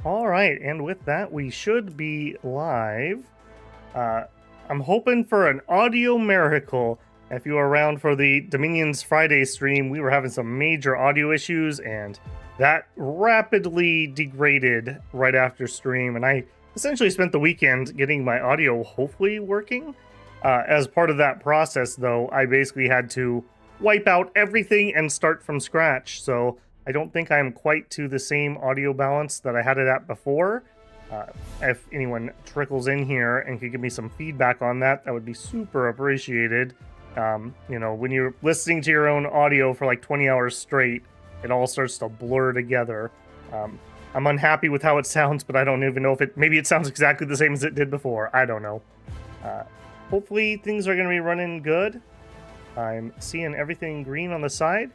All right, and with that, we should be live. I'm hoping for an audio miracle. If you were around for the Dominions Friday stream, we were having some major audio issues, and that rapidly degraded right after stream. And I essentially spent the weekend getting my audio hopefully working. As part of that process, though, I basically had to wipe out everything and start from scratch. So I don't think I'm quite to the same audio balance that I had it at before. If anyone trickles in here and could give me some feedback on that, that would be super appreciated. You know, when you're listening to your own audio for like 20 hours straight, it all starts to blur together. I'm unhappy with how it sounds, but I don't even know if maybe it sounds exactly the same as it did before. I don't know. Hopefully things are going to be running good. I'm seeing everything green on the side.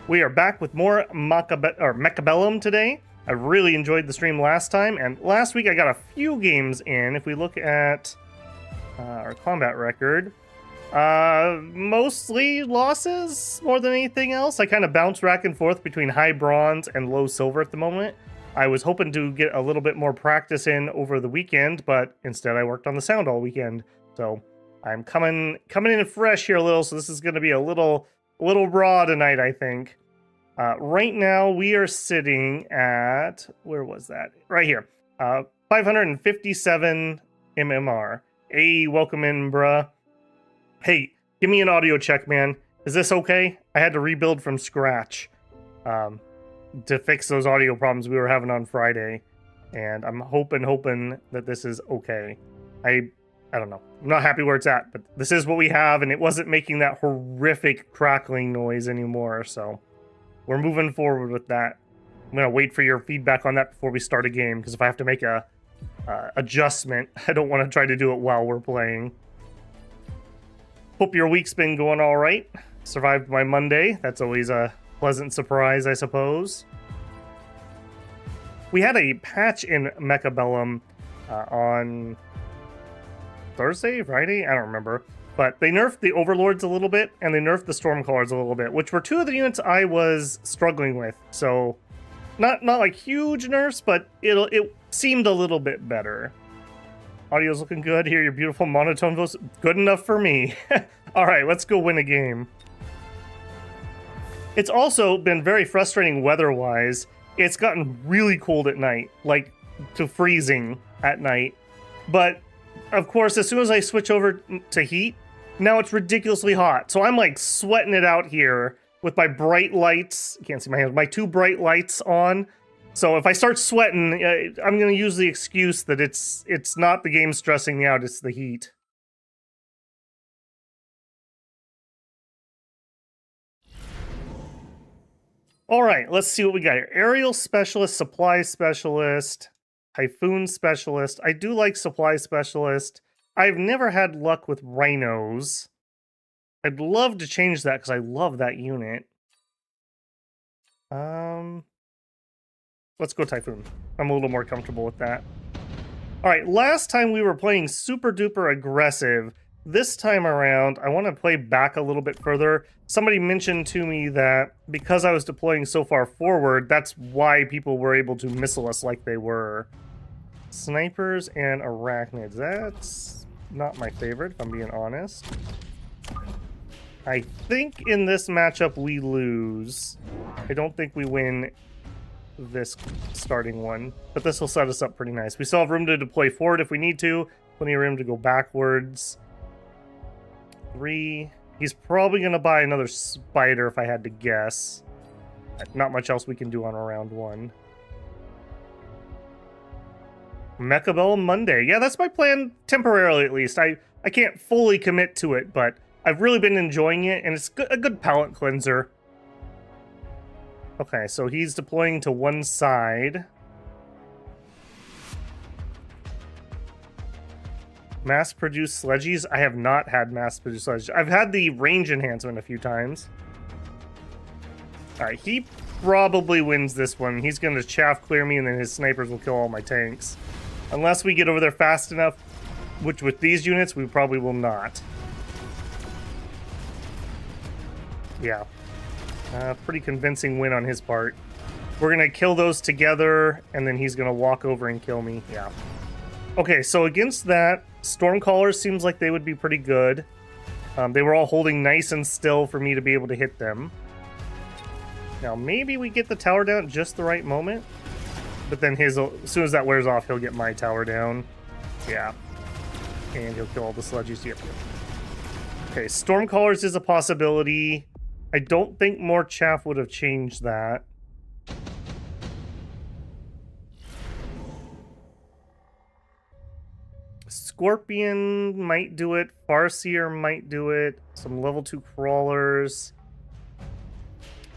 We are back with more Mechabellum today. I really enjoyed the stream last time, and last week I got a few games in. If we look at our combat record, mostly losses more than anything else. I kind of bounce back and forth between high bronze and low silver at the moment. I was hoping to get a little bit more practice in over the weekend, but instead I worked on the sound all weekend. So I'm coming in fresh here a little, so this is going to be a little raw tonight, I think. Right now, we are sitting at, where was that? Right here. 557 MMR. Hey, welcome in, bruh. Hey, give me an audio check, man. Is this okay? I had to rebuild from scratch to fix those audio problems we were having on Friday. And I'm hoping that this is okay. I don't know. I'm not happy where it's at, but this is what we have, and it wasn't making that horrific crackling noise anymore, so we're moving forward with that. I'm going to wait for your feedback on that before we start a game, because if I have to make a adjustment, I don't want to try to do it while we're playing. Hope your week's been going all right. Survived my Monday. That's always a pleasant surprise, I suppose. We had a patch in Mechabellum on Thursday, Friday? I don't remember. But they nerfed the Overlords a little bit, and they nerfed the Stormcallers a little bit, which were two of the units I was struggling with. So, not like huge nerfs, but it seemed a little bit better. Audio's looking good. Hear your beautiful monotone voice. Good enough for me. All right, let's go win a game. It's also been very frustrating weather-wise. It's gotten really cold at night, like to freezing at night. But of course, as soon as I switch over to heat, now it's ridiculously hot. So I'm like sweating it out here with my bright lights. You can't see my hands. My two bright lights on. So if I start sweating, I'm going to use the excuse that it's not the game stressing me out, it's the heat. All right, let's see what we got here. Aerial Specialist, Supply Specialist, Typhoon Specialist. I do like Supply Specialist. I've never had luck with Rhinos. I'd love to change that because I love that unit. Let's go Typhoon. I'm a little more comfortable with that. All right, last time we were playing super duper aggressive. This time around, I want to play back a little bit further. Somebody mentioned to me that because I was deploying so far forward, that's why people were able to missile us like they were. Snipers and arachnids. That's not my favorite, if I'm being honest. I think in this matchup we lose. I don't think we win this starting one, but this will set us up pretty nice. We still have room to deploy forward if we need to. Plenty of room to go backwards. 3. He's probably going to buy another spider if I had to guess. Not much else we can do on round 1. Mechabellum Monday. Yeah, that's my plan temporarily at least. I can't fully commit to it, but I've really been enjoying it, and it's a good palate cleanser. Okay, so he's deploying to one side. Mass-produced sledgies? I have not had mass-produced sledgies. I've had the range enhancement a few times. Alright, he probably wins this one. He's going to chaff clear me, and then his snipers will kill all my tanks. Unless we get over there fast enough, which with these units, we probably will not. Yeah. Pretty convincing win on his part. We're going to kill those together, and then he's going to walk over and kill me. Yeah. Okay, so against that, Stormcallers seems like they would be pretty good. They were all holding nice and still for me to be able to hit them. Now, maybe we get the tower down at just the right moment. But then as soon as that wears off, he'll get my tower down. Yeah. And he'll kill all the sludgies. Yep. Okay, Stormcallers is a possibility. I don't think more chaff would have changed that. Scorpion might do it. Farseer might do it. Some level 2 crawlers.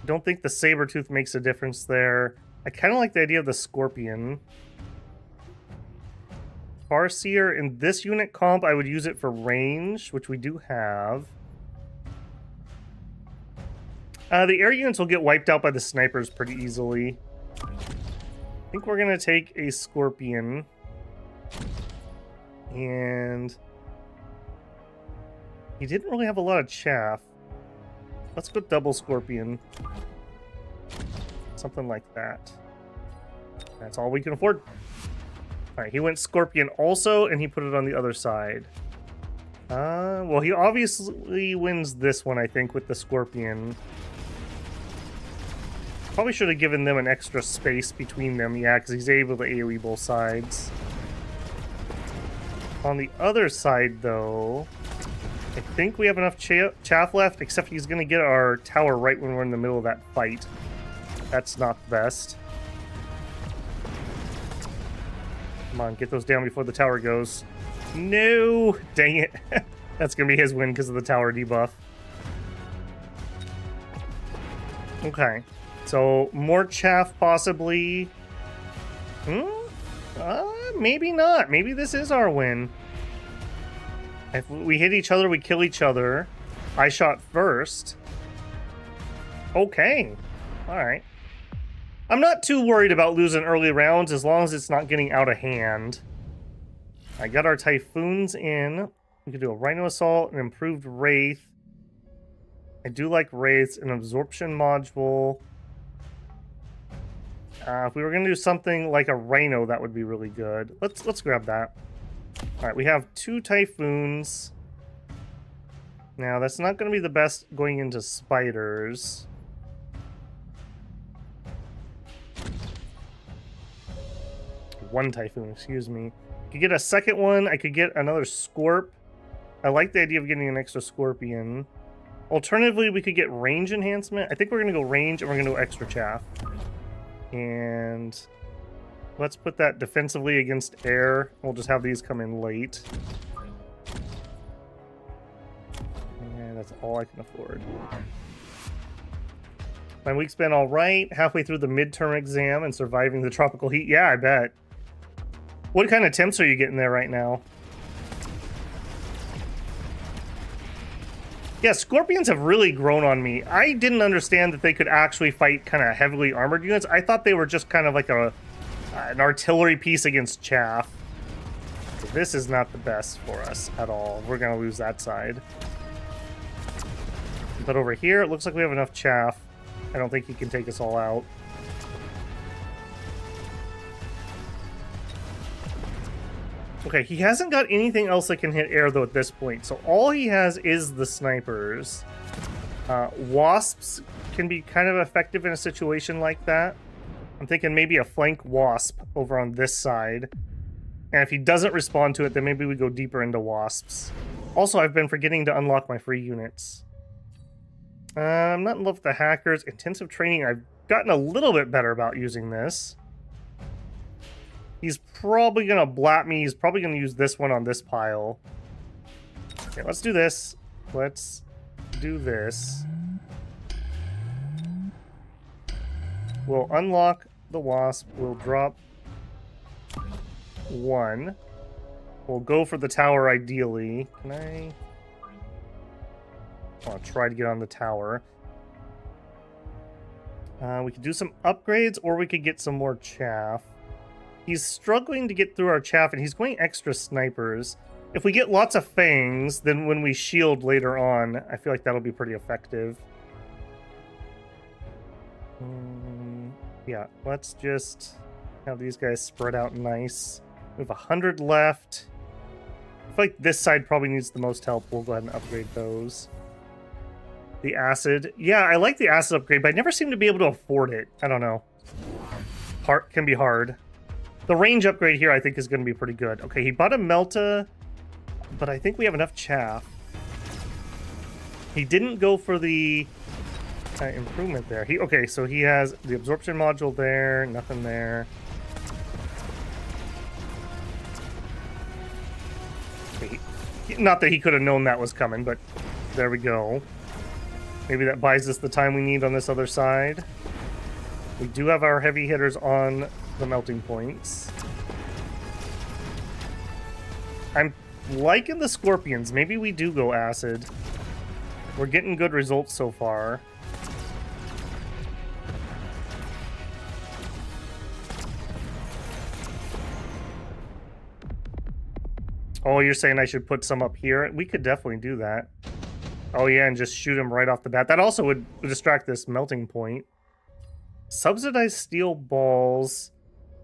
Don't think the Sabertooth makes a difference there. I kind of like the idea of the Scorpion. Farseer, in this unit comp, I would use it for range, which we do have. The air units will get wiped out by the snipers pretty easily. I think we're going to take a Scorpion. And he didn't really have a lot of chaff. Let's go double Scorpion. Something like that. That's all we can afford. Alright, he went Scorpion also, and he put it on the other side. Well, he obviously wins this one, I think, with the Scorpion. Probably should have given them an extra space between them, yeah, because he's able to AoE both sides. On the other side, though, I think we have enough chaff left, except he's going to get our tower right when we're in the middle of that fight. That's not the best. Come on, get those down before the tower goes. No! Dang it. That's going to be his win because of the tower debuff. Okay. So, more chaff possibly. Maybe not. Maybe this is our win. If we hit each other, we kill each other. I shot first. Okay. Alright. I'm not too worried about losing early rounds as long as it's not getting out of hand. I got our Typhoons in. We could do a Rhino Assault, an improved Wraith. I do like Wraiths, an Absorption Module. If we were going to do something like a Rhino, that would be really good. Let's grab that. Alright, we have 2 Typhoons. Now, that's not going to be the best going into spiders. One Typhoon, excuse me. Could get a second one. I could get another Scorp. I like the idea of getting an extra Scorpion. Alternatively, we could get range enhancement. I think we're going to go range and we're going to go extra chaff. And let's put that defensively against air. We'll just have these come in late. And that's all I can afford. My week's been all right. Halfway through the midterm exam and surviving the tropical heat. Yeah, I bet. What kind of temps are you getting there right now? Yeah, Scorpions have really grown on me. I didn't understand that they could actually fight kind of heavily armored units. I thought they were just kind of like an artillery piece against chaff. So this is not the best for us at all. We're going to lose that side. But over here, it looks like we have enough chaff. I don't think he can take us all out. Okay, he hasn't got anything else that can hit air, though, at this point. So all he has is the snipers. Wasps can be kind of effective in a situation like that. I'm thinking maybe a flank wasp over on this side. And if he doesn't respond to it, then maybe we go deeper into wasps. Also, I've been forgetting to unlock my free units. I'm not in love with the hackers. Intensive training, I've gotten a little bit better about using this. He's probably going to blat me. He's probably going to use this one on this pile. Okay, let's do this. Let's do this. We'll unlock the wasp. We'll drop 1. We'll go for the tower ideally. Can I... I'll try to get on the tower. We could do some upgrades, or we could get some more chaff. He's struggling to get through our chaff, and he's going extra snipers. If we get lots of fangs, then when we shield later on, I feel like that'll be pretty effective. Yeah, let's just have these guys spread out nice. We have 100 left. I feel like this side probably needs the most help. We'll go ahead and upgrade those. The acid. Yeah, I like the acid upgrade, but I never seem to be able to afford it. I don't know. Part can be hard. The range upgrade here I think is going to be pretty good. Okay, he bought a Melta, but I think we have enough chaff. He didn't go for the improvement there. Okay, so he has the absorption module there, nothing there. Okay, not that he could have known that was coming, but there we go. Maybe that buys us the time we need on this other side. We do have our heavy hitters on the melting points. I'm liking the scorpions. Maybe we do go acid. We're getting good results so far. Oh, you're saying I should put some up here? We could definitely do that. Oh yeah, and just shoot him right off the bat. That also would distract this melting point. Subsidized steel balls.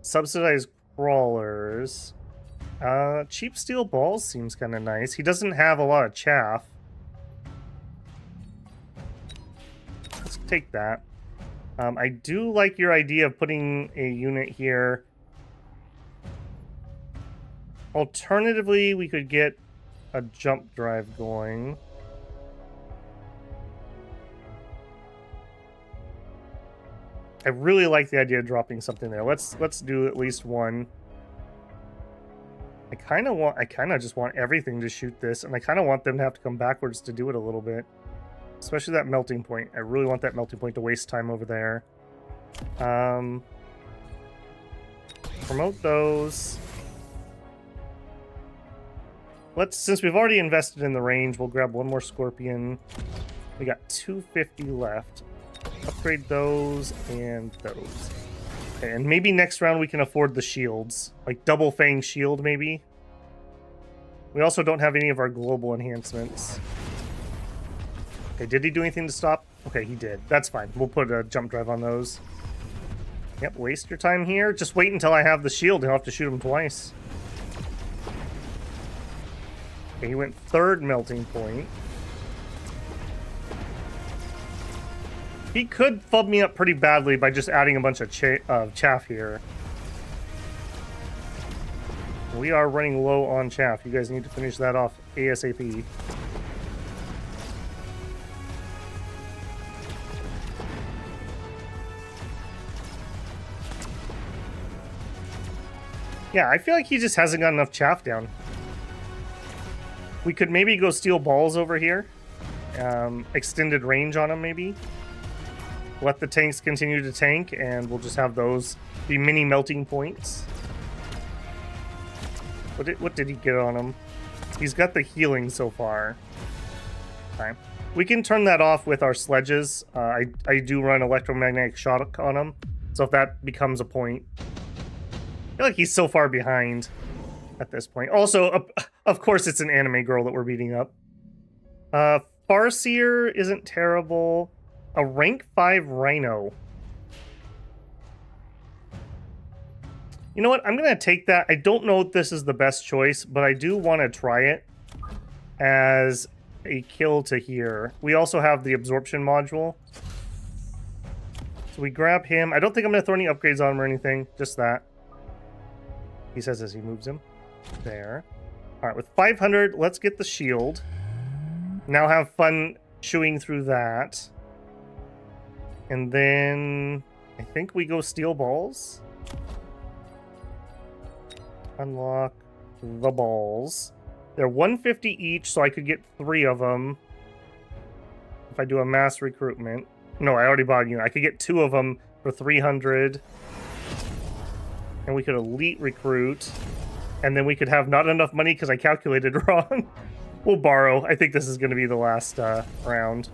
Subsidized crawlers. Cheap steel balls seems kind of nice. He doesn't have a lot of chaff. Let's take that. I do like your idea of putting a unit here. Alternatively, we could get a jump drive going. I really like the idea of dropping something there. Let's do at least one. I kind of just want everything to shoot this, and I kind of want them to have to come backwards to do it a little bit. Especially that melting point. I really want that melting point to waste time over there. Promote those. Since we've already invested in the range, we'll grab one more scorpion. We got 250 left. Upgrade those and those. Okay, and maybe next round we can afford the shields. Like double fang shield, maybe. We also don't have any of our global enhancements. Okay, did he do anything to stop? Okay, he did. That's fine. We'll put a jump drive on those. Yep, waste your time here. Just wait until I have the shield and I'll have to shoot him twice. Okay, he went third melting point. He could fub me up pretty badly by just adding a bunch of chaff here. We are running low on chaff. You guys need to finish that off ASAP. Yeah, I feel like he just hasn't got enough chaff down. We could maybe go steel balls over here. Extended range on him, maybe. Let the tanks continue to tank, and we'll just have those be mini melting points. What did he get on him? He's got the healing so far. Okay. We can turn that off with our sledges. I do run electromagnetic shock on him, so if that becomes a point. I feel like he's so far behind at this point. Also, of course, it's an anime girl that we're beating up. Farseer isn't terrible. A rank 5 Rhino. You know what? I'm going to take that. I don't know if this is the best choice, but I do want to try it as a kill to here. We also have the absorption module. So we grab him. I don't think I'm going to throw any upgrades on him or anything. Just that. He says as he moves him. There. All right, with 500, let's get the shield. Now have fun chewing through that. And then I think we go steel balls. Unlock the balls. They're 150 each, so I could get 3 of them. If I do a mass recruitment. No, I already bought a unit. I could get 2 of them for 300. And we could elite recruit. And then we could have not enough money because I calculated wrong. We'll borrow. I think this is going to be the last round.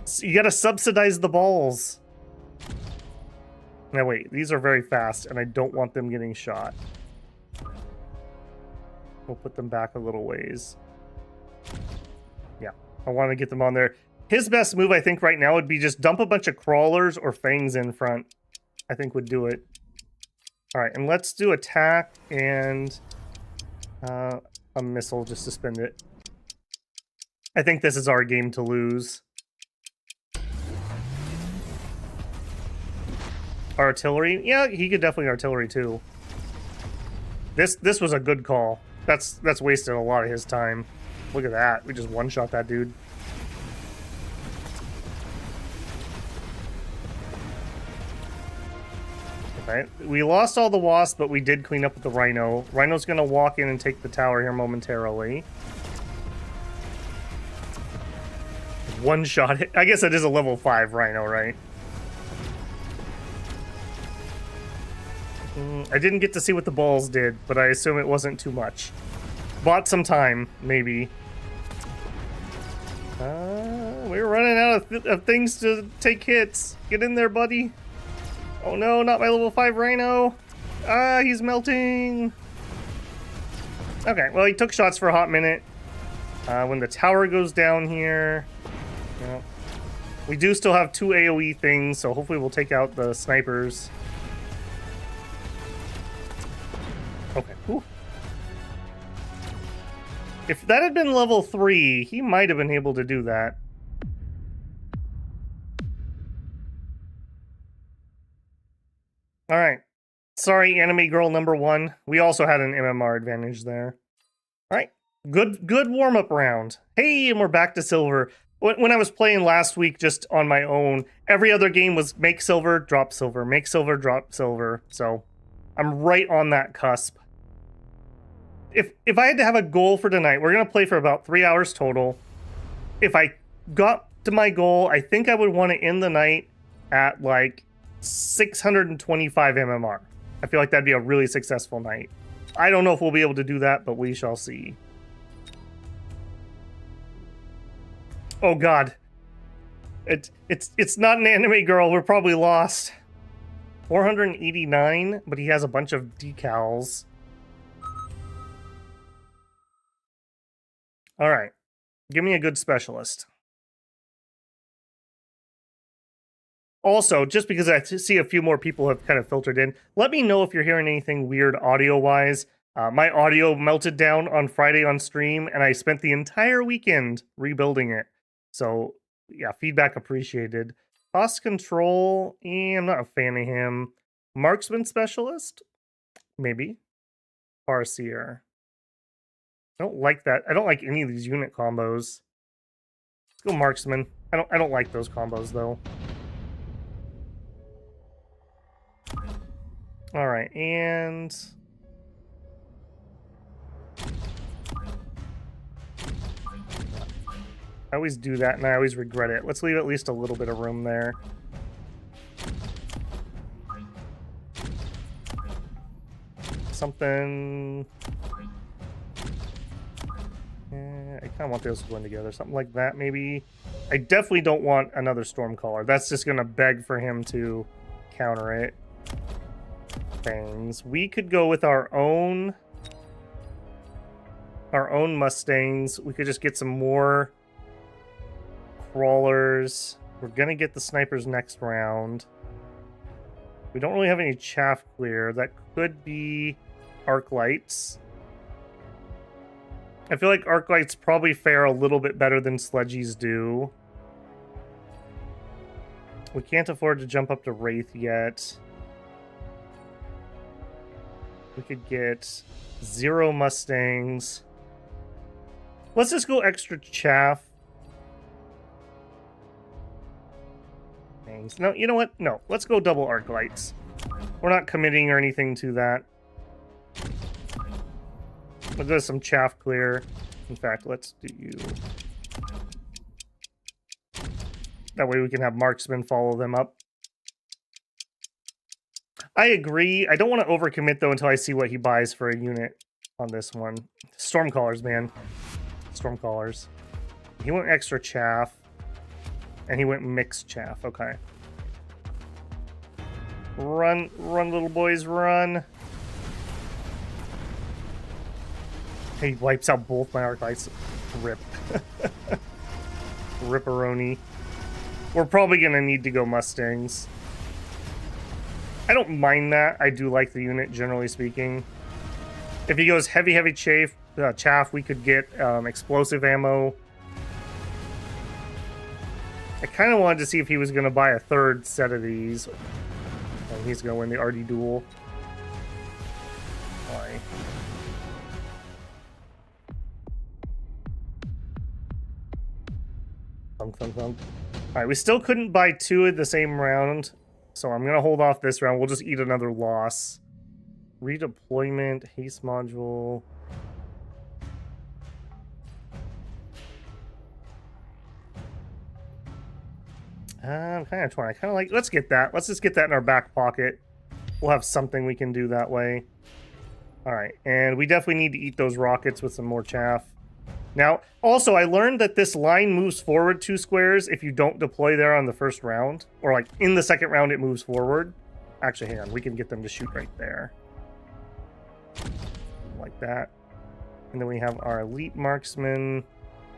So you got to subsidize the balls. Now wait, these are very fast, and I don't want them getting shot. We'll put them back a little ways. Yeah, I want to get them on there. His best move, I think, right now would be just dump a bunch of crawlers or fangs in front. I think would do it. All right, and let's do attack and a missile just to spend it. I think this is our game to lose. Artillery? Yeah, he could definitely artillery too. This was a good call. That's wasted a lot of his time. Look at that. We just one-shot that dude. Okay. We lost all the wasps, but we did clean up with the rhino. Rhino's gonna walk in and take the tower here momentarily. One shot. I guess it is a level 5 rhino, right? I didn't get to see what the balls did, but I assume it wasn't too much. Bought some time, maybe. We're running out of things to take hits. Get in there, buddy. Oh no, not my level 5 rhino. Ah, he's melting. Okay, well, he took shots for a hot minute. When the tower goes down here... Yeah. We do still have 2 AoE things, so hopefully we'll take out the snipers. Okay. Ooh. If that had been level 3, he might have been able to do that. Alright. Sorry, anime girl number 1. We also had an MMR advantage there. Alright. Good warm-up round. Hey, and we're back to silver. When I was playing last week just on my own, every other game was make silver, drop silver, make silver, drop silver. So I'm right on that cusp. If I had to have a goal for tonight, we're going to play for about 3 hours total. If I got to my goal, I think I would want to end the night at like 625 MMR. I feel like that'd be a really successful night. I don't know if we'll be able to do that, but we shall see. Oh god. It's not an anime girl. We're probably lost. 489, but he has a bunch of decals. All right. Give me a good specialist. Also, just because I see a few more people have kind of filtered in, let me know if you're hearing anything weird audio-wise. My audio melted down on Friday on stream, and I spent the entire weekend rebuilding it. So, yeah, feedback appreciated. Cost control, I'm not a fan of him. Marksman specialist? Maybe. Farseer. I don't like that. I don't like any of these unit combos. Let's go marksman. I don't like those combos though. Alright, and I always do that and I always regret it. Let's leave at least a little bit of room there. Something... I kind of want those going together. Something like that, maybe. I definitely don't want another Stormcaller. That's just going to beg for him to counter it. Things. We could go with our own Mustangs. We could just get some more crawlers. We're going to get the snipers next round. We don't really have any chaff clear. That could be arc lights. I feel like arc lights probably fare a little bit better than sledgies do. We can't afford to jump up to Wraith yet. We could get 0 Mustangs. Let's just go extra chaff. Thanks. No, you know what? No, let's go double arc lights. We're not committing or anything to that. We'll do some chaff clear. In fact, let's do you. That way we can have marksmen follow them up. I agree. I don't want to overcommit, though, until I see what he buys for a unit on this one. Stormcallers, man. Stormcallers. He went extra chaff. And he went mixed chaff. Okay. Run, run, little boys, run. He wipes out both my arc lights. Rip. Ripperoni. We're probably going to need to go Mustangs. I don't mind that. I do like the unit, generally speaking. If he goes heavy chaff, we could get explosive ammo. I kind of wanted to see if he was going to buy a third set of these. And he's going to win the RD duel. Why? Thunk, thunk, thunk. Alright, we still couldn't buy 2 in the same round. So I'm going to hold off this round. We'll just eat another loss. Redeployment, haste module. I'm kind of torn. I kind of like, let's get that. Let's just get that in our back pocket. We'll have something we can do that way. Alright, and we definitely need to eat those rockets with some more chaff. Now, also, I learned that this line moves forward 2 squares if you don't deploy there on the first round. Or, like, in the second round, it moves forward. Actually, hang on. We can get them to shoot right there. Like that. And then we have our elite marksman.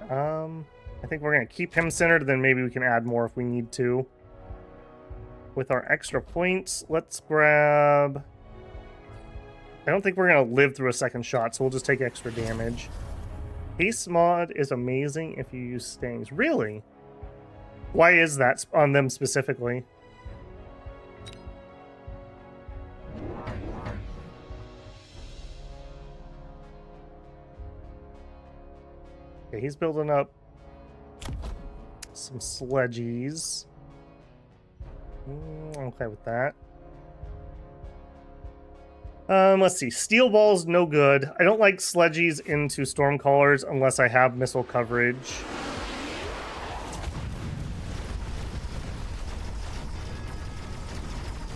I think we're going to keep him centered, then maybe we can add more if we need to. With our extra points, let's grab... I don't think we're going to live through a second shot, so we'll just take extra damage. Haste mod is amazing if you use stings. Really? Why is that on them specifically? Okay, he's building up some sledgies. I'm okay with that. Let's see. Steel ball's no good. I don't like sledgies into stormcallers unless I have missile coverage.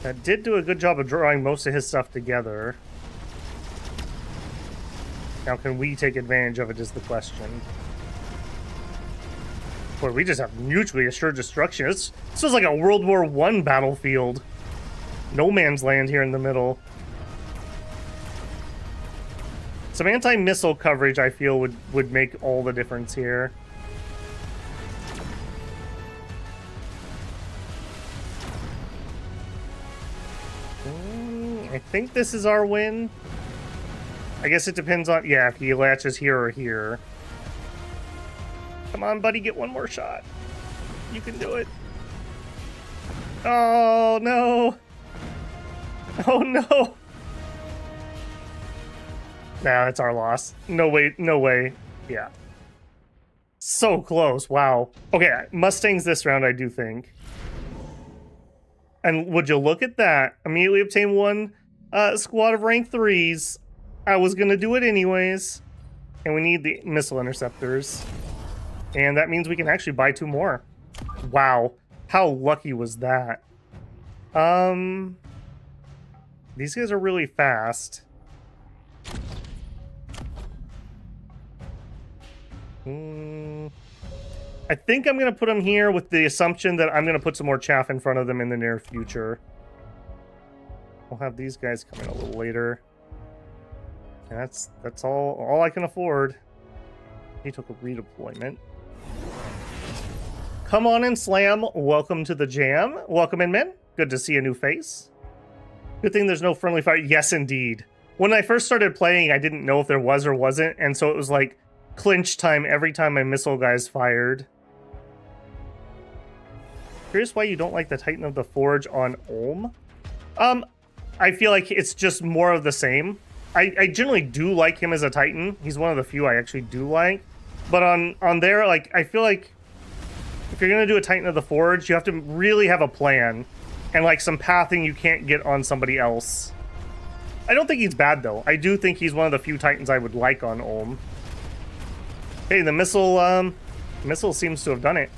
That did do a good job of drawing most of his stuff together. Now, can we take advantage of it is the question. Boy, we just have mutually assured destruction. This feels like a World War I battlefield. No man's land here in the middle. Some anti-missile coverage, I feel, would make all the difference here. I think this is our win. I guess it depends on... Yeah, if he latches here or here. Come on, buddy, get one more shot. You can do it. Oh, no. Oh, no. Nah, it's our loss. No way, no way. Yeah. So close, wow. Okay, Mustangs this round, I do think. And would you look at that? Immediately obtain 1 squad of rank 3s. I was gonna do it anyways. And we need the missile interceptors. And that means we can actually buy 2 more. Wow. How lucky was that? These guys are really fast. I think I'm going to put them here with the assumption that I'm going to put some more chaff in front of them in the near future. We'll have these guys come in a little later. And that's all I can afford. He took a redeployment. Come on in, Slam. Welcome to the jam. Welcome in, men. Good to see a new face. Good thing there's no friendly fire. Yes, indeed. When I first started playing, I didn't know if there was or wasn't, and so it was like clinch time every time my missile guys fired. Curious why you don't like the Titan of the Forge on Ulm? I feel like it's just more of the same. I generally do like him as a Titan. He's one of the few I actually do like. But on there, like, I feel like if you're going to do a Titan of the Forge, you have to really have a plan. And, like, some pathing you can't get on somebody else. I don't think he's bad, though. I do think he's one of the few Titans I would like on Ulm. Hey, the missile seems to have done it.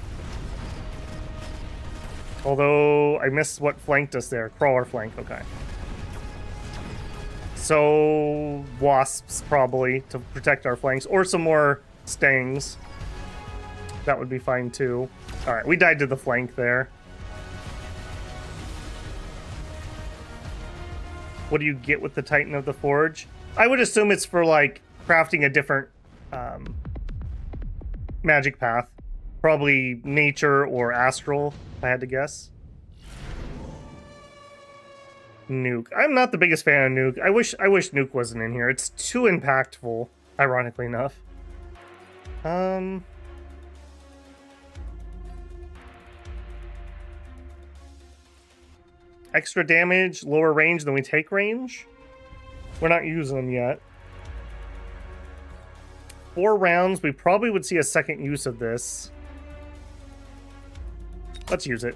Although, I missed what flanked us there. Crawler flank, okay. So, wasps, probably, to protect our flanks. Or some more stings. That would be fine, too. Alright, we died to the flank there. What do you get with the Titan of the Forge? I would assume it's for, like, crafting a different magic path. Probably nature or astral, if I had to guess. Nuke. I'm not the biggest fan of Nuke. I wish Nuke wasn't in here. It's too impactful, ironically enough. Extra damage, lower range than we take range. We're not using them yet. 4 rounds, we probably would see a second use of this. Let's use it.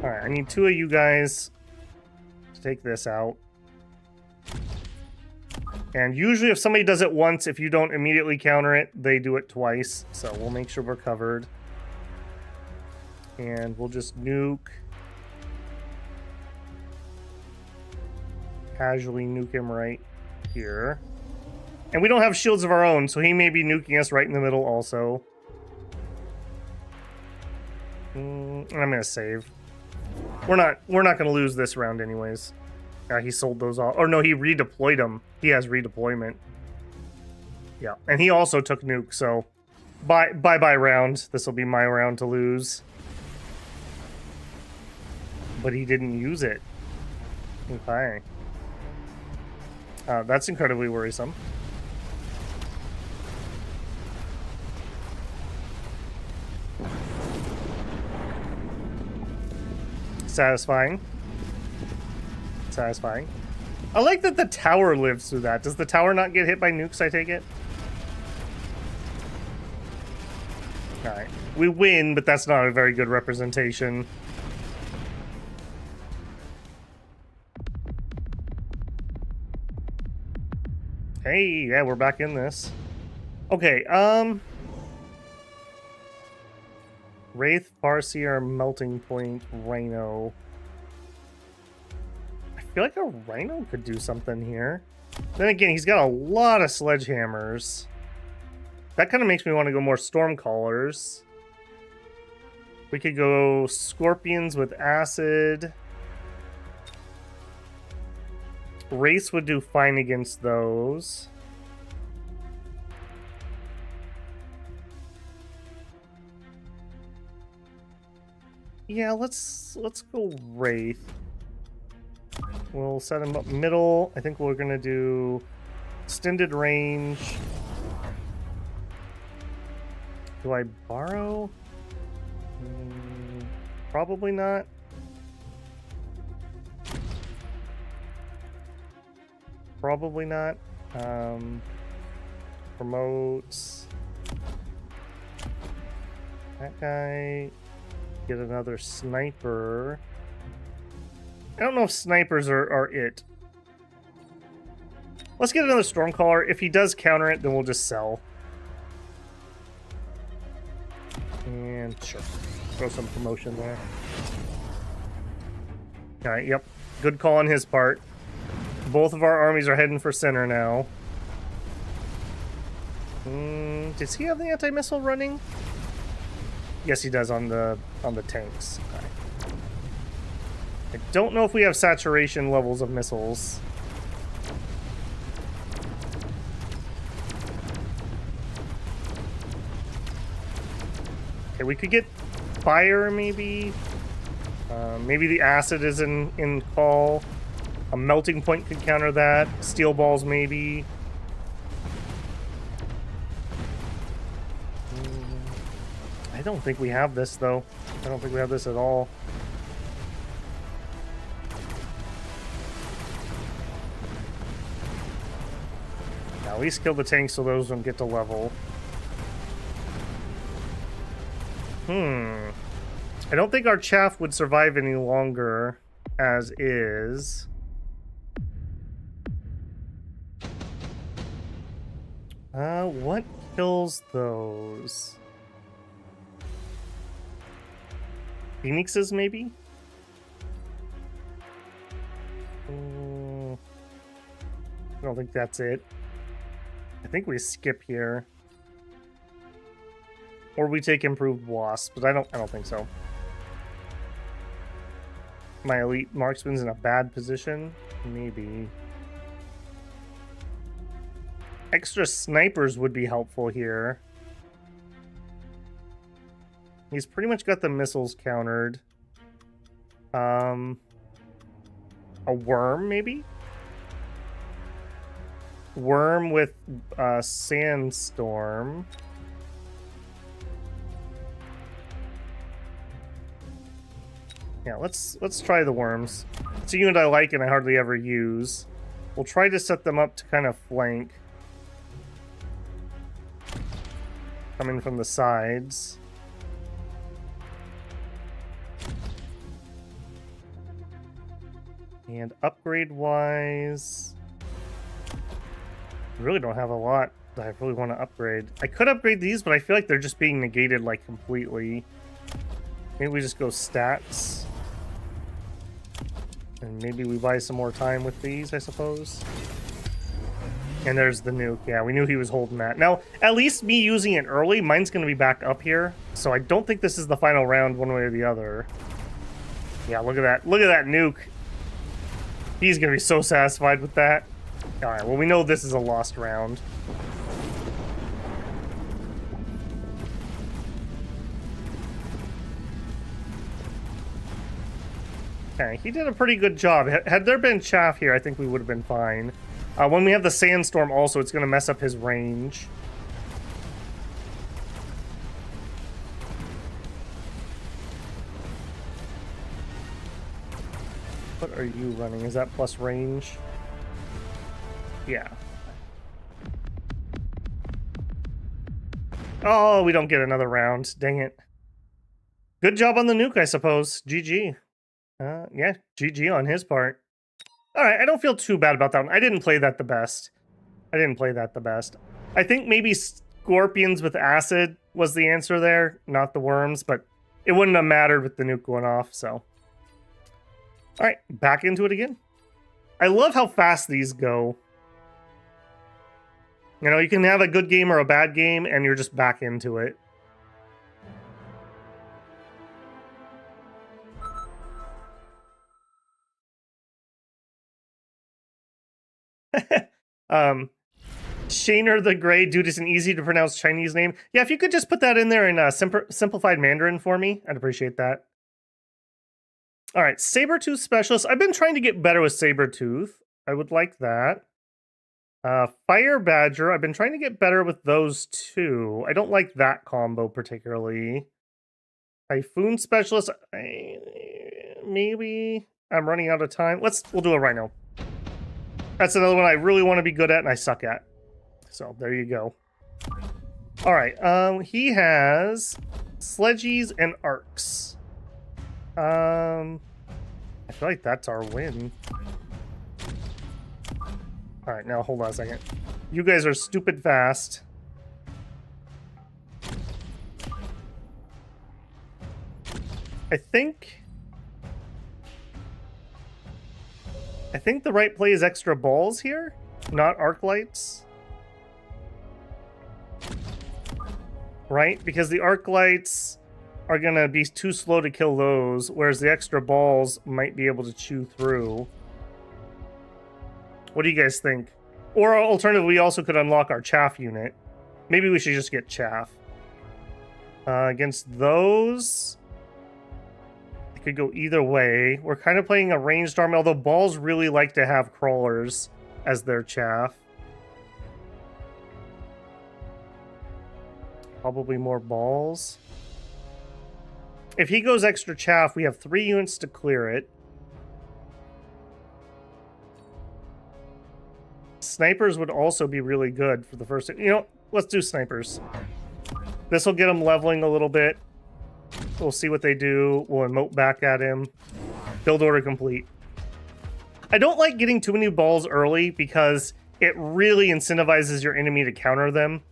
Alright, I need 2 of you guys to take this out. And usually if somebody does it once, if you don't immediately counter it, they do it twice. So we'll make sure we're covered. And we'll just nuke. Casually nuke him right here. And we don't have shields of our own, so he may be nuking us right in the middle also. I'm gonna save. We're not gonna lose this round anyways. Yeah, he sold those off. Or no, he redeployed them. He has redeployment. Yeah, and he also took nuke, so bye round. This will be my round to lose. But he didn't use it. Okay. That's incredibly worrisome. Satisfying. Satisfying. I like that the tower lives through that. Does the tower not get hit by nukes, I take it? Alright. We win, but that's not a very good representation. Hey, yeah, we're back in this. Okay, Wraith, Farseer, Melting Point, Rhino. I feel like a Rhino could do something here. Then again, he's got a lot of sledgehammers. That kind of makes me want to go more Stormcallers. We could go Scorpions with Acid. Race would do fine against those. Yeah, let's go Wraith. We'll set him up middle. I think we're gonna do extended range. Do I borrow? Probably not. Probably not. Promotes. That guy. Get another sniper. I don't know if snipers are it. Let's get another Stormcaller. If he does counter it, then we'll just sell. And sure. Throw some promotion there. Alright, yep. Good call on his part. Both of our armies are heading for center now. Does he have the anti-missile running? Yes, he does on the tanks. Okay. I don't know if we have saturation levels of missiles. Okay, we could get fire maybe. Maybe the acid is in call. A melting point could counter that. Steel balls maybe. I don't think we have this though. I don't think we have this at all. Now, at least kill the tanks so those don't get to level. I don't think our chaff would survive any longer as is. What kills those? Phoenixes, maybe? I don't think that's it. I think we skip here. Or we take improved wasp, but I don't think so. My elite marksman's in a bad position? Maybe. Extra snipers would be helpful here. He's pretty much got the missiles countered. a worm, maybe? Worm with sandstorm. Yeah, let's try the worms. It's a unit I like and I hardly ever use. We'll try to set them up to kind of flank. Coming from the sides. And upgrade-wise... I really don't have a lot that I really want to upgrade. I could upgrade these, but I feel like they're just being negated, like, completely. Maybe we just go stats. And maybe we buy some more time with these, I suppose. And there's the nuke. Yeah, we knew he was holding that. Now, at least me using it early, mine's going to be back up here. So I don't think this is the final round one way or the other. Yeah, look at that. Look at that nuke. He's going to be so satisfied with that. Alright, well, we know this is a lost round. Okay, he did a pretty good job. Had there been chaff here, I think we would have been fine. When we have the sandstorm also, it's going to mess up his range. What are you running? Is that plus range? Yeah. Oh, we don't get another round. Dang it. Good job on the nuke, I suppose. GG. Yeah, GG on his part. Alright, I don't feel too bad about that one. I didn't play that the best. I think maybe scorpions with acid was the answer there, not the worms, but it wouldn't have mattered with the nuke going off, so. Alright, back into it again. I love how fast these go. You know, you can have a good game or a bad game, and you're just back into it. Shaner the Grey, dude, is an easy to pronounce Chinese name. Yeah, if you could just put that in there in simplified Mandarin for me, I'd appreciate that. All right, Sabertooth Specialist. I've been trying to get better with Sabertooth. I would like that. Fire Badger. I've been trying to get better with those two. I don't like that combo particularly. Typhoon Specialist. Maybe I'm running out of time. We'll do a Rhino. That's another one I really want to be good at and I suck at. So there you go. All right. He has Sledgies and Arcs. I feel like that's our win. All right, now hold on a second. You guys are stupid fast. I think the right play is extra balls here, not arc lights. Right? Because the arc lights are gonna be too slow to kill those, whereas the extra balls might be able to chew through. What do you guys think? Or alternatively, we also could unlock our chaff unit. Maybe we should just get chaff. Against those, it could go either way. We're kind of playing a ranged army, although balls really like to have crawlers as their chaff. Probably more balls. If he goes extra chaff, we have 3 units to clear it. Snipers would also be really good for the first... You know, let's do snipers. This will get them leveling a little bit. We'll see what they do. We'll emote back at him. Build order complete. I don't like getting too many balls early because it really incentivizes your enemy to counter them.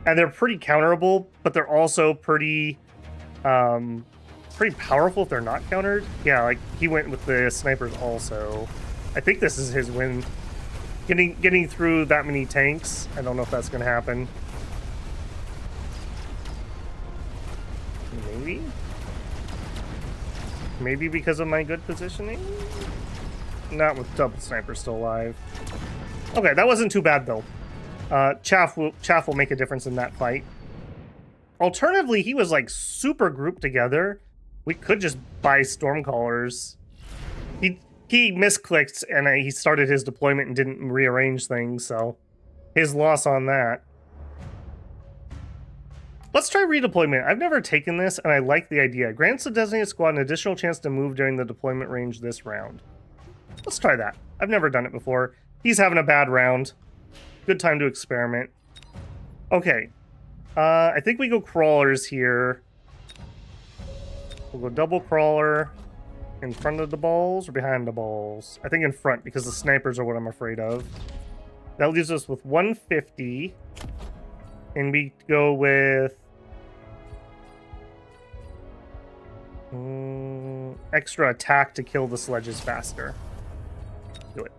And they're pretty counterable, but they're also pretty powerful if they're not countered. Yeah, like he went with the snipers also. I think this is his win. Getting through that many tanks. I don't know if that's going to happen. Maybe? Maybe because of my good positioning? Not with double sniper still alive. Okay, that wasn't too bad though. Chaff will make a difference in that fight. Alternatively, he was like super grouped together. We could just buy Stormcallers. he misclicked and he started his deployment and didn't rearrange things, so his loss on that. Let's try redeployment. I've never taken this, and I like the idea. Grants the designated squad an additional chance to move during the deployment range this round. Let's try that. I've never done it before. He's having a bad round. Good time to experiment. Okay. I think we go crawlers here. We'll go double crawler in front of the balls or behind the balls. I think in front, because the snipers are what I'm afraid of. That leaves us with 150. And we go with extra attack to kill the sledges faster. Do it.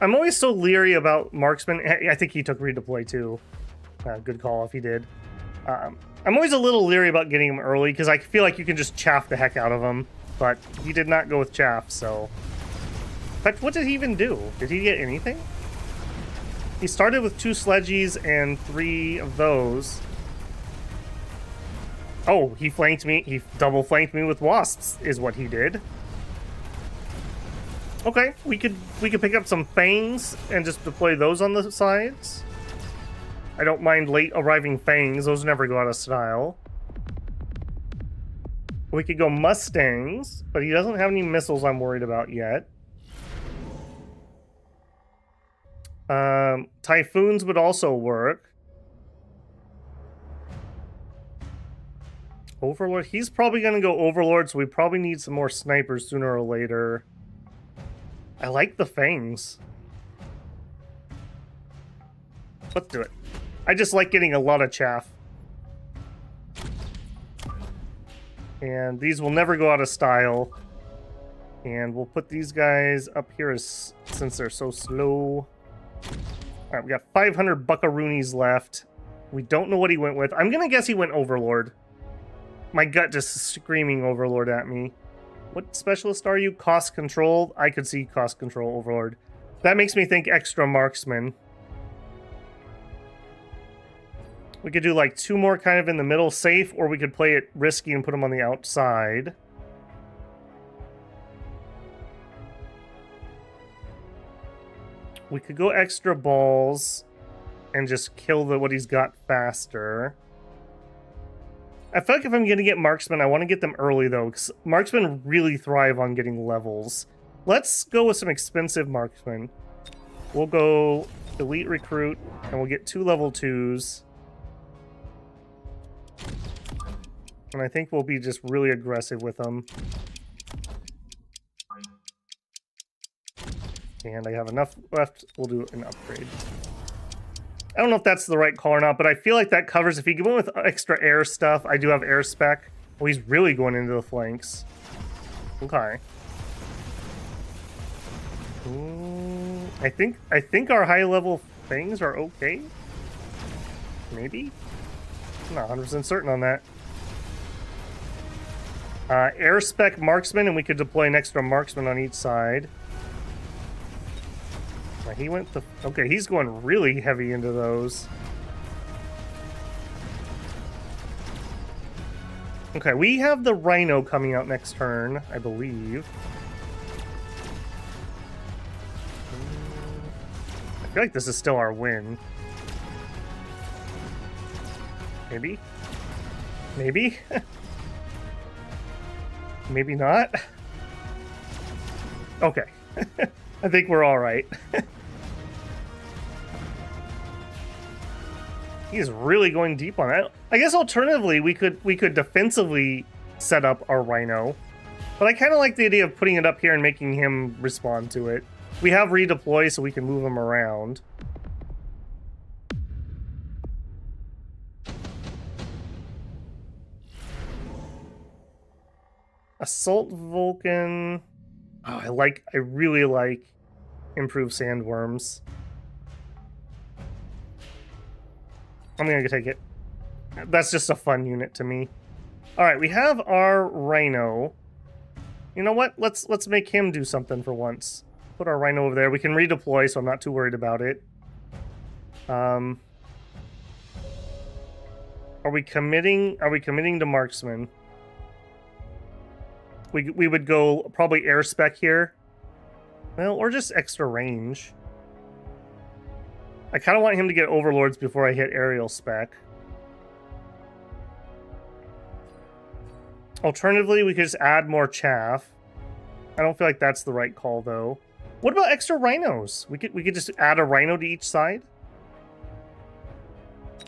I'm always so leery about marksman. I think he took redeploy too. Good call if he did. I'm always a little leery about getting him early because I feel like you can just chaff the heck out of him. But he did not go with chaff, so. In fact, what did he even do? Did he get anything? He started with 2 sledgies and 3 of those. Oh, he flanked me. He double flanked me with wasps, is what he did. Okay, we could pick up some fangs and just deploy those on the sides. I don't mind late arriving fangs. Those never go out of style. We could go mustangs, but he doesn't have any missiles I'm worried about yet. Typhoons would also work. Overlord, he's probably going to go Overlord, so we probably need some more snipers sooner or later. I like the fangs. Let's do it. I just like getting a lot of chaff. And these will never go out of style. And we'll put these guys up here since they're so slow. All right, we got 500 buckaroonies left. We don't know what he went with. I'm going to guess he went Overlord. My gut just screaming Overlord at me. What specialist are you? Cost control? I could see cost control Overlord. That makes me think extra marksman. We could do like 2 more kind of in the middle safe, or we could play it risky and put them on the outside. We could go extra balls and just kill what he's got faster. I feel like if I'm going to get marksmen, I want to get them early, though, because marksmen really thrive on getting levels. Let's go with some expensive marksmen. We'll go elite recruit, and we'll get 2 level 2s. And I think we'll be just really aggressive with them. And I have enough left. We'll do an upgrade. I don't know if that's the right call or not, but I feel like that covers. If you go in with extra air stuff, I do have air spec. Oh, he's really going into the flanks. Okay. I think our high level things are okay. Maybe. I'm not 100% certain on that. Air spec marksman, and we could deploy an extra marksman on each side. He went the... Okay, he's going really heavy into those. Okay, we have the Rhino coming out next turn, I believe. I feel like this is still our win. Maybe? Maybe? Maybe not? Okay. I think we're all right. He's really going deep on that. I guess alternatively, we could defensively set up our Rhino. But I kind of like the idea of putting it up here and making him respond to it. We have redeploy, so we can move him around. Assault Vulcan. Oh, I really like improved sandworms. I'm gonna take it. That's just a fun unit to me. All right, we have our Rhino. You know what? Let's make him do something for once. Put our Rhino over there. We can redeploy, so I'm not too worried about it. Are we committing? Are we committing to marksman? We would go probably air spec here. Well, or just extra range. I kind of want him to get overlords before I hit aerial spec. Alternatively, we could just add more chaff. I don't feel like that's the right call, though. What about extra rhinos? We could just add a rhino to each side.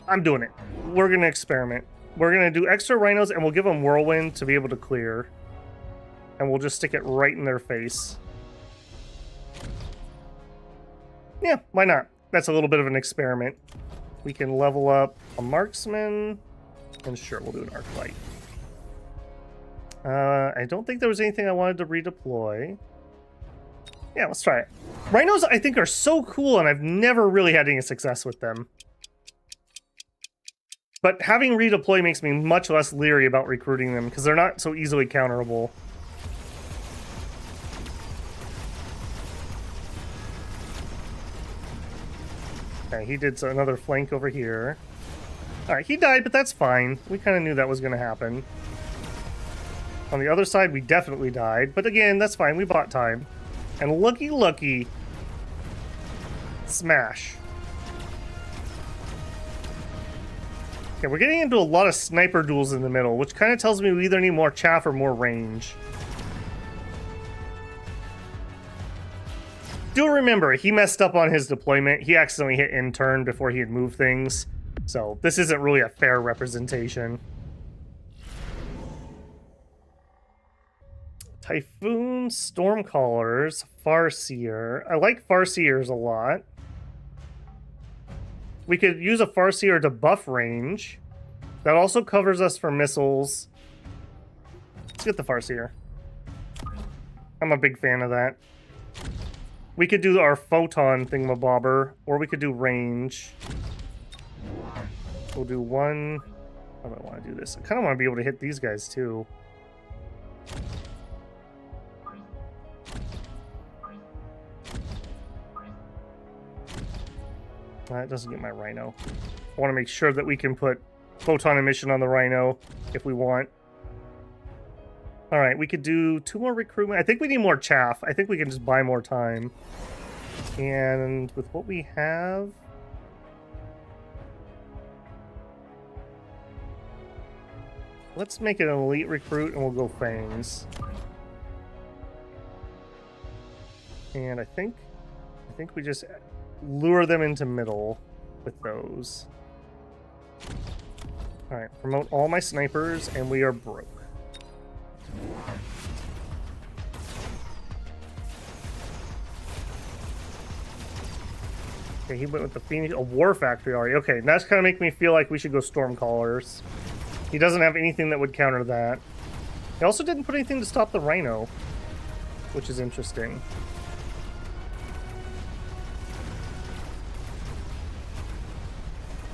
I'm doing it. We're gonna experiment. We're gonna do extra rhinos, and we'll give them whirlwind to be able to clear. And we'll just stick it right in their face. Yeah, why not? That's a little bit of an experiment. We can level up a marksman, and sure, we'll do an arc light. I don't think there was anything I wanted to redeploy. Yeah, let's try it. Rhinos, I think, are so cool, and I've never really had any success with them. But having redeploy makes me much less leery about recruiting them, because they're not so easily counterable. Okay, he did another flank over here. Alright, he died, but that's fine. We kind of knew that was going to happen. On the other side, we definitely died. But again, that's fine. We bought time. And lucky. Smash. Okay, we're getting into a lot of sniper duels in the middle, which kind of tells me we either need more chaff or more range. Do remember, he messed up on his deployment. He accidentally hit in turn before he had moved things. So this isn't really a fair representation. Typhoon, Stormcallers, Farseer. I like Farseers a lot. We could use a Farseer to buff range. That also covers us for missiles. Let's get the Farseer. I'm a big fan of that. We could do our photon thingamabobber, or we could do range. We'll do one. How do I want to do this? I kind of want to be able to hit these guys too. That doesn't get my rhino. I want to make sure that we can put photon emission on the rhino if we want. Alright, we could do 2 more recruitment. I think we need more chaff. I think we can just buy more time. And with what we have... let's make it an elite recruit and we'll go fangs. And I think we just lure them into middle with those. Alright, promote all my snipers and we are broke. Okay, he went with the Phoenix, a war factory already. Okay, that's kind of making me feel like we should go Stormcallers. He doesn't have anything that would counter that. He also didn't put anything to stop the Rhino, which is interesting.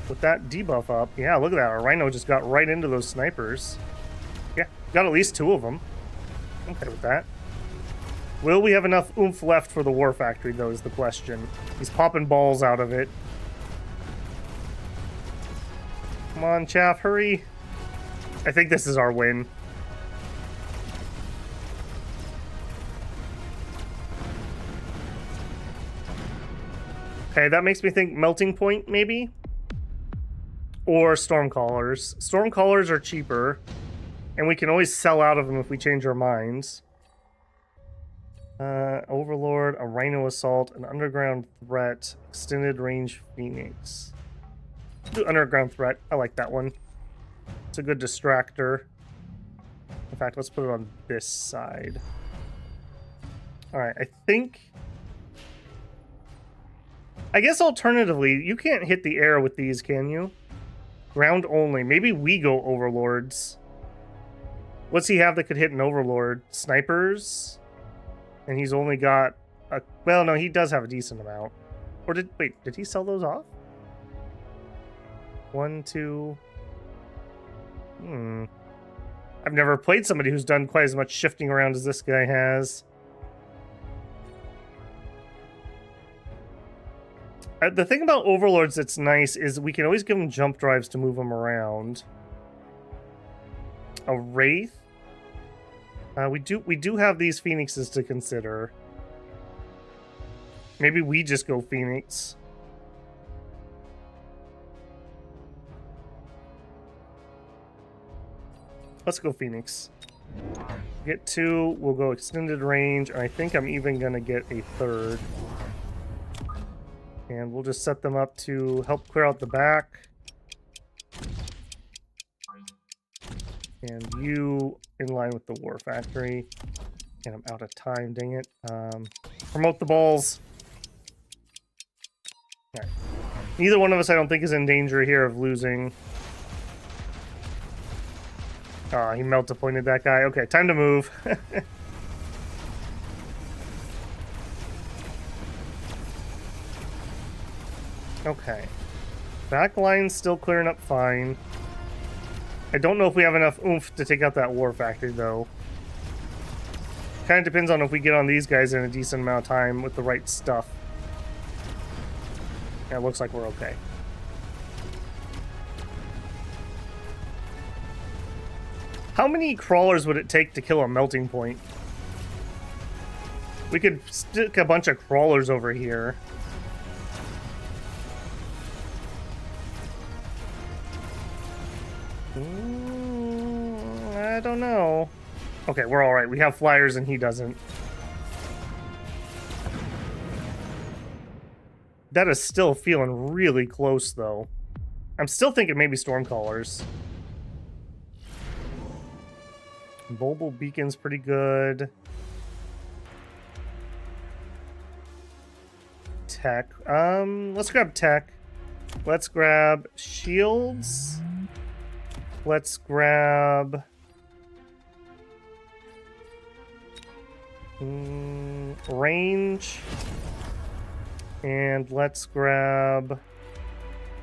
With that debuff up, yeah, look at that. Our Rhino just got right into those snipers. Yeah, got at least 2 of them. I'm okay with that. Will we have enough oomph left for the war factory, though, is the question. He's popping balls out of it. Come on, Chaff, hurry. I think this is our win. Okay, that makes me think Melting Point, maybe? Or Stormcallers. Stormcallers are cheaper, and we can always sell out of them if we change our minds. Overlord, a Rhino Assault, an Underground Threat, Extended Range Phoenix. Do Underground Threat. I like that one. It's a good distractor. In fact, let's put it on this side. Alright, I guess alternatively, you can't hit the air with these, can you? Ground only. Maybe we go Overlords. What's he have that could hit an Overlord? Snipers? And he's only got a... well, no, he does have a decent amount. Or did... wait, did he sell those off? 1, 2... I've never played somebody who's done quite as much shifting around as this guy has. The thing about Overlords that's nice is we can always give them jump drives to move them around. A Wraith? We do have these phoenixes to consider. Maybe we just go phoenix. Let's go phoenix. Get 2, we'll go extended range, and I think I'm even gonna get a 3rd. And we'll just set them up to help clear out the back. And you in line with the war factory. And I'm out of time, dang it. Promote the balls. All right. Neither one of us, I don't think, is in danger here of losing. He melt-appointed that guy. Okay, time to move. Okay. Back line's still clearing up fine. I don't know if we have enough oomph to take out that war factory, though. Kind of depends on if we get on these guys in a decent amount of time with the right stuff. Yeah, it looks like we're okay. How many crawlers would it take to kill a melting point? We could stick a bunch of crawlers over here. I don't know. Okay, we're all right. We have flyers and he doesn't. That is still feeling really close, though. I'm still thinking maybe Stormcallers. Mobile Beacon's pretty good. Tech. Let's grab tech. Let's grab shields. Let's grab... range. And let's grab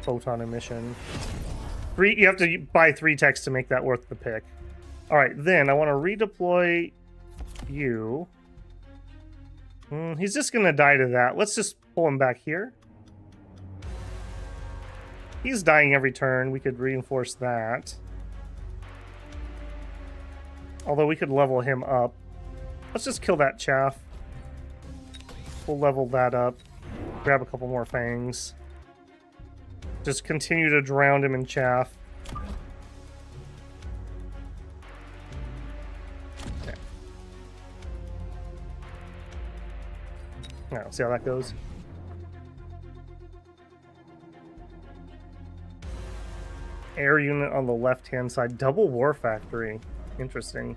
photon emission. You have to buy 3 techs to make that worth the pick. Alright, then I want to redeploy you. He's just going to die to that. Let's just pull him back here. He's dying every turn. We could reinforce that. Although we could level him up. Let's just kill that chaff. We'll level that up. Grab a couple more fangs. Just continue to drown him in chaff. Okay. Now, see how that goes? Air unit on the left-hand side. Double war factory. Interesting.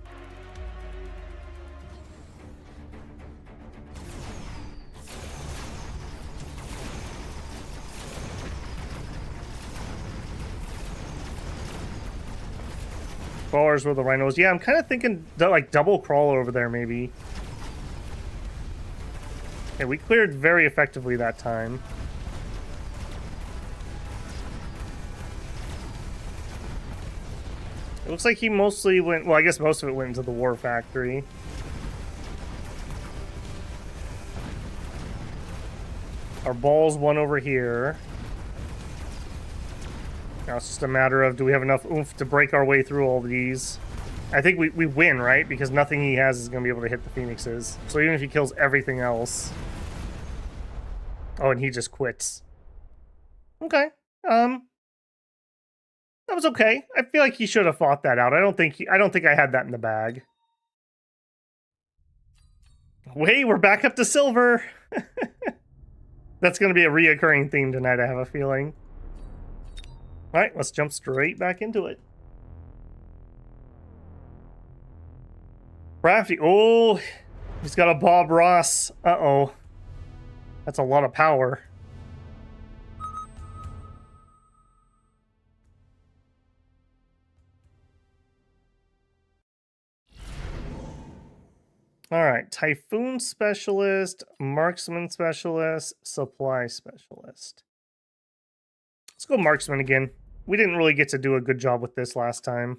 Crawlers with the rhinos. Yeah, I'm kind of thinking like double crawler over there, maybe. Okay, we cleared very effectively that time. It looks like he mostly went... Well, I guess most of it went into the war factory. Our balls won over here. Now it's just a matter of, do we have enough oomph to break our way through all these? I think we win, right? Because nothing he has is going to be able to hit the phoenixes. So even if he kills everything else... Oh, and he just quits. Okay. That was okay. I feel like he should have fought that out. I don't think I had that in the bag. Wait, we're back up to silver. That's going to be a reoccurring theme tonight, I have a feeling. All right, let's jump straight back into it. Crafty. Oh, he's got a Bob Ross. Uh-oh. That's a lot of power. All right, Typhoon Specialist, Marksman Specialist, Supply Specialist. Let's go Marksman again. We didn't really get to do a good job with this last time.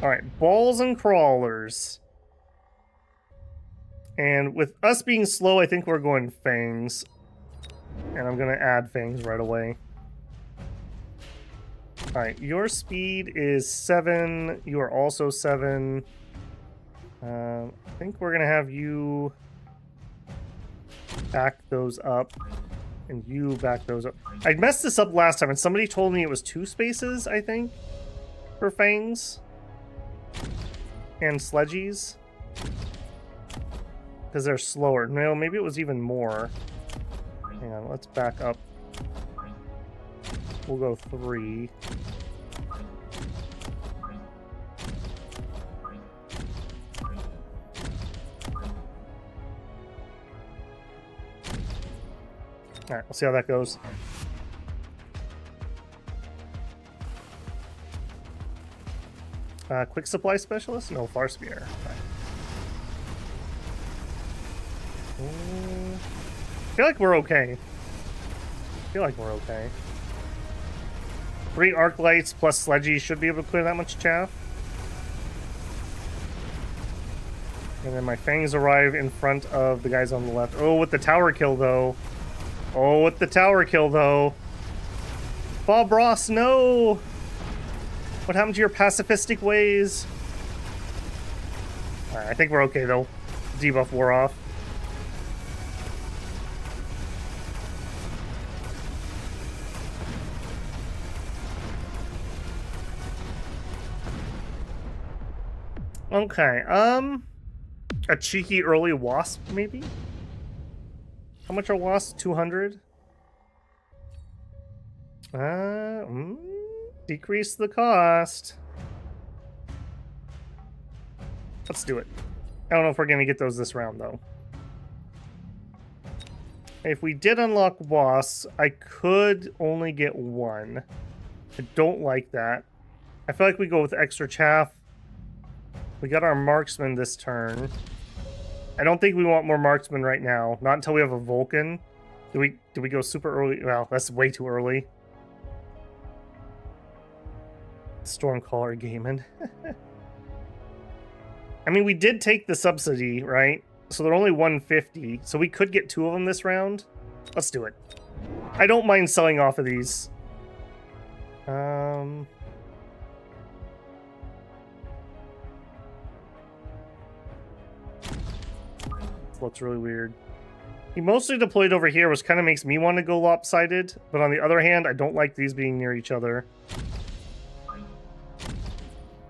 All right, balls and crawlers. And with us being slow, I think we're going fangs. And I'm going to add fangs right away. Alright, your speed is 7. You are also 7. I think we're going to have you back those up. And you back those up. I messed this up last time, and somebody told me it was 2 spaces, I think, for fangs. And sledgies. Because they're slower. No, maybe it was even more. Hang on, let's back up. We'll go 3. Alright, we'll see how that goes. Quick supply specialist? No, far spear. I feel like we're okay. 3 arc lights plus sledgies should be able to clear that much chaff. And then my fangs arrive in front of the guys on the left. Oh, with the tower kill, though. Bob Ross, no! What happened to your pacifistic ways? Alright, I think we're okay, though. Debuff wore off. Okay, a cheeky early wasp, maybe? How much are wasps? 200? Decrease the cost. Let's do it. I don't know if we're gonna get those this round, though. If we did unlock wasps, I could only get 1. I don't like that. I feel like we go with extra chaff. We got our marksman this turn. I don't think we want more marksmen right now. Not until we have a Vulcan. Do we go super early? Well, that's way too early. Stormcaller gaming. I mean, we did take the subsidy, right? So they're only 150. So we could get 2 of them this round. Let's do it. I don't mind selling off of these. Looks really weird. He mostly deployed over here, which kind of makes me want to go lopsided. But on the other hand, I don't like these being near each other.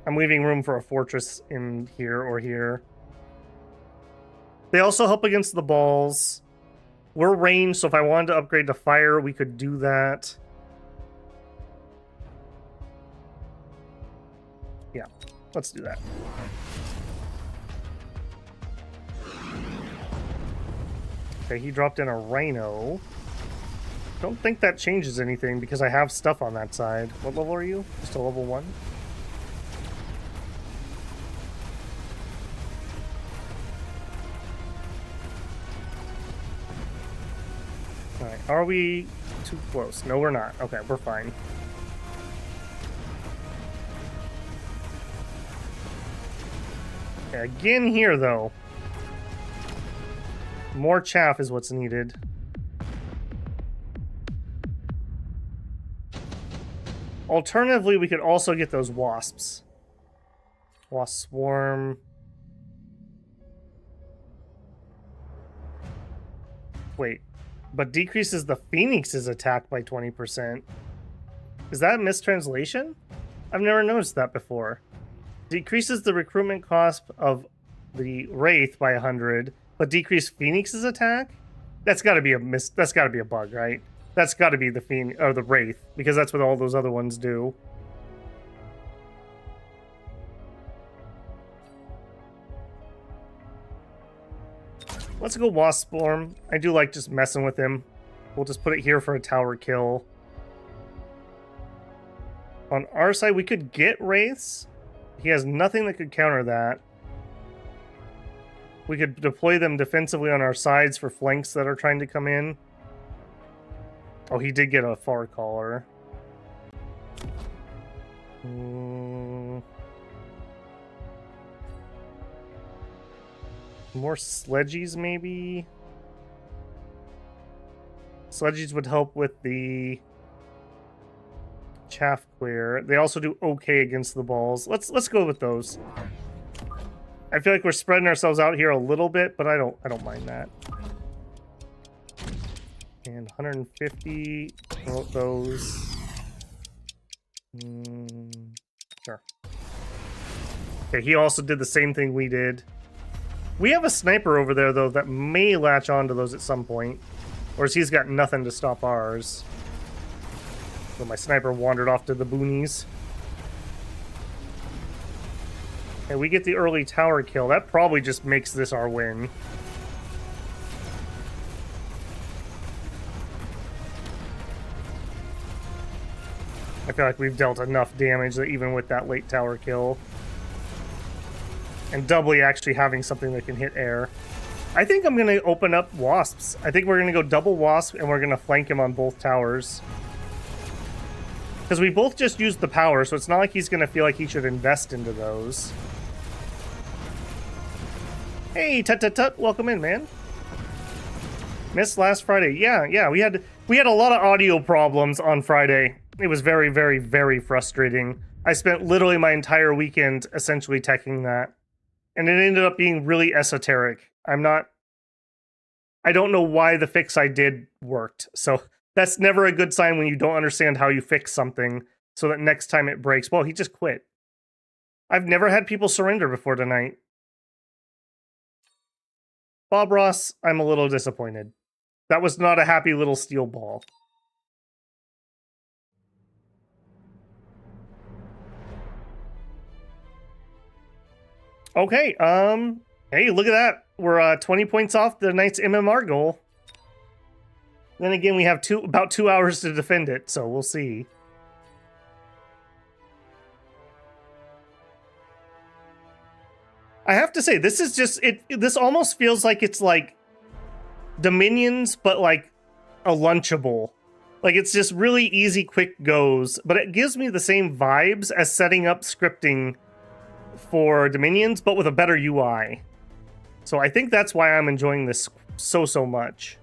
I'm leaving room for a fortress in here or here. They also help against the balls. We're ranged, so if I wanted to upgrade to fire, we could do that. Yeah, let's do that. Okay, he dropped in a rhino. Don't think that changes anything because I have stuff on that side. What level are you? Just a level 1? Alright, are we too close? No, we're not. Okay, we're fine. Okay, again here, though. More chaff is what's needed. Alternatively, we could also get those wasps. Wasp swarm. Wait, but decreases the Phoenix's attack by 20%. Is that a mistranslation? I've never noticed that before. Decreases the recruitment cost of the Wraith by 100. But decrease Phoenix's attack? That's got to be a that's got to be a bug, right? That's got to be the Phoenix or the Wraith, because that's what all those other ones do. Let's go Wasp Swarm. I do like just messing with him. We'll just put it here for a tower kill. On our side, we could get Wraiths. He has nothing that could counter that. We could deploy them defensively on our sides for flanks that are trying to come in. Oh, he did get a far caller. More sledgies, maybe? Sledgies would help with the chaff clear. They also do okay against the balls. Let's go with those. I feel like we're spreading ourselves out here a little bit, but I don't mind that. And 150, promote those. Sure. Okay, he also did the same thing we did. We have a sniper over there, though, that may latch onto those at some point. Or he's got nothing to stop ours. So my sniper wandered off to the boonies. Okay, we get the early tower kill. That probably just makes this our win. I feel like we've dealt enough damage that even with that late tower kill. And doubly actually having something that can hit air. I think I'm going to open up wasps. I think we're going to go double wasp and we're going to flank him on both towers. Because we both just used the power, so it's not like he's going to feel like he should invest into those. Hey, tut-tut-tut, welcome in, man. Missed last Friday. Yeah, we had a lot of audio problems on Friday. It was very, very, very frustrating. I spent literally my entire weekend essentially teching that. And it ended up being really esoteric. I don't know why the fix I did worked. So that's never a good sign when you don't understand how you fix something so that next time it breaks. Well, he just quit. I've never had people surrender before tonight. Bob Ross, I'm a little disappointed. That was not a happy little steel ball. Okay, hey, look at that. We're 20 points off the night's MMR goal. Then again, we have about 2 hours to defend it, so we'll see. I have to say, this is just this almost feels like it's like Dominions, but like a Lunchable. Like it's just really easy, quick goes, but it gives me the same vibes as setting up scripting for Dominions, but with a better UI. So I think that's why I'm enjoying this so much.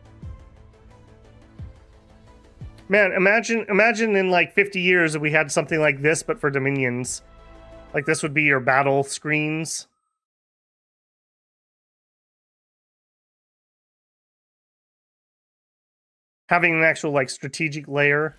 Man, imagine in like 50 years if we had something like this, but for Dominions. Like this would be your battle screens. Having an actual like strategic layer.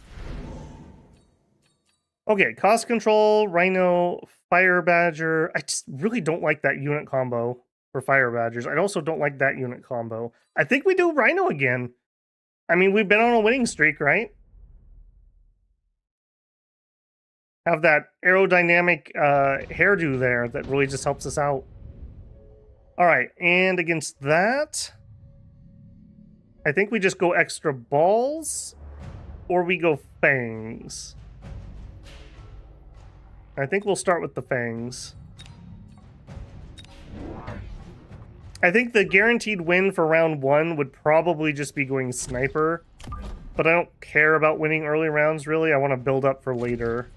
Okay, cost control, Rhino, Fire Badger. I just really don't like that unit combo for Fire Badgers. I also don't like that unit combo. I think we do Rhino again. I mean, we've been on a winning streak, right? Have that aerodynamic hairdo there that really just helps us out. All right, and against that, I think we just go extra balls, or we go fangs. I think we'll start with the fangs. I think the guaranteed win for round 1 would probably just be going sniper, but I don't care about winning early rounds, really. I want to build up for later.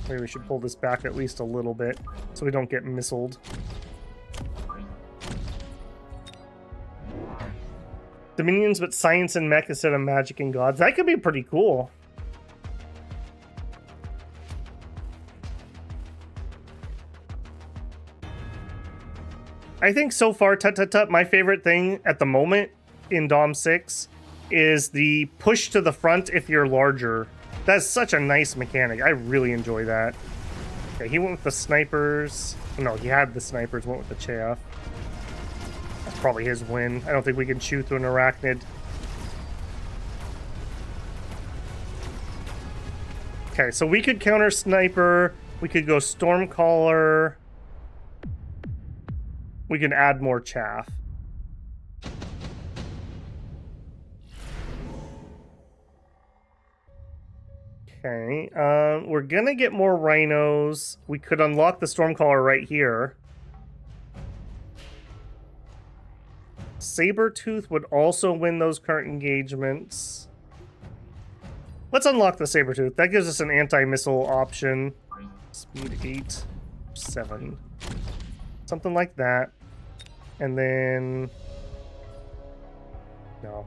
Maybe we should pull this back at least a little bit so we don't get missiled. Dominions, but science and mech instead of magic and gods. That could be pretty cool. I think so far, tut, my favorite thing at the moment in Dom 6 is the push to the front if you're larger. That's such a nice mechanic. I really enjoy that. Okay, he went with the snipers. No, he had the snipers, went with the chaff. That's probably his win. I don't think we can shoot through an arachnid. Okay, so we could counter sniper. We could go stormcaller. We can add more chaff. Okay, we're gonna get more rhinos. We could unlock the stormcaller right here. Sabertooth would also win those current engagements. Let's unlock the Sabertooth. That gives us an anti-missile option. Speed 8, 7. Something like that. And then... No.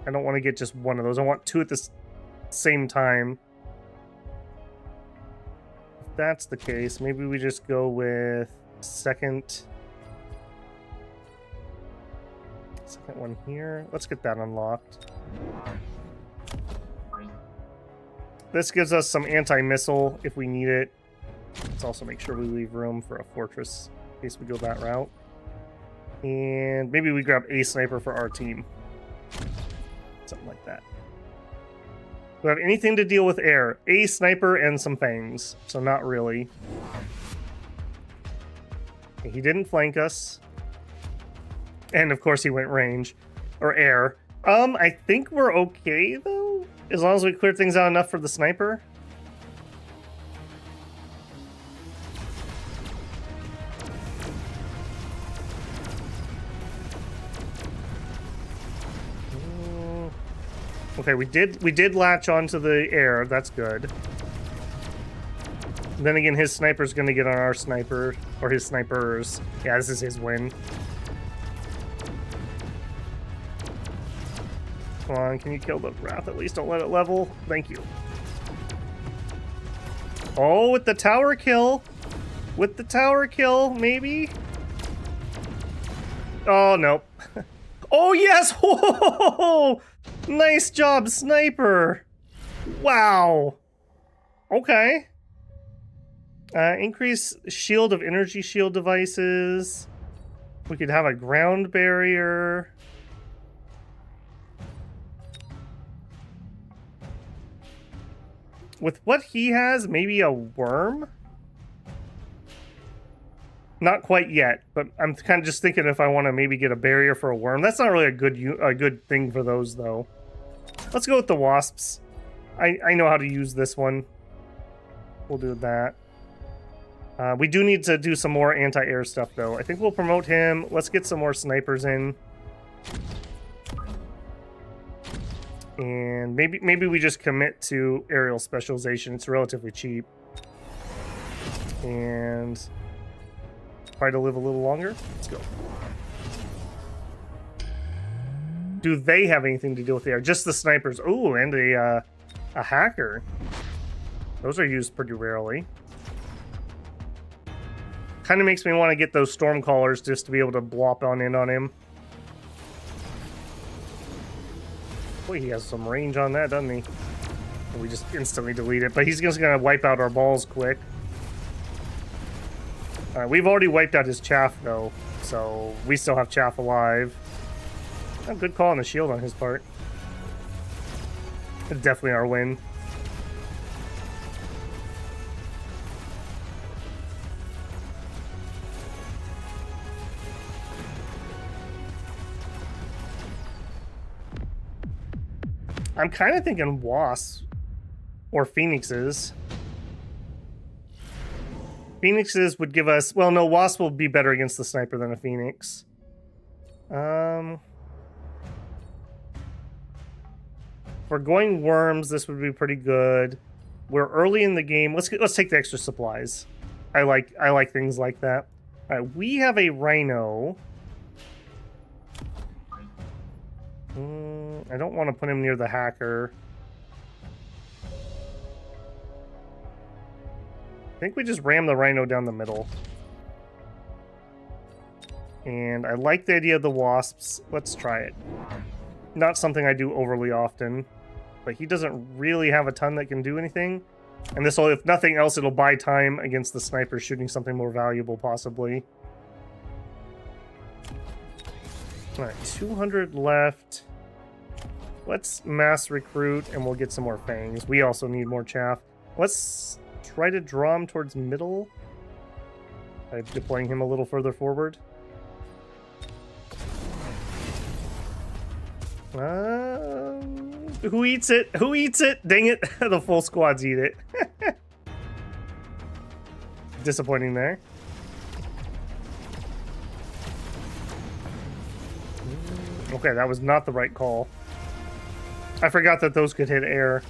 I don't want to get just one of those. I want two at the same time. If that's the case, maybe we just go with second one here. Let's get that unlocked. This gives us some anti-missile if we need it. Let's also make sure we leave room for a fortress in case we go that route. And maybe we grab a sniper for our team. Something like that. Do we have anything to deal with air? A sniper and some fangs. So not really. He didn't flank us. And of course he went range. Or air. I think we're okay though. As long as we clear things out enough for the sniper. Okay, we did latch onto the air. That's good. Then again, his sniper's gonna get on our sniper, or his snipers. Yeah, this is his win. Come on, can you kill the Wrath at least? Don't let it level. Thank you. Oh, with the tower kill. With the tower kill, maybe? Oh, nope. Oh, yes! Whoa! Nice job, sniper! Wow. Okay. Increase shield of energy shield devices. We could have a ground barrier. With what he has, maybe a worm? Not quite yet, but I'm kind of just thinking if I want to maybe get a barrier for a worm. That's not really a good thing for those, though. Let's go with the wasps. I know how to use this one. We'll do that. We do need to do some more anti-air stuff, though. I think we'll promote him. Let's get some more snipers in. And maybe we just commit to aerial specialization. It's relatively cheap. And try to live a little longer. Let's go. Do they have anything to deal with the air? Just the snipers. Ooh, and a hacker. Those are used pretty rarely. Kind of makes me want to get those storm callers just to be able to blop on in on him. Boy, he has some range on that, doesn't he? We just instantly delete it, but he's just gonna wipe out our balls quick. We've already wiped out his chaff, though, so we still have chaff alive. A good call on the shield on his part. It's definitely our win. I'm kind of thinking wasps or phoenixes. Phoenixes would give us... Well, no, wasp will be better against the sniper than a phoenix. If we're going worms, this would be pretty good. We're early in the game. Let's take the extra supplies. I like things like that. All right, we have a rhino. I don't want to put him near the hacker. I think we just ram the rhino down the middle. And I like the idea of the wasps. Let's try it. Not something I do overly often. But he doesn't really have a ton that can do anything. And this will, if nothing else, it'll buy time against the sniper shooting something more valuable, possibly. Alright, 200 left. Let's mass recruit, and we'll get some more fangs. We also need more chaff. Let's try to draw him towards middle by deploying him a little further forward. Who eats it? Who eats it? Dang it. The full squads eat it. Disappointing there. Okay, that was not the right call. I forgot that those could hit air.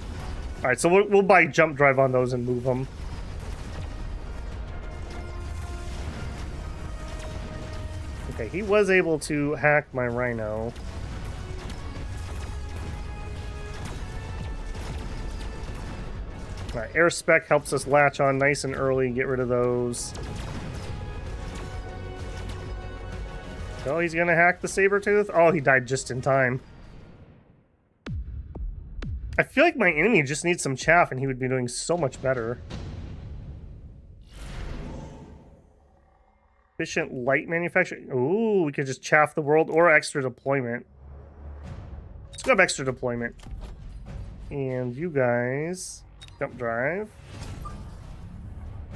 Alright, so we'll buy jump drive on those and move them. Okay, he was able to hack my rhino. Alright, air spec helps us latch on nice and early, get rid of those. Oh, he's gonna hack the saber-tooth? Oh, he died just in time. I feel like my enemy just needs some chaff and he would be doing so much better. Efficient light manufacturing. Ooh, we could just chaff the world or extra deployment. Let's grab extra deployment. And you guys, jump drive.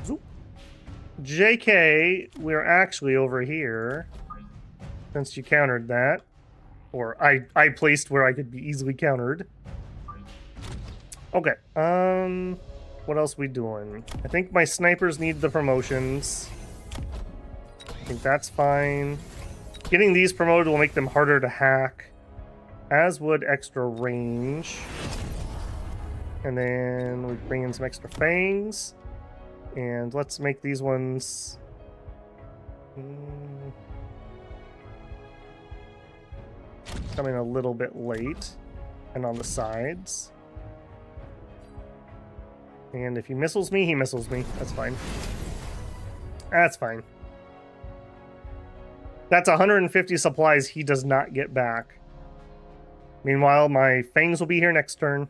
Zoop. JK, we're actually over here. Since you countered that. Or I placed where I could be easily countered. Okay, what else we doing? I think my snipers need the promotions. I think that's fine. Getting these promoted will make them harder to hack, as would extra range. And then we bring in some extra fangs. And let's make these ones... coming a little bit late. And on the sides. And if he missiles me, he missiles me. That's fine. That's fine. That's 150 supplies he does not get back. Meanwhile, my fangs will be here next turn.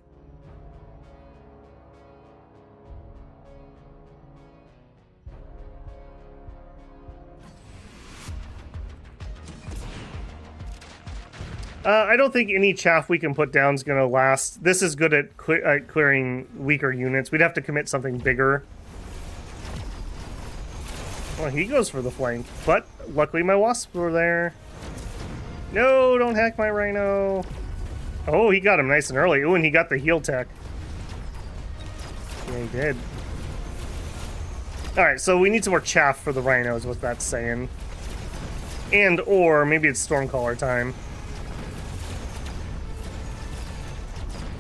I don't think any chaff we can put down is going to last. This is good at clearing weaker units. We'd have to commit something bigger. Well, he goes for the flank, but luckily my wasps were there. No, don't hack my rhino. Oh, he got him nice and early. Oh, and he got the heal tech. Yeah, he did. Alright, so we need some more chaff for the rhino is what that's saying. And or maybe it's Stormcaller time.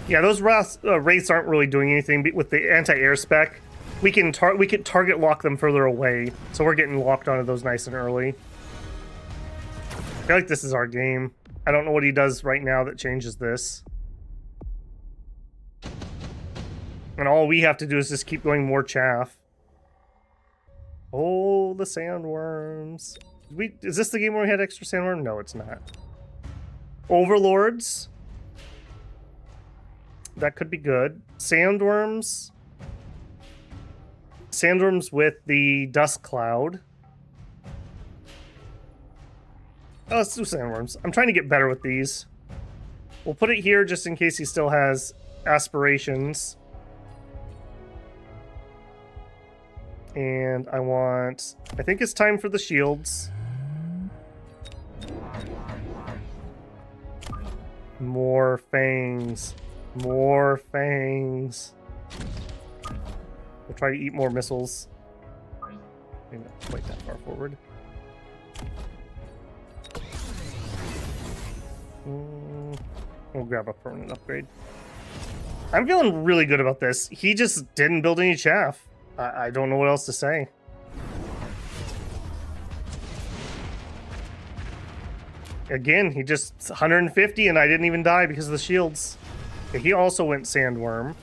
Yeah, those wraiths aren't really doing anything with the anti-air spec. We can target lock them further away, so we're getting locked onto those nice and early. I feel like this is our game. I don't know what he does right now that changes this. And all we have to do is just keep going more chaff. Oh, the sandworms. Is this the game where we had extra sandworm? No, it's not. Overlords. That could be good. Sandworms. Sandworms with the dust cloud. Oh, let's do sandworms. I'm trying to get better with these. We'll put it here just in case he still has aspirations. And I think it's time for the shields. More fangs. More fangs. We'll try to eat more missiles. Maybe not quite that far forward. We'll grab a permanent upgrade. I'm feeling really good about this. He just didn't build any chaff. I don't know what else to say. Again, he just 150 and I didn't even die because of the shields. Okay, he also went sandworm.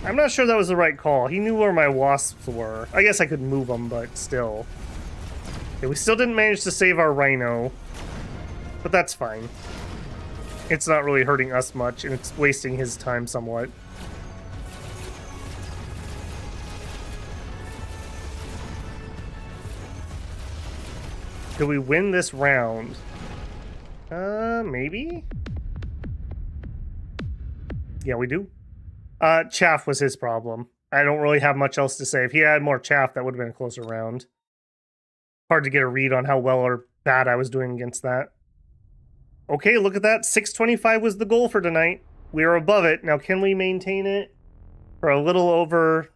I'm not sure that was the right call. He knew where my wasps were. I guess I could move them, but still. Okay, we still didn't manage to save our rhino. But that's fine. It's not really hurting us much, and it's wasting his time somewhat. Do we win this round? Maybe? Yeah, we do. Chaff was his problem. I don't really have much else to say. If he had more chaff, that would have been a closer round. Hard to get a read on how well or bad I was doing against that. Okay, look at that. 625 was the goal for tonight. We are above it. Now, can we maintain it for a little over,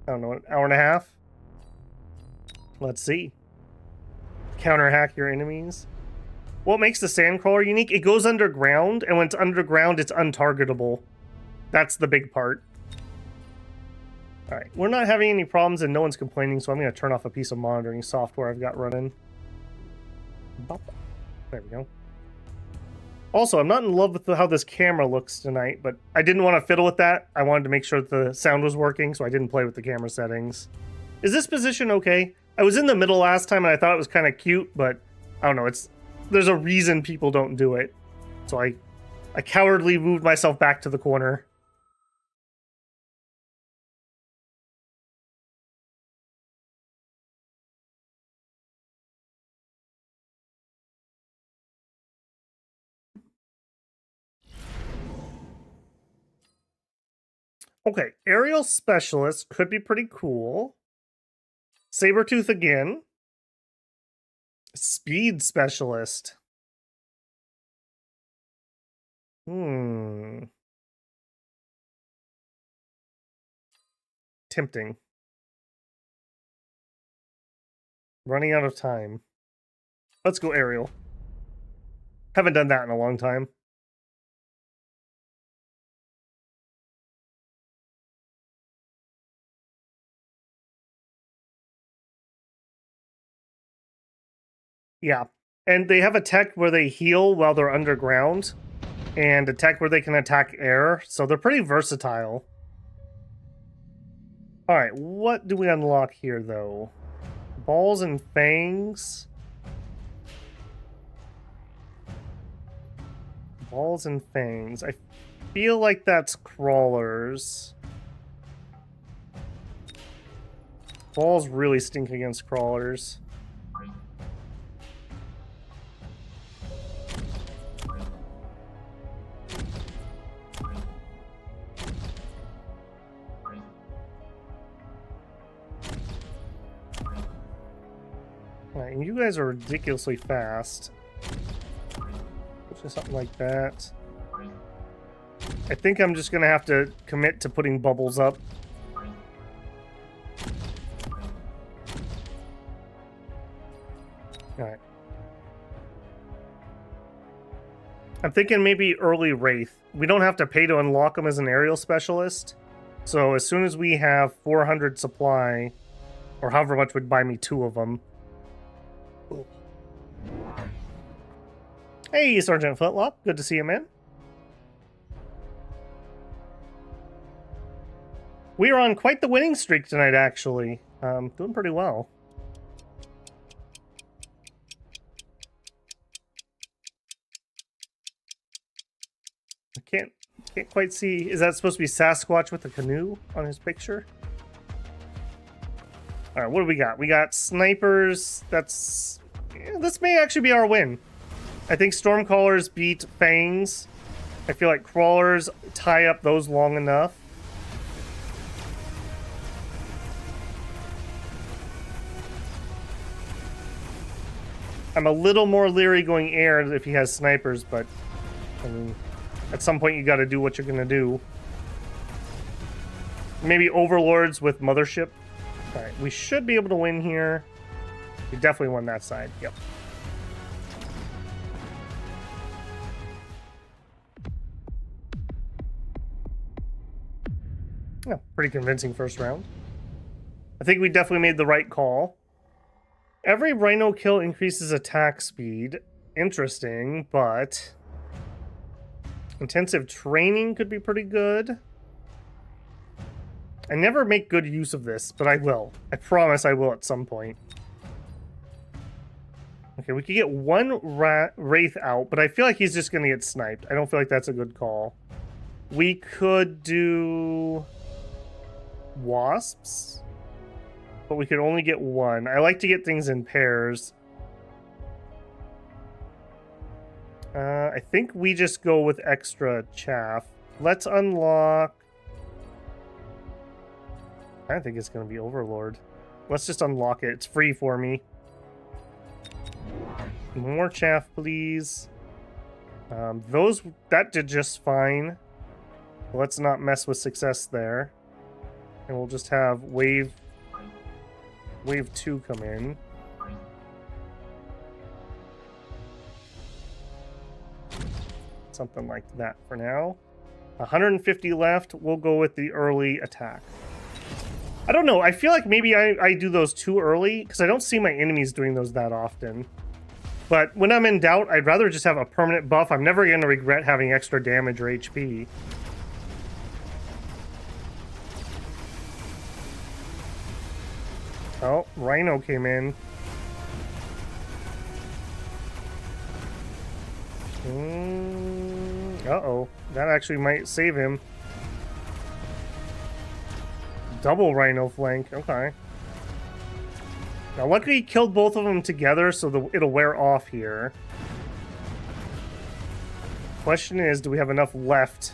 I don't know, an hour and a half? Let's see. Counter hack your enemies. What makes the Sandcrawler unique? It goes underground, and when it's underground, it's untargetable. That's the big part. All right, we're not having any problems and no one's complaining, so I'm going to turn off a piece of monitoring software I've got running. There we go. Also, I'm not in love with how this camera looks tonight, but I didn't want to fiddle with that. I wanted to make sure that the sound was working, so I didn't play with the camera settings. Is this position okay? I was in the middle last time and I thought it was kind of cute, but I don't know. There's a reason people don't do it. So I cowardly moved myself back to the corner. Okay, aerial specialist could be pretty cool. Sabertooth again. Speed specialist. Tempting. Running out of time. Let's go aerial. Haven't done that in a long time. Yeah. And they have a tech where they heal while they're underground, and a tech where they can attack air, so they're pretty versatile. Alright, what do we unlock here, though? Balls and fangs? Balls and fangs. I feel like that's crawlers. Balls really stink against crawlers. Alright, and you guys are ridiculously fast. Just something like that. I think I'm just gonna have to commit to putting bubbles up. Alright. I'm thinking maybe early Wraith. We don't have to pay to unlock them as an aerial specialist. So as soon as we have 400 supply, or however much would buy me 2 of them. Ooh. Hey, Sergeant Footlock. Good to see you, man. We are on quite the winning streak tonight, actually. Doing pretty well. I can't quite see. Is that supposed to be Sasquatch with a canoe on his picture? All right, what do we got? We got snipers. This may actually be our win. I think Stormcallers beat Fangs. I feel like Crawlers tie up those long enough. I'm a little more leery going air if he has snipers, but I mean, at some point you got to do what you're gonna do. Maybe Overlords with Mothership. All right, we should be able to win here. We definitely won that side. Yep. Yeah, pretty convincing first round. I think we definitely made the right call. Every Rhino kill increases attack speed. Interesting, but intensive training could be pretty good. I never make good use of this, but I will. I promise I will at some point. Okay, we could get one Wraith out, but I feel like he's just going to get sniped. I don't feel like that's a good call. We could do Wasps, but we could only get one. I like to get things in pairs. I think we just go with extra chaff. Let's unlock... I don't think it's going to be Overlord. Let's just unlock it. It's free for me. More chaff, please. That did just fine. Let's not mess with success there. And we'll just have wave 2 come in. Something like that for now. 150 left. We'll go with the early attack. I don't know. I feel like maybe I do those too early because I don't see my enemies doing those that often. But when I'm in doubt, I'd rather just have a permanent buff. I'm never going to regret having extra damage or HP. Oh, Rhino came in. Uh-oh. That actually might save him. Double Rhino flank. Okay. Now, luckily he killed both of them together, so it'll wear off here. Question is, do we have enough left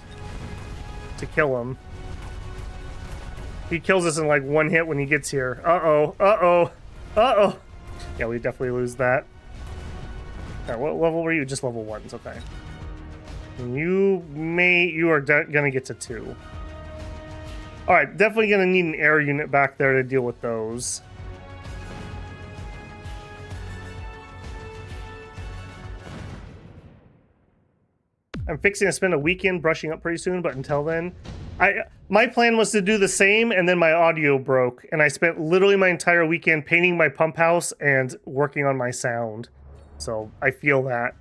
to kill him? He kills us in like one hit when he gets here. Uh-oh. Uh-oh. Uh-oh. Yeah, we definitely lose that. Alright, what level were you? Just level 1s. Okay. You are gonna get to 2. Alright, definitely gonna need an air unit back there to deal with those. I'm fixing to spend a weekend brushing up pretty soon, but until then, my plan was to do the same, and then my audio broke, and I spent literally my entire weekend painting my pump house and working on my sound. So I feel that.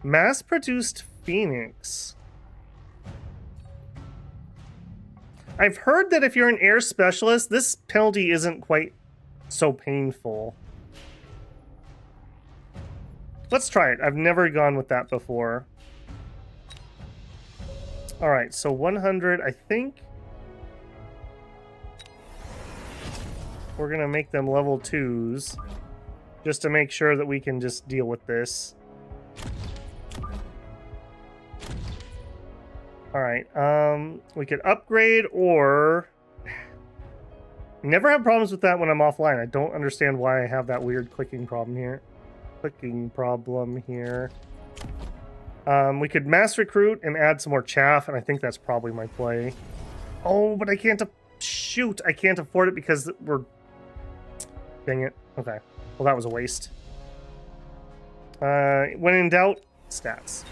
Mass-produced Phoenix. I've heard that if you're an air specialist, this penalty isn't quite so painful. Let's try it. I've never gone with that before. Alright, so 100, I think we're going to make them level 2s just to make sure that we can just deal with this. Alright, we could upgrade or... Never have problems with that when I'm offline. I don't understand why I have that weird clicking problem here. We could mass recruit and add some more chaff, and I think that's probably my play. Oh, but I can't... Shoot! I can't afford it because we're... Dang it. Okay. Well, that was a waste. When in doubt, stats.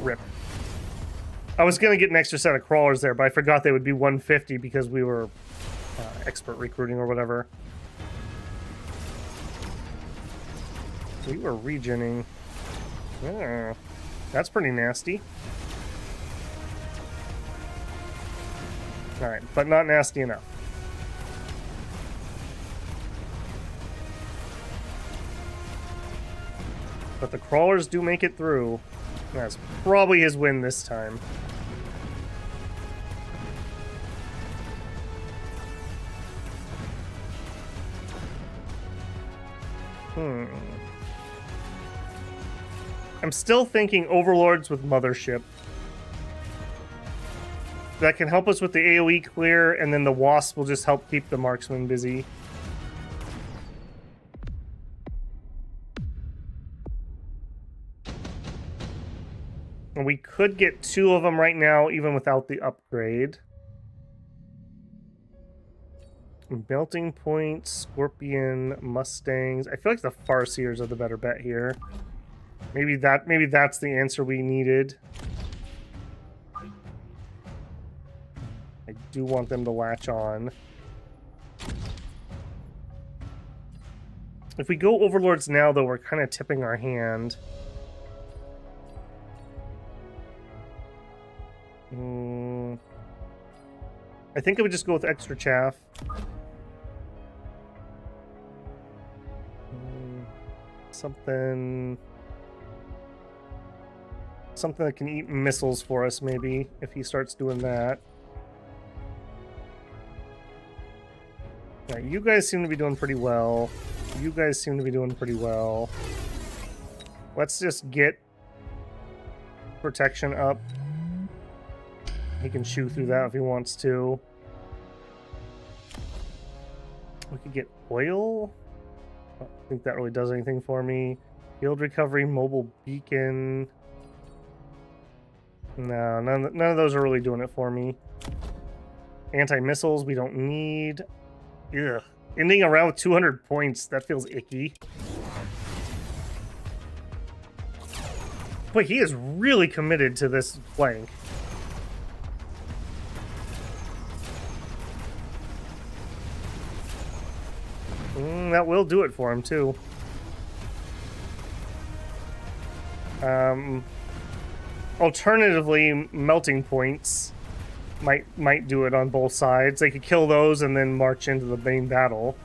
Rip. I was going to get an extra set of crawlers there, but I forgot they would be 150 because we were expert recruiting or whatever. We were regening. Yeah. That's pretty nasty. Alright, but not nasty enough. But the crawlers do make it through. That's probably his win this time. I'm still thinking overlords with mothership. That can help us with the AoE clear, and then the wasp will just help keep the marksman busy. And we could get 2 of them right now, even without the upgrade. Melting Point, Scorpion, Mustangs. I feel like the Farseers are the better bet here. Maybe that's the answer we needed. I do want them to latch on. If we go Overlords now, though, we're kind of tipping our hand. I think I would just go with extra chaff. Something that can eat missiles for us, maybe, if he starts doing that. Yeah, you guys seem to be doing pretty well. You guys seem to be doing pretty well. Let's just get protection up. He can shoot through that if he wants to. We could get oil. I don't think that really does anything for me. Field recovery, mobile beacon. No, none of those are really doing it for me. Anti-missiles we don't need. Ugh. Ending around with 200 points, that feels icky. Boy, he is really committed to this flank. That will do it for him, too. Alternatively, melting points might do it on both sides. They could kill those and then march into the main battle.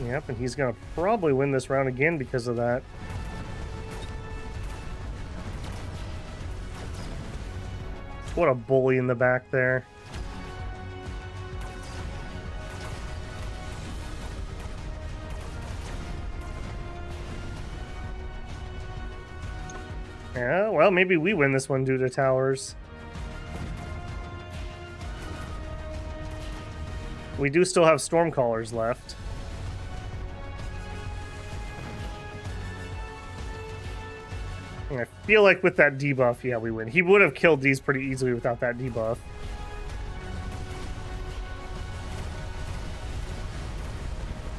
Yep, and he's gonna probably win this round again because of that. What a bully in the back there. Yeah, well, maybe we win this one due to towers. We do still have Stormcallers left. And I feel like with that debuff, yeah, we win. He would have killed these pretty easily without that debuff.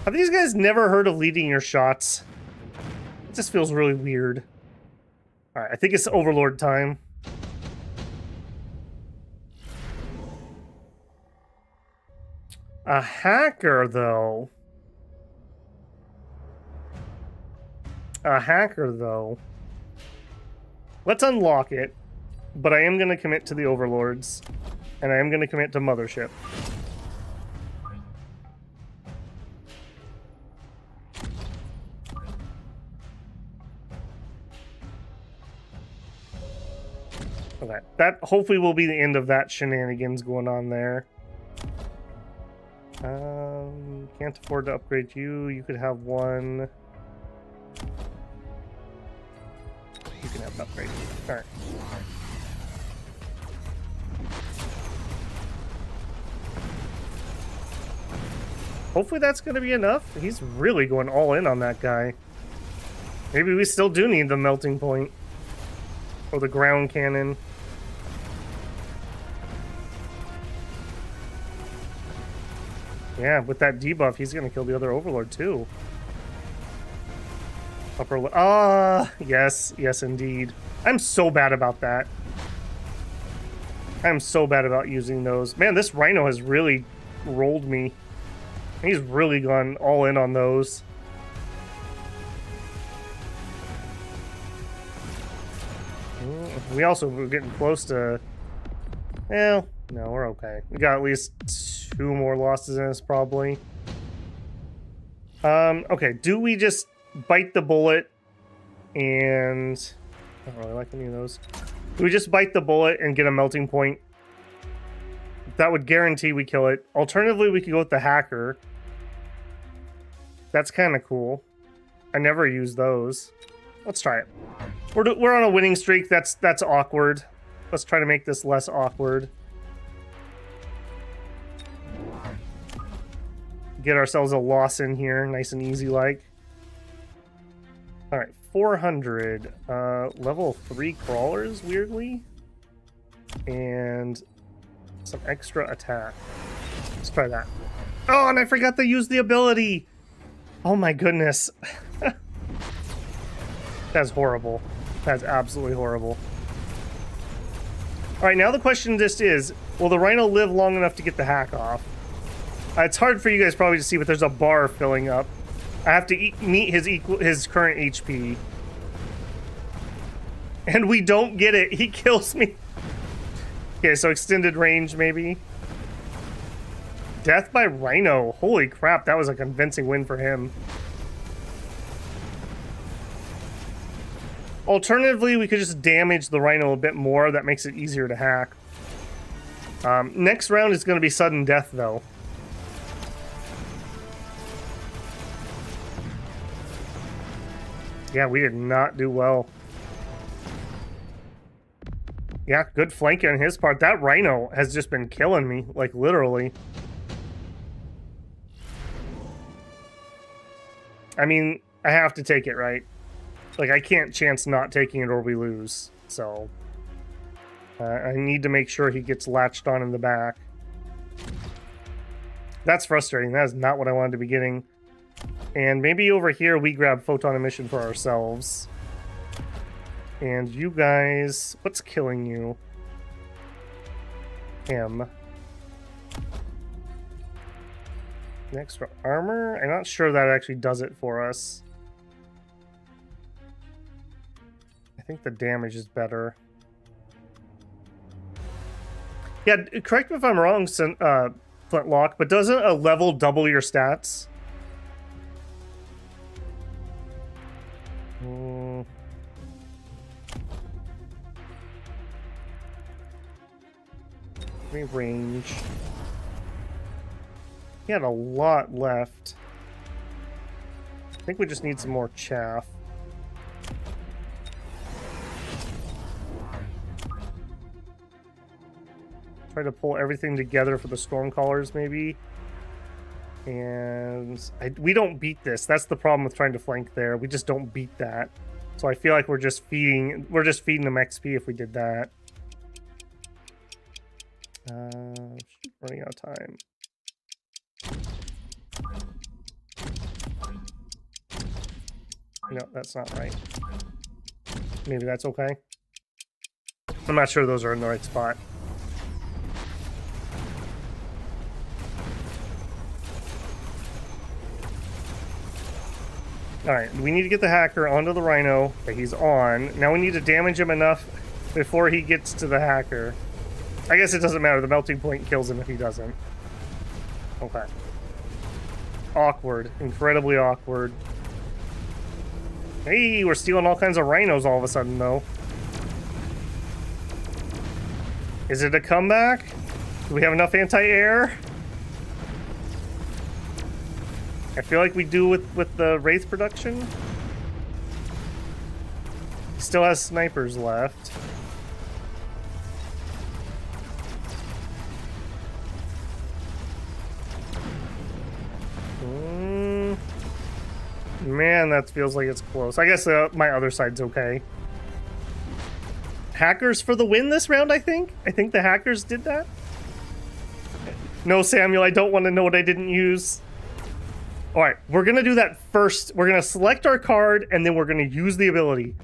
Have these guys never heard of leading your shots? It just feels really weird. Alright, I think it's Overlord time. A hacker, though. A hacker, though. Let's unlock it, but I am going to commit to the Overlords, and I am going to commit to Mothership. Okay, that hopefully will be the end of that shenanigans going on there. Can't afford to upgrade you. You could have one. You can have an upgrade. Alright. Hopefully that's going to be enough. He's really going all in on that guy. Maybe we still do need the melting point. Or the ground cannon. Yeah, with that debuff, he's going to kill the other Overlord too. Yes, yes indeed. I'm so bad about that. I'm so bad about using those. Man, this Rhino has really rolled me. He's really gone all in on those. We also were getting close to... Well, no, we're okay. We got at least 2 more losses in us, probably. Okay, do we just bite the bullet and... I don't really like any of those. Do we just bite the bullet and get a melting point? That would guarantee we kill it. Alternatively, we could go with the hacker. That's kind of cool. I never use those. Let's try it. We're on a winning streak. That's awkward. Let's try to make this less awkward. Get ourselves a loss in here, nice and easy like. All right, 400. Level 3 crawlers, weirdly, and some extra attack. Let's try that. Oh, and I forgot to use the ability. Oh my goodness. That's horrible. That's absolutely horrible. All right, now the question just is, will the Rhino live long enough to get the hack off? It's hard for you guys probably to see, but there's a bar filling up. I have to meet his current HP. And we don't get it. He kills me. Okay, so extended range, maybe. Death by Rhino. Holy crap, that was a convincing win for him. Alternatively, we could just damage the Rhino a bit more. That makes it easier to hack. Next round is going to be sudden death, though. Yeah, we did not do well. Yeah, good flanking on his part. That Rhino has just been killing me, like literally. I mean, I have to take it, right? Like, I can't chance not taking it or we lose. So, I need to make sure he gets latched on in the back. That's frustrating. That is not what I wanted to be getting. And maybe over here we grab photon emission for ourselves. And you guys... What's killing you? Him. Extra armor? I'm not sure that actually does it for us. I think the damage is better. Yeah, correct me if I'm wrong, Flintlock, but doesn't a level double your stats? Range. He had a lot left. I think we just need some more chaff. Try to pull everything together for the Stormcallers, maybe. And we don't beat this. That's the problem with trying to flank there. We just don't beat that. So I feel like we're just feeding them XP if we did that. Running out of time. No, that's not right. Maybe that's okay. I'm not sure those are in the right spot. Alright, we need to get the hacker onto the rhino that he's on. Now we need to damage him enough before he gets to the hacker. I guess it doesn't matter. The melting point kills him if he doesn't. Okay. Awkward. Incredibly awkward. Hey, we're stealing all kinds of rhinos all of a sudden, though. Is it a comeback? Do we have enough anti-air? I feel like we do with the Wraith production. Still has snipers left. Man, that feels like it's close. I guess my other side's okay. Hackers for the win this round, I think? I think the hackers did that? No, Samuel, I don't want to know what I didn't use. Alright, we're going to do that first. We're going to select our card, and then we're going to use the ability.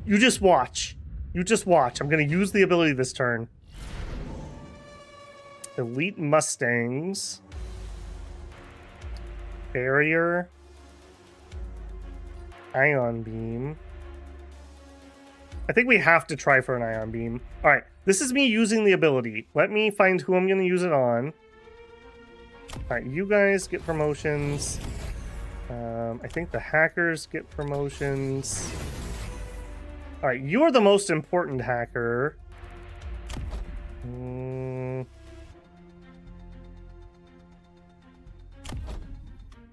You just watch. You just watch. I'm going to use the ability this turn. Elite Mustangs. Barrier. Ion Beam. I think we have to try for an Ion Beam. Alright, this is me using the ability. Let me find who I'm going to use it on. Alright, you guys get promotions. I think the hackers get promotions. Alright, you're the most important hacker.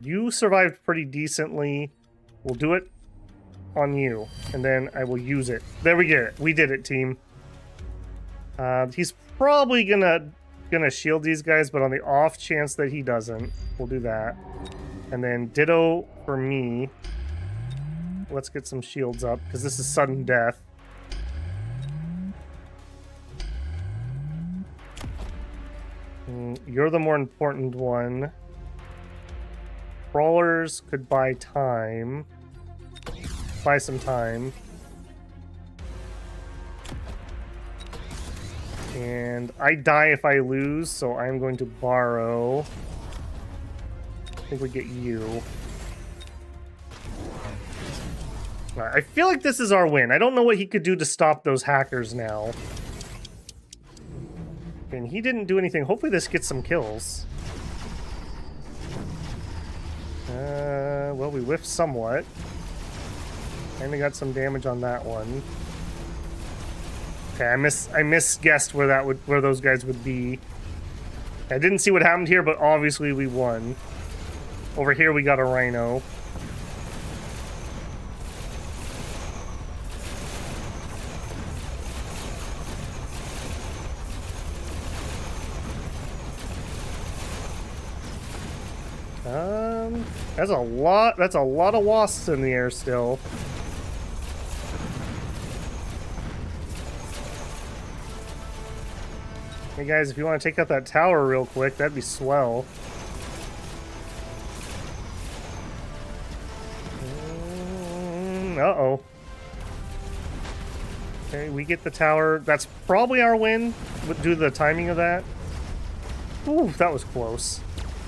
You survived pretty decently. We'll do it on you, and then I will use it. There we get it. We did it, team. He's probably gonna shield these guys, but on the off chance that he doesn't, we'll do that. And then ditto for me. Let's get some shields up, because this is sudden death. You're the more important one. Crawlers could buy time. Buy some time. And I die if I lose, so I'm going to borrow. I think we get you. Right, I feel like this is our win. I don't know what he could do to stop those hackers now. And he didn't do anything. Hopefully this gets some kills. Well, we whiffed somewhat. And we got some damage on that one. Okay, I misguessed where those guys would be. I didn't see what happened here, but obviously we won. Over here we got a rhino. That's a lot of wasps in the air still. Hey guys, if you want to take out that tower real quick, that'd be swell. Uh-oh. Okay, we get the tower. That's probably our win, due to the timing of that. Ooh, that was close.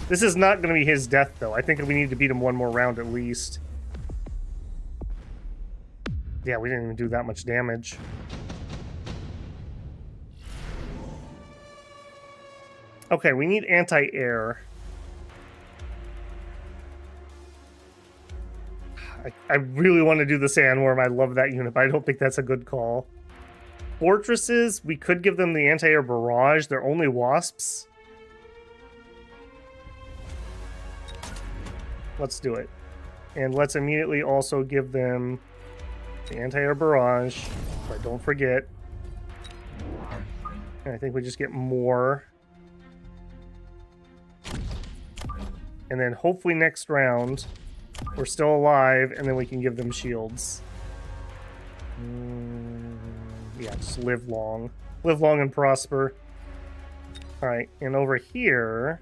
This is not going to be his death, though. I think we need to beat him one more round at least. Yeah, we didn't even do that much damage. Okay, we need anti-air. I really want to do the sandworm. I love that unit, but I don't think that's a good call. Fortresses, we could give them the anti-air barrage. They're only wasps. Let's do it. And let's immediately also give them the anti-air barrage. But don't forget. And I think we just get more. And then hopefully next round, we're still alive, and then we can give them shields. Yeah, just live long. Live long and prosper. Alright, and over here,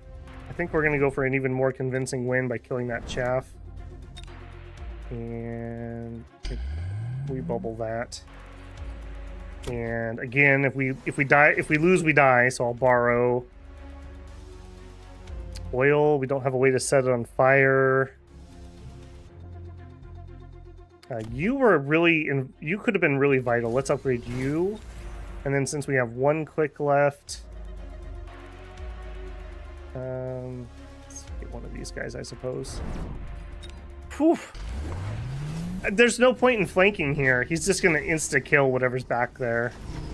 I think we're going to go for an even more convincing win by killing that chaff. And we bubble that. And again, if we lose, we die, so I'll borrow oil. We don't have a way to set it on fire. You were really you could have been really vital. Let's upgrade you. And then since we have one click left, let's get one of these guys, I suppose. Whew. There's no point in flanking here. He's just going to insta-kill whatever's back there.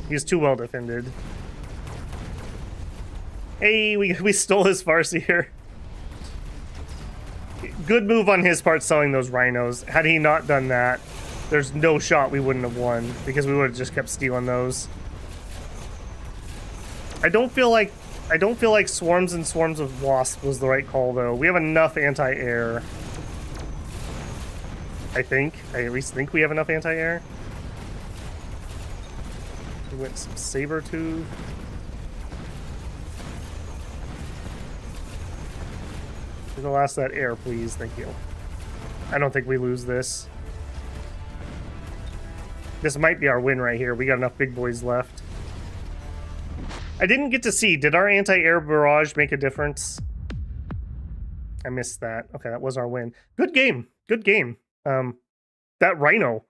He's too well defended. Hey, we stole his Farseer. Good move on his part selling those rhinos. Had he not done that, there's no shot we wouldn't have won, because we would have just kept stealing those. I don't feel like swarms and swarms of wasps was the right call, though. We have enough anti-air. I at least think we have enough anti-air. We went some saber-tooth. The last of that air, please. Thank you. I don't think we lose this. This might be our win right here. We got enough big boys left. I didn't get to see. Did our anti-air barrage make a difference? I missed that. Okay, that was our win. Good game. Good game. That rhino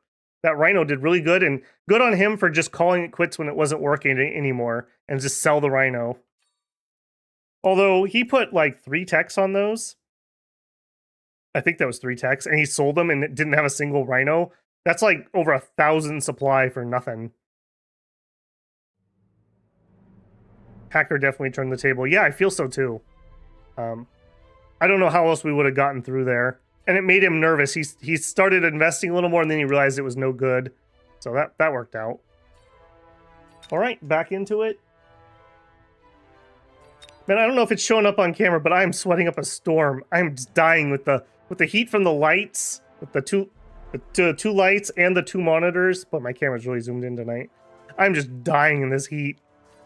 did really good, and good on him for just calling it quits when it wasn't working anymore and just sell the rhino. Although he put like 3 techs on those. I think that was 3 techs, and he sold them and it didn't have a single rhino. That's like over 1,000 supply for nothing. Hacker definitely turned the table. Yeah, I feel so too. I don't know how else we would have gotten through there. And it made him nervous. He started investing a little more, and then he realized it was no good. So that worked out. All right, back into it. Man, I don't know if it's showing up on camera, but I'm sweating up a storm. I'm just dying with the heat from the lights, with the two lights and the 2 monitors. But my camera's really zoomed in tonight. I'm just dying in this heat.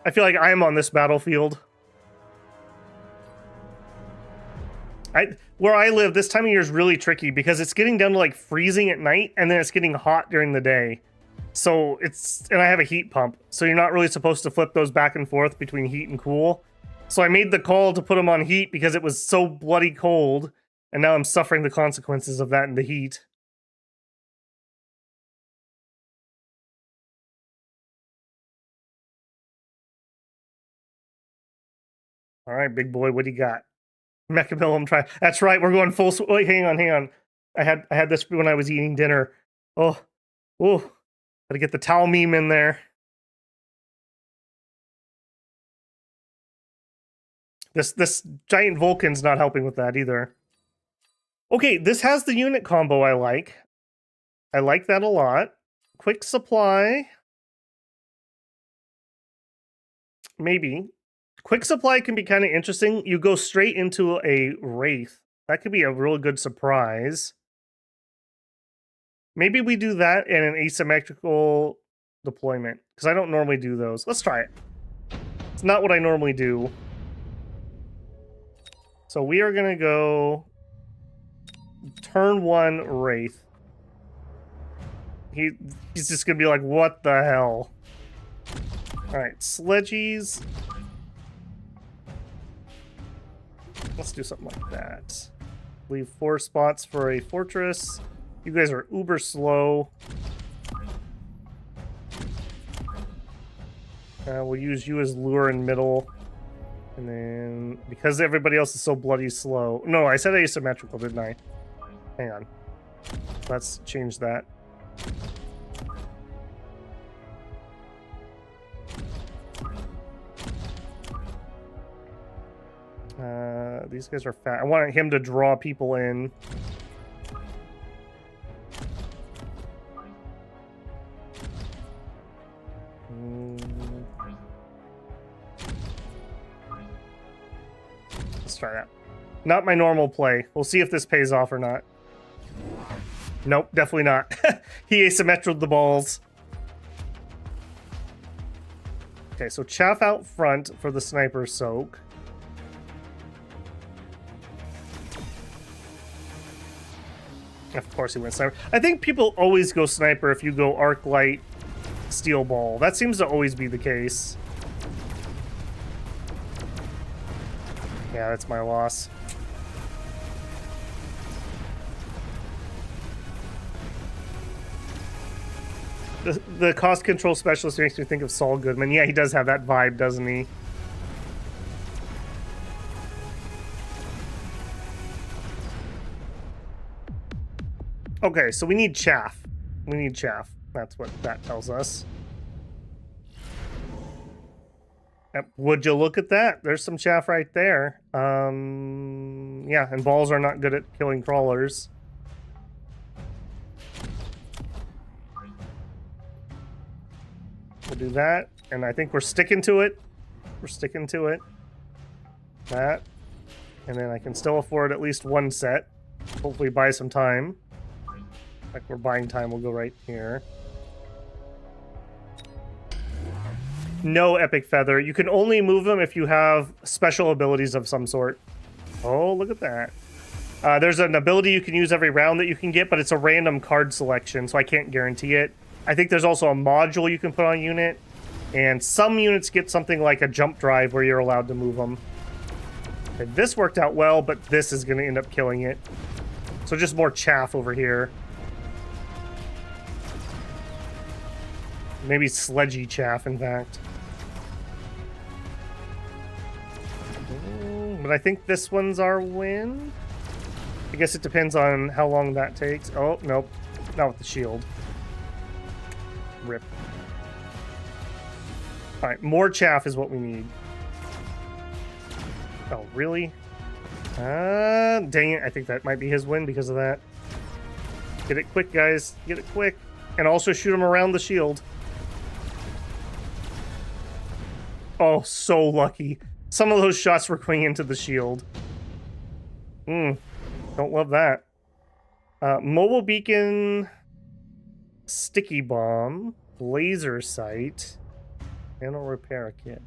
I feel like I am on this battlefield. Where I live, this time of year is really tricky because it's getting down to like freezing at night, and then it's getting hot during the day. So and I have a heat pump, so you're not really supposed to flip those back and forth between heat and cool. So I made the call to put them on heat because it was so bloody cold, and now I'm suffering the consequences of that in the heat. All right, big boy, what do you got? Mechabellum try. That's right, we're going full. Wait, hang on. I had this when I was eating dinner. Oh, gotta get the towel meme in there. This giant Vulcan's not helping with that either. Okay, this has the unit combo I like. I like that a lot. Quick supply. Maybe. Quick supply can be kind of interesting. You go straight into a Wraith. That could be a real good surprise. Maybe we do that in an asymmetrical deployment, because I don't normally do those. Let's try it. It's not what I normally do. So we are going to go turn 1 Wraith. He's just going to be like, what the hell? Alright, sledgies. Let's do something like that. Leave 4 spots for a fortress. You guys are uber slow. We'll use you as lure in middle. And then, because everybody else is so bloody slow. No, I said asymmetrical, didn't I? Hang on. Let's change that. These guys are fat. I want him to draw people in. Let's try that. Not my normal play. We'll see if this pays off or not. Nope, definitely not. He asymmetrical the balls. Okay, so chaff out front for the sniper soak. Of course he went sniper. I think people always go sniper if you go arc light, steel ball. That seems to always be the case. Yeah, that's my loss. The cost control specialist makes me think of Saul Goodman. Yeah, he does have that vibe, doesn't he? Okay, so we need chaff. We need chaff. That's what that tells us. Would you look at that? There's some chaff right there. Yeah, and balls are not good at killing crawlers. We'll do that, and I think we're sticking to it. We're sticking to it. That. And then I can still afford at least one set. Hopefully buy some time. Like we're buying time, we'll go right here. No epic feather. You can only move them if you have special abilities of some sort. Oh, look at that. There's an ability you can use every round that you can get, but it's a random card selection, so I can't guarantee it. I think there's also a module you can put on a unit, and some units get something like a jump drive where you're allowed to move them. Okay, this worked out well, but this is going to end up killing it. So just more chaff over here. Maybe sledgy chaff, in fact. But I think this one's our win. I guess it depends on how long that takes. Oh, nope. Not with the shield. Rip. Alright, more chaff is what we need. Oh, really? Dang it. I think that might be his win because of that. Get it quick, guys. Get it quick. And also shoot him around the shield. Oh, so lucky. Some of those shots were going into the shield. Don't love that. Mobile beacon, sticky bomb, laser sight, and a repair kit.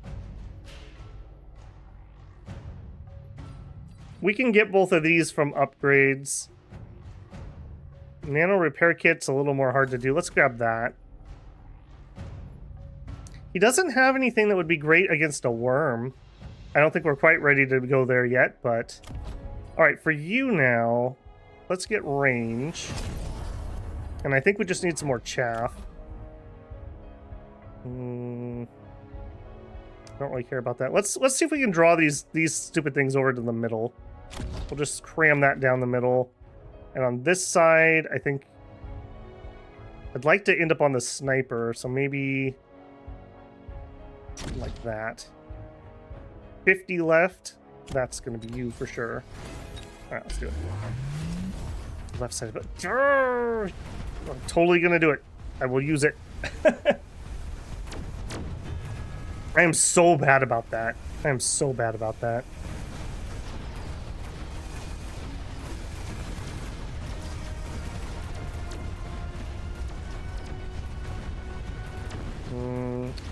We can get both of these from upgrades. Nano repair kit's a little more hard to do. Let's grab that. He doesn't have anything that would be great against a worm. I don't think we're quite ready to go there yet, but... Alright, for you now, let's get range. And I think we just need some more chaff. Don't really care about that. Let's see if we can draw these stupid things over to the middle. We'll just cram that down the middle. And on this side, I think... I'd like to end up on the sniper, so maybe... like that. 50 left. That's going to be you for sure. Alright, let's do it. Left side of it. I'm totally going to do it. I will use it. I am so bad about that. I am so bad about that.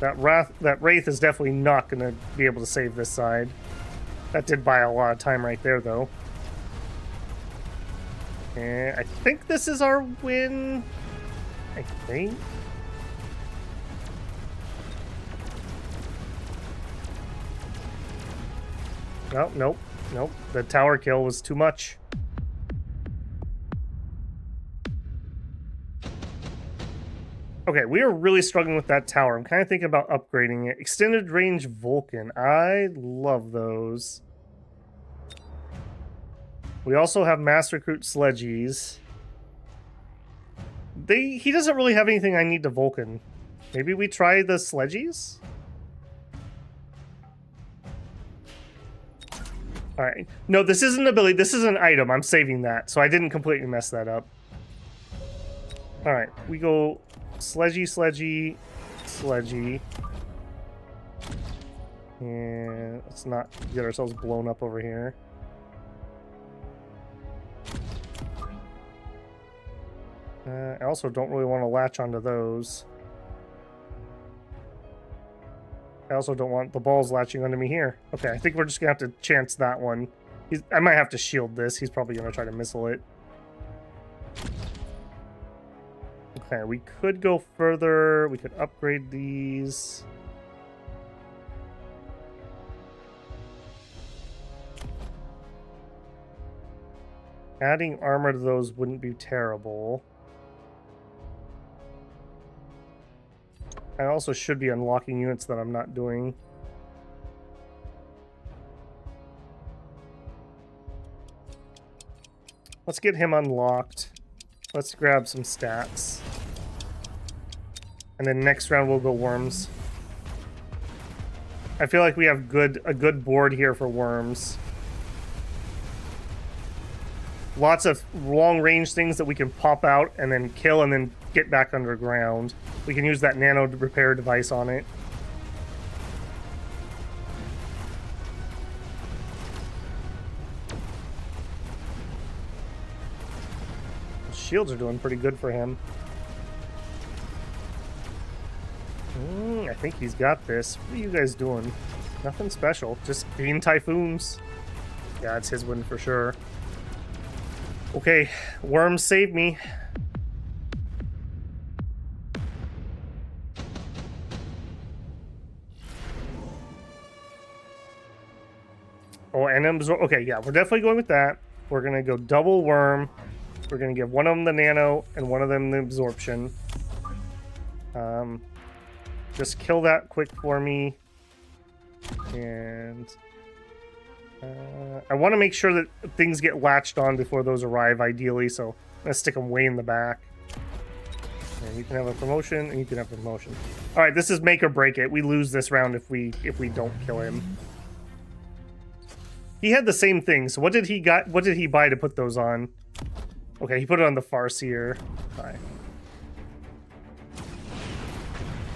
That Wraith is definitely not going to be able to save this side. That did buy a lot of time right there, though. And I think this is our win. I think. Oh, nope. Nope, the tower kill was too much. Okay, we are really struggling with that tower. I'm kind of thinking about upgrading it. Extended range Vulcan. I love those. We also have mass recruit sledgies. He doesn't really have anything I need to Vulcan. Maybe we try the sledgies? Alright. No, this isn't an ability. This is an item. I'm saving that. So I didn't completely mess that up. Alright. We go sledgy, sledgy, sledgy. And let's not get ourselves blown up over here. I also don't really want to latch onto those. I also don't want the balls latching onto me here. Okay, I think we're just going to have to chance that one. I might have to shield this. He's probably going to try to missile it. Okay, we could go further. We could upgrade these. Adding armor to those wouldn't be terrible. I also should be unlocking units that I'm not doing. Let's get him unlocked. Let's grab some stats. And then next round we'll go worms. I feel like we have a good board here for worms. Lots of long-range things that we can pop out and then kill and then get back underground. We can use that nano repair device on it. The shields are doing pretty good for him. I think he's got this. What are you guys doing? Nothing special. Just being typhoons. Yeah, it's his win for sure. Okay, worms save me. Oh, and absorb. Okay, yeah, we're definitely going with that. We're gonna go double worm. We're gonna give one of them the nano and one of them the absorption. Just kill that quick for me. And I want to make sure that things get latched on before those arrive, ideally, so I'm going to stick them way in the back. And you can have a promotion, and you can have a promotion. Alright, this is make or break it. We lose this round if we don't kill him. He had the same thing, so what did he buy to put those on? Okay, he put it on the Farseer. Alright.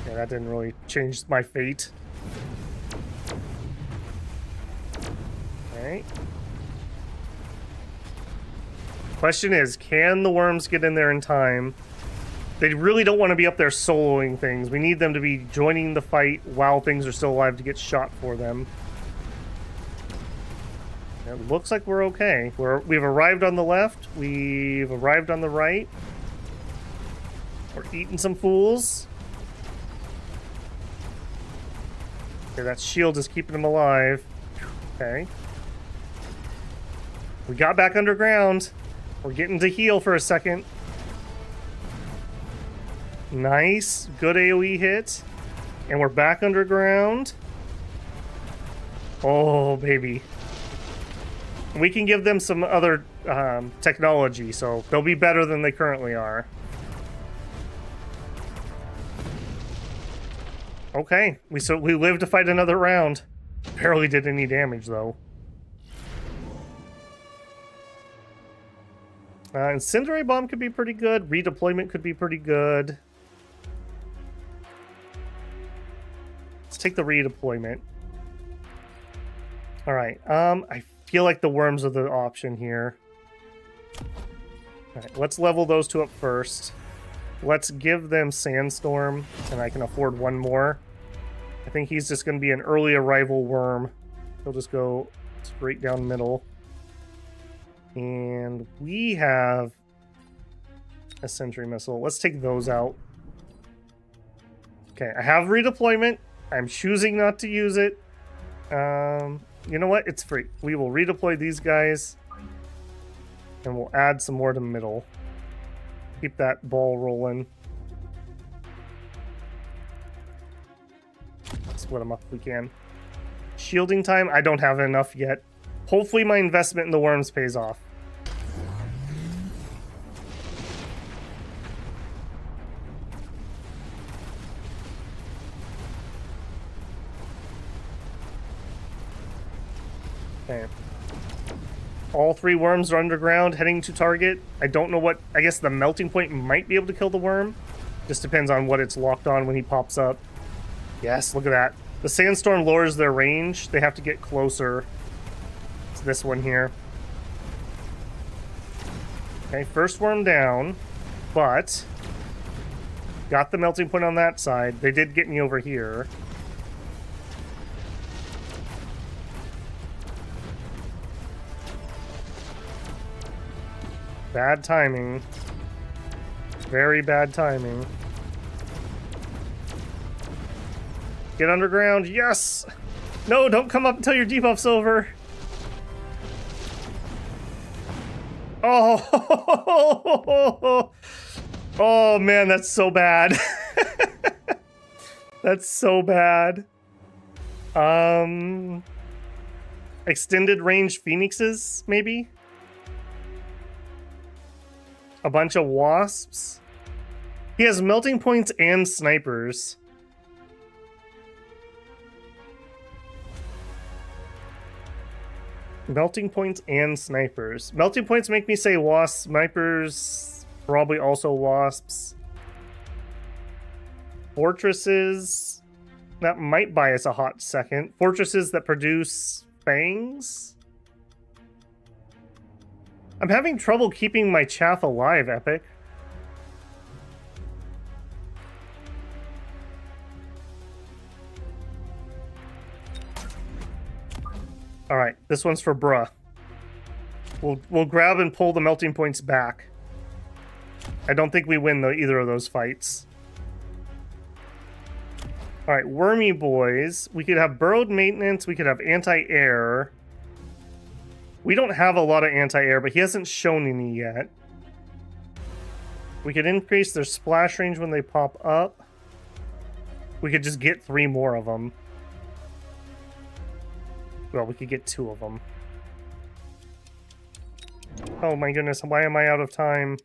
Yeah, that didn't really change my fate. Alright. Question is, can the worms get in there in time? They really don't want to be up there soloing things. We need them to be joining the fight while things are still alive to get shot for them. It looks like we're okay. We've arrived on the left. We've arrived on the right. We're eating some fools. Okay, that shield is keeping them alive. Okay. We got back underground. We're getting to heal for a second. Nice. Good AoE hit. And we're back underground. Oh, baby. We can give them some other technology, so they'll be better than they currently are. Okay. We lived to fight another round. Barely did any damage, though. Incendiary Bomb could be pretty good. Redeployment could be pretty good. Let's take the redeployment. Alright, I feel like the worms are the option here. Alright, let's level those two up first. Let's give them Sandstorm, and I can afford one more. I think he's just going to be an early arrival worm. He'll just go straight down middle. And we have a Sentry Missile. Let's take those out. Okay, I have redeployment. I'm choosing not to use it. you know what? It's free. We will redeploy these guys. And we'll add some more to middle. Keep that ball rolling. Split them up if we can. Shielding time, I don't have enough yet. Hopefully my investment in the worms pays off. Okay. All 3 worms are underground, heading to target. I don't know what... I guess the melting point might be able to kill the worm. Just depends on what it's locked on when he pops up. Yes, look at that. The sandstorm lowers their range. They have to get closer. It's this one here. Okay, first worm down. But... got the melting point on that side. They did get me over here. Bad timing. Very bad timing. Get underground. Yes! No, don't come up until your debuff's over. Oh! Oh, man, that's so bad. That's so bad. Extended range phoenixes, maybe? A bunch of wasps. He has melting points and snipers. Melting points and snipers. Melting points make me say wasps. Snipers, probably also wasps. Fortresses. That might buy us a hot second. Fortresses that produce fangs. I'm having trouble keeping my chaff alive, Epic. Alright, this one's for bruh. We'll grab and pull the melting points back. I don't think we win either of those fights. Alright, wormy boys. We could have burrowed maintenance, we could have anti-air. We don't have a lot of anti-air, but he hasn't shown any yet. We could increase their splash range when they pop up. We could just get 3 more of them. Well, we could get 2 of them. Oh my goodness, why am I out of time?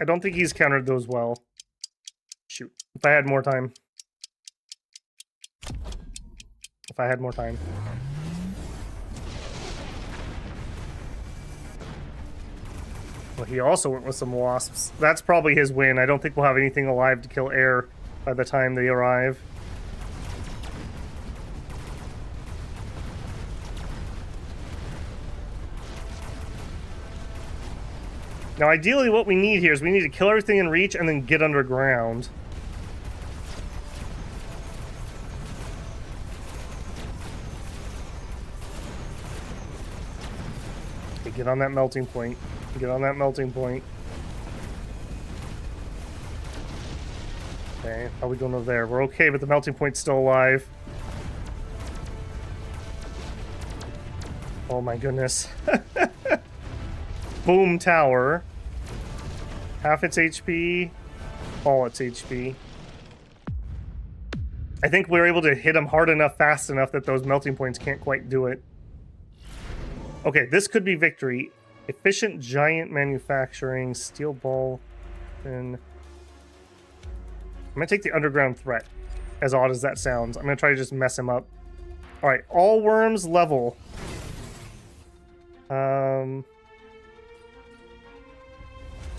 I don't think he's countered those well. Shoot, if I had more time. If I had more time. Well, he also went with some wasps. That's probably his win. I don't think we'll have anything alive to kill air by the time they arrive. Now, ideally what we need here is we need to kill everything in reach and then get underground. Get on that melting point. Get on that melting point. Okay, how are we doing over there? We're okay, but the melting point's still alive. Oh my goodness. Boom tower. Half its HP. All its HP. I think we're able to hit him hard enough, fast enough that those melting points can't quite do it. Okay, this could be victory. Efficient giant manufacturing, steel ball, and I'm gonna take the underground threat. As odd as that sounds, I'm gonna try to just mess him up. All right, all worms level.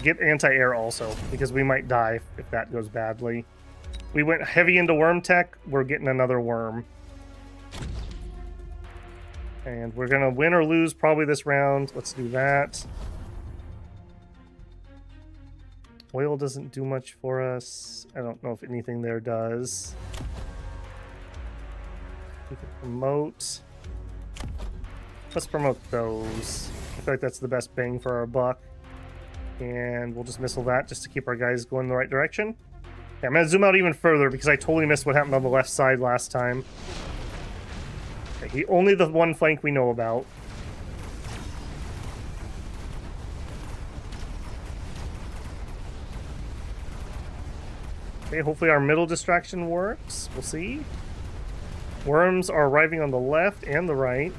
Get anti-air also, because we might die if that goes badly. We went heavy into worm tech. We're getting another worm. And we're going to win or lose probably this round. Let's do that. Oil doesn't do much for us. I don't know if anything there does. We can promote. Let's promote those. I feel like that's the best bang for our buck. And we'll just missile that just to keep our guys going in the right direction. Okay, I'm gonna zoom out even further because I totally missed what happened on the left side last time. Okay, only the one flank we know about. Okay, hopefully our middle distraction works. We'll see. Worms are arriving on the left and the right.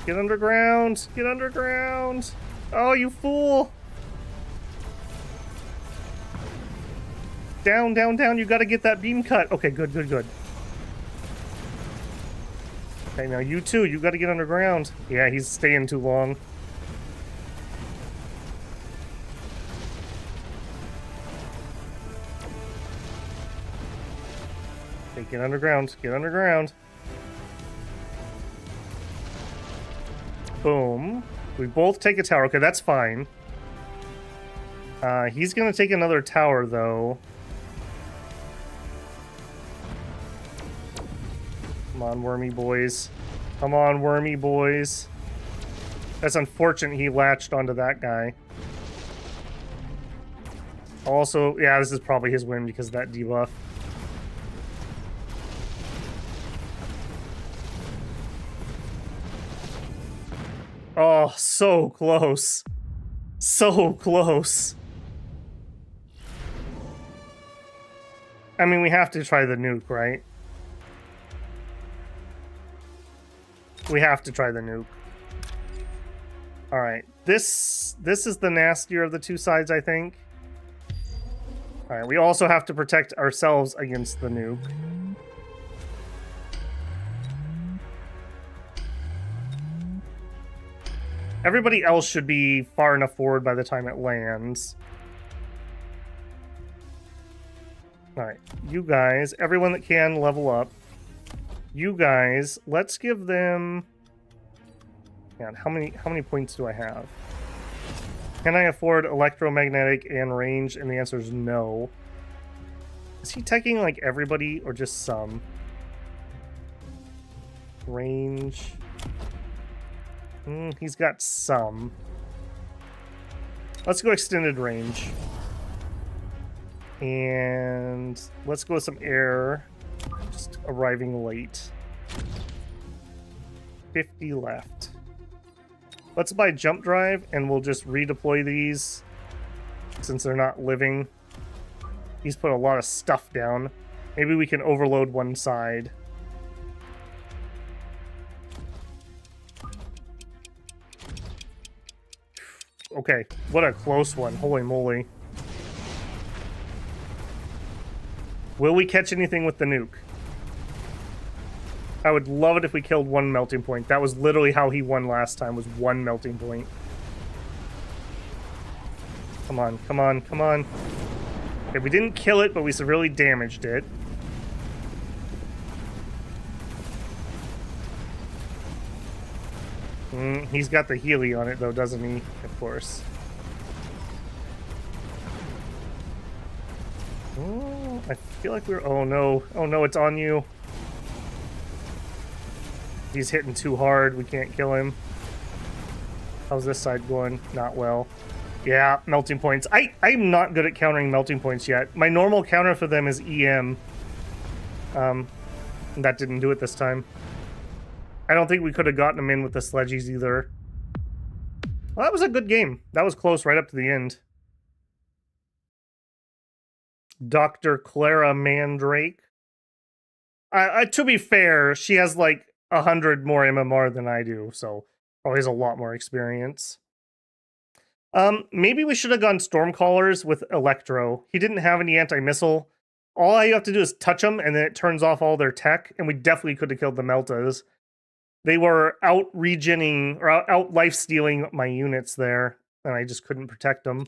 Get underground! Get underground! Oh, you fool! Down, down, down. You gotta get that beam cut. Okay, good, good, good. Okay, now you too. You gotta get underground. Yeah, he's staying too long. Okay, get underground. Get underground. Boom. We both take a tower. Okay, that's fine. He's gonna take another tower, though. Come on, wormy boys. Come on, wormy boys. That's unfortunate he latched onto that guy. Also, yeah, this is probably his win because of that debuff. Oh, so close. So close. I mean, we have to try the nuke, right? We have to try the nuke. Alright, this is the nastier of the two sides, I think. Alright, we also have to protect ourselves against the nuke. Everybody else should be far enough forward by the time it lands. Alright, you guys, everyone that can, level up. You guys, let's give them... Man, how many points do I have? Can I afford electromagnetic and range? And the answer is no. Is he taking like everybody or just some? Range. He's got some. Let's go extended range. And let's go with some air. Just arriving late. 50 left. Let's buy jump drive and we'll just redeploy these since they're not living. He's put a lot of stuff down. Maybe we can overload one side. Okay, what a close one. Holy moly. Will we catch anything with the nuke? I would love it if we killed one melting point. That was literally how he won last time, was one melting point. Come on, come on, come on. Okay, we didn't kill it, but we severely damaged it. He's got the Healy on it, though, doesn't he? Of course. Oh, I feel like we're... Oh, no. Oh, no, it's on you. He's hitting too hard. We can't kill him. How's this side going? Not well. Yeah, melting points. I'm not good at countering melting points yet. My normal counter for them is EM. That didn't do it this time. I don't think we could have gotten them in with the sledgies either. Well, that was a good game. That was close right up to the end. Dr. Clara Mandrake. To be fair, she has like 100 more MMR than I do, so probably has a lot more experience. Maybe we should have gone Stormcallers with Electro. He didn't have any anti-missile. All you have to do is touch them, and then it turns off all their tech, and we definitely could have killed the Meltas. They were out-regening, or out-life-stealing my units there, and I just couldn't protect them.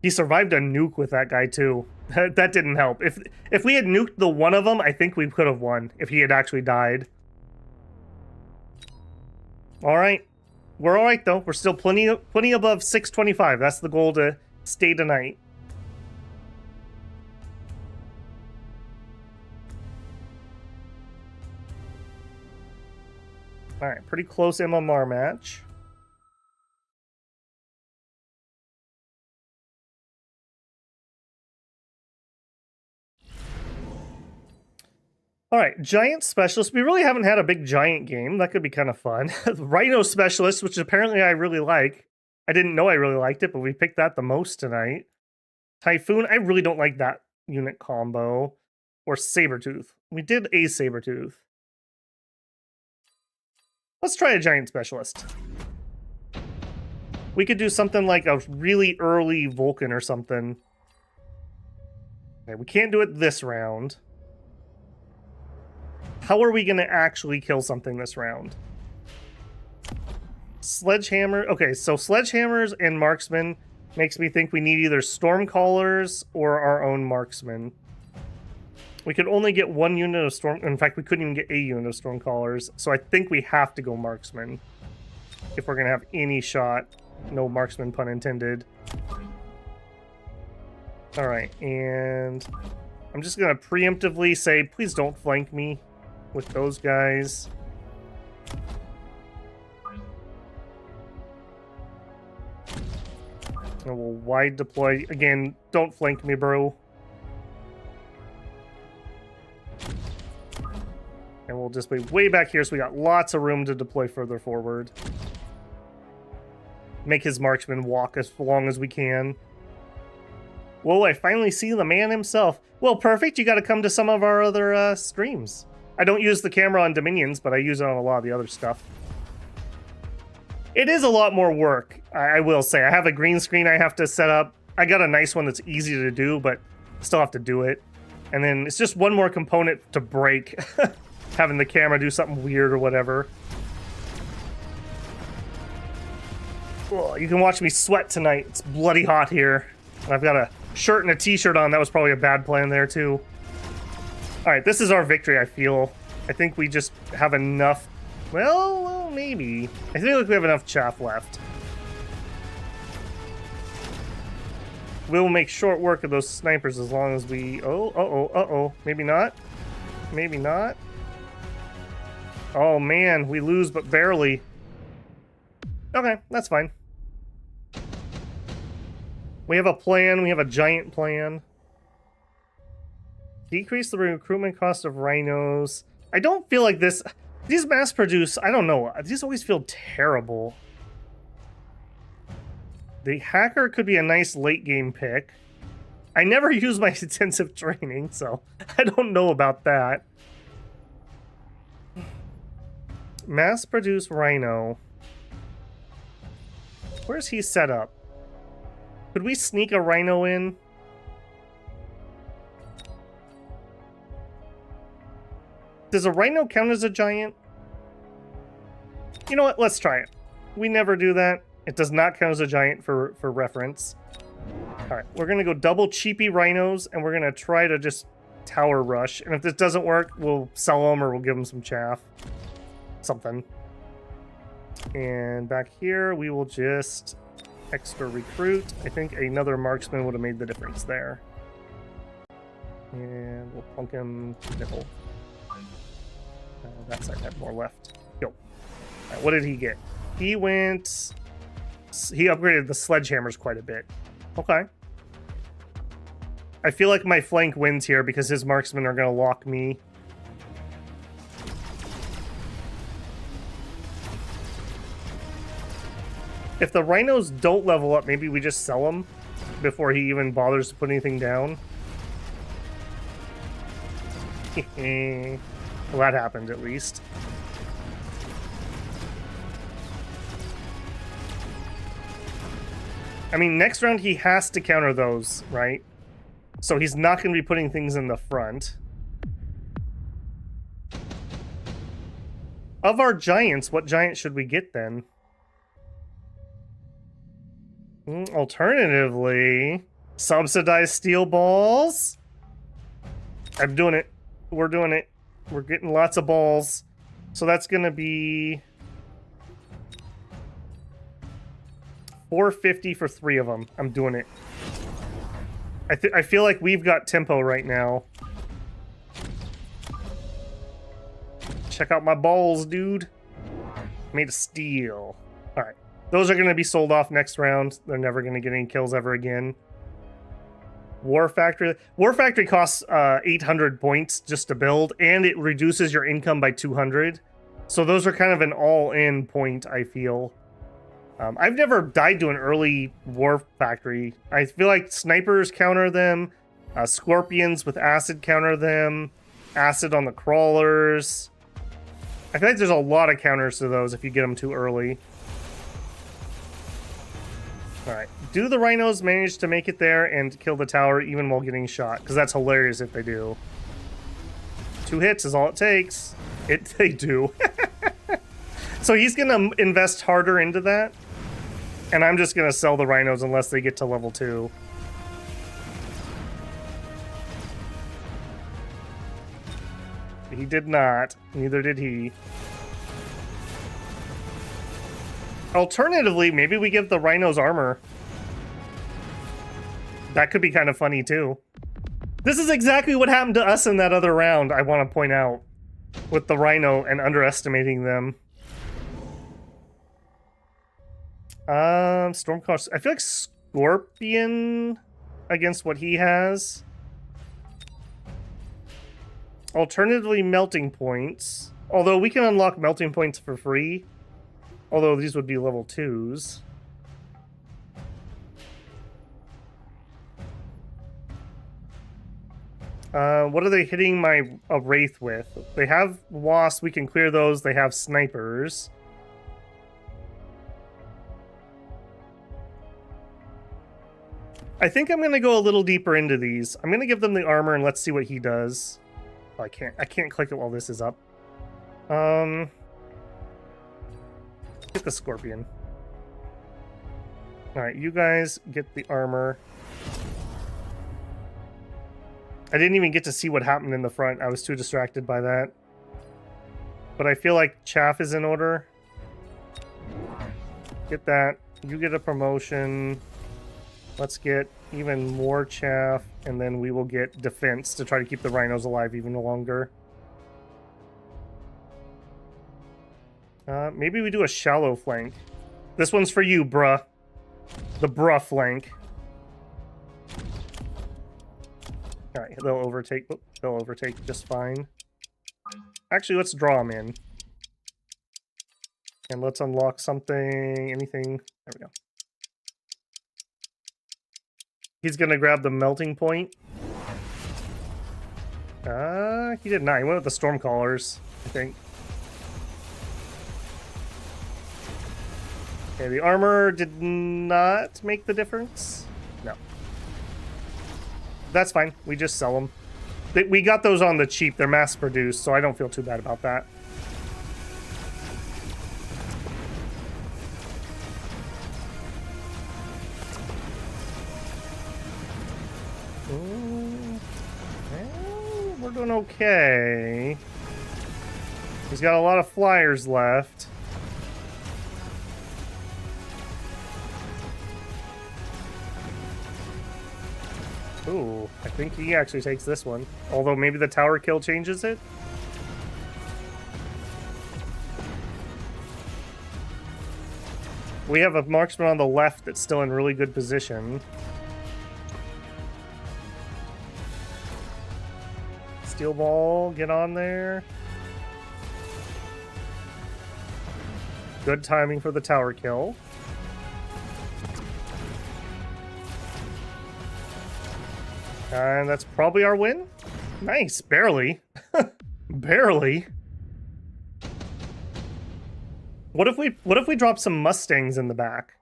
He survived a nuke with that guy, too. That didn't help. If we had nuked the one of them, I think we could have won, if he had actually died. Alright. We're alright, though. We're still plenty above 625. That's the goal to stay tonight. Alright, pretty close MMR match. All right, giant specialist. We really haven't had a big giant game. That could be kind of fun. Rhino specialist, which apparently I really like. I didn't know I really liked it, but we picked that the most tonight. Typhoon. I really don't like that unit combo. Or Sabretooth. We did a Sabretooth. Let's try a giant specialist. We could do something like a really early Vulcan or something. Okay, we can't do it this round. How are we going to actually kill something this round? Sledgehammer. Okay, so sledgehammers and marksmen makes me think we need either stormcallers or our own marksmen. We could only get one unit of storm. In fact, we couldn't even get a unit of stormcallers. So I think we have to go marksman if we're going to have any shot. No marksman, pun intended. All right, and I'm just going to preemptively say, please don't flank me with those guys. And we'll wide deploy. Again, don't flank me, bro. And we'll just be way back here so we got lots of room to deploy further forward. Make his marksman walk as long as we can. Whoa, I finally see the man himself. Well, perfect. You got to come to some of our other streams. I don't use the camera on Dominions, but I use it on a lot of the other stuff. It is a lot more work, I will say. I have a green screen I have to set up. I got a nice one that's easy to do, but still have to do it. And then it's just one more component to break. Having the camera do something weird or whatever. Oh, you can watch me sweat tonight. It's bloody hot here. And I've got a shirt and a t-shirt on. That was probably a bad plan there, too. All right, this is our victory, I feel. I think we just have enough... Well, maybe. I feel like we have enough chaff left. We'll make short work of those snipers as long as we... Uh-oh. Maybe not. Maybe not. Oh, man. We lose, but barely. Okay, that's fine. We have a plan. We have a giant plan. Decrease the recruitment cost of rhinos. I don't feel like this... These mass produce, I don't know. These always feel terrible. The hacker could be a nice late game pick. I never use my intensive training, so I don't know about that. Mass produce rhino. Where's he set up? Could we sneak a rhino in? Does a rhino count as a giant? You know what? Let's try it. We never do that. It does not count as a giant for reference. Alright, we're going to go double cheapy rhinos, and we're going to try to just tower rush. And if this doesn't work, we'll sell them or we'll give them some chaff. Something. And back here, we will just extra recruit. I think another marksman would have made the difference there. And we'll plunk him nickel. That side had more left. Go. Right, what did he get? He went... He upgraded the sledgehammers quite a bit. Okay. I feel like my flank wins here because his marksmen are going to lock me. If the rhinos don't level up, maybe we just sell them before he even bothers to put anything down. Well, that happened at least. I mean, next round he has to counter those, right? So he's not going to be putting things in the front. Of our giants, what giant should we get then? Alternatively, subsidized steel balls. I'm doing it. We're doing it. We're getting lots of balls. So that's going to be $450 for 3 of them. I'm doing it. I feel like we've got tempo right now. Check out my balls, dude. Made of steel. All right. Those are going to be sold off next round. They're never going to get any kills ever again. War Factory. War Factory costs 800 points just to build, and it reduces your income by 200. So those are kind of an all-in point, I feel. I've never died to an early War Factory. I feel like snipers counter them, scorpions with acid counter them, acid on the crawlers. I feel like there's a lot of counters to those if you get them too early. Alright, do the rhinos manage to make it there and kill the tower even while getting shot? Because that's hilarious if they do. 2 hits is all it takes. They do. So he's gonna invest harder into that. And I'm just gonna sell the rhinos unless they get to level 2. He did not. Neither did he. Alternatively, maybe we give the rhinos armor. That could be kind of funny too. This is exactly what happened to us in that other round, I want to point out. With the rhino and underestimating them. Stormcast. I feel like Scorpion against what he has. Alternatively, melting points. Although we can unlock melting points for free. Although these would be level 2s. What are they hitting my Wraith with? They have Wasps, we can clear those. They have Snipers. I think I'm going to go a little deeper into these. I'm going to give them the armor and let's see what he does. Oh, I can't click it while this is up. Get the Scorpion. Alright, you guys get the armor. I didn't even get to see what happened in the front. I was too distracted by that. But I feel like Chaff is in order. Get that. You get a promotion. Let's get even more Chaff, and then we will get defense to try to keep the rhinos alive even longer. Maybe we do a shallow flank. This one's for you, bruh. The bruh flank. Alright, they'll overtake. They'll overtake just fine. Actually, let's draw them in. And let's unlock something, anything. There we go. He's gonna grab the melting point. He did not. He went with the Stormcallers, I think. Okay, the armor did not make the difference. No. That's fine. We just sell them. We got those on the cheap. They're mass-produced, so I don't feel too bad about that. Well, we're doing okay. He's got a lot of flyers left. Ooh, I think he actually takes this one. Although maybe the tower kill changes it? We have a marksman on the left that's still in really good position. Steel ball, get on there. Good timing for the tower kill. And that's probably our win. Nice, barely. Barely. What if we drop some Mustangs in the back?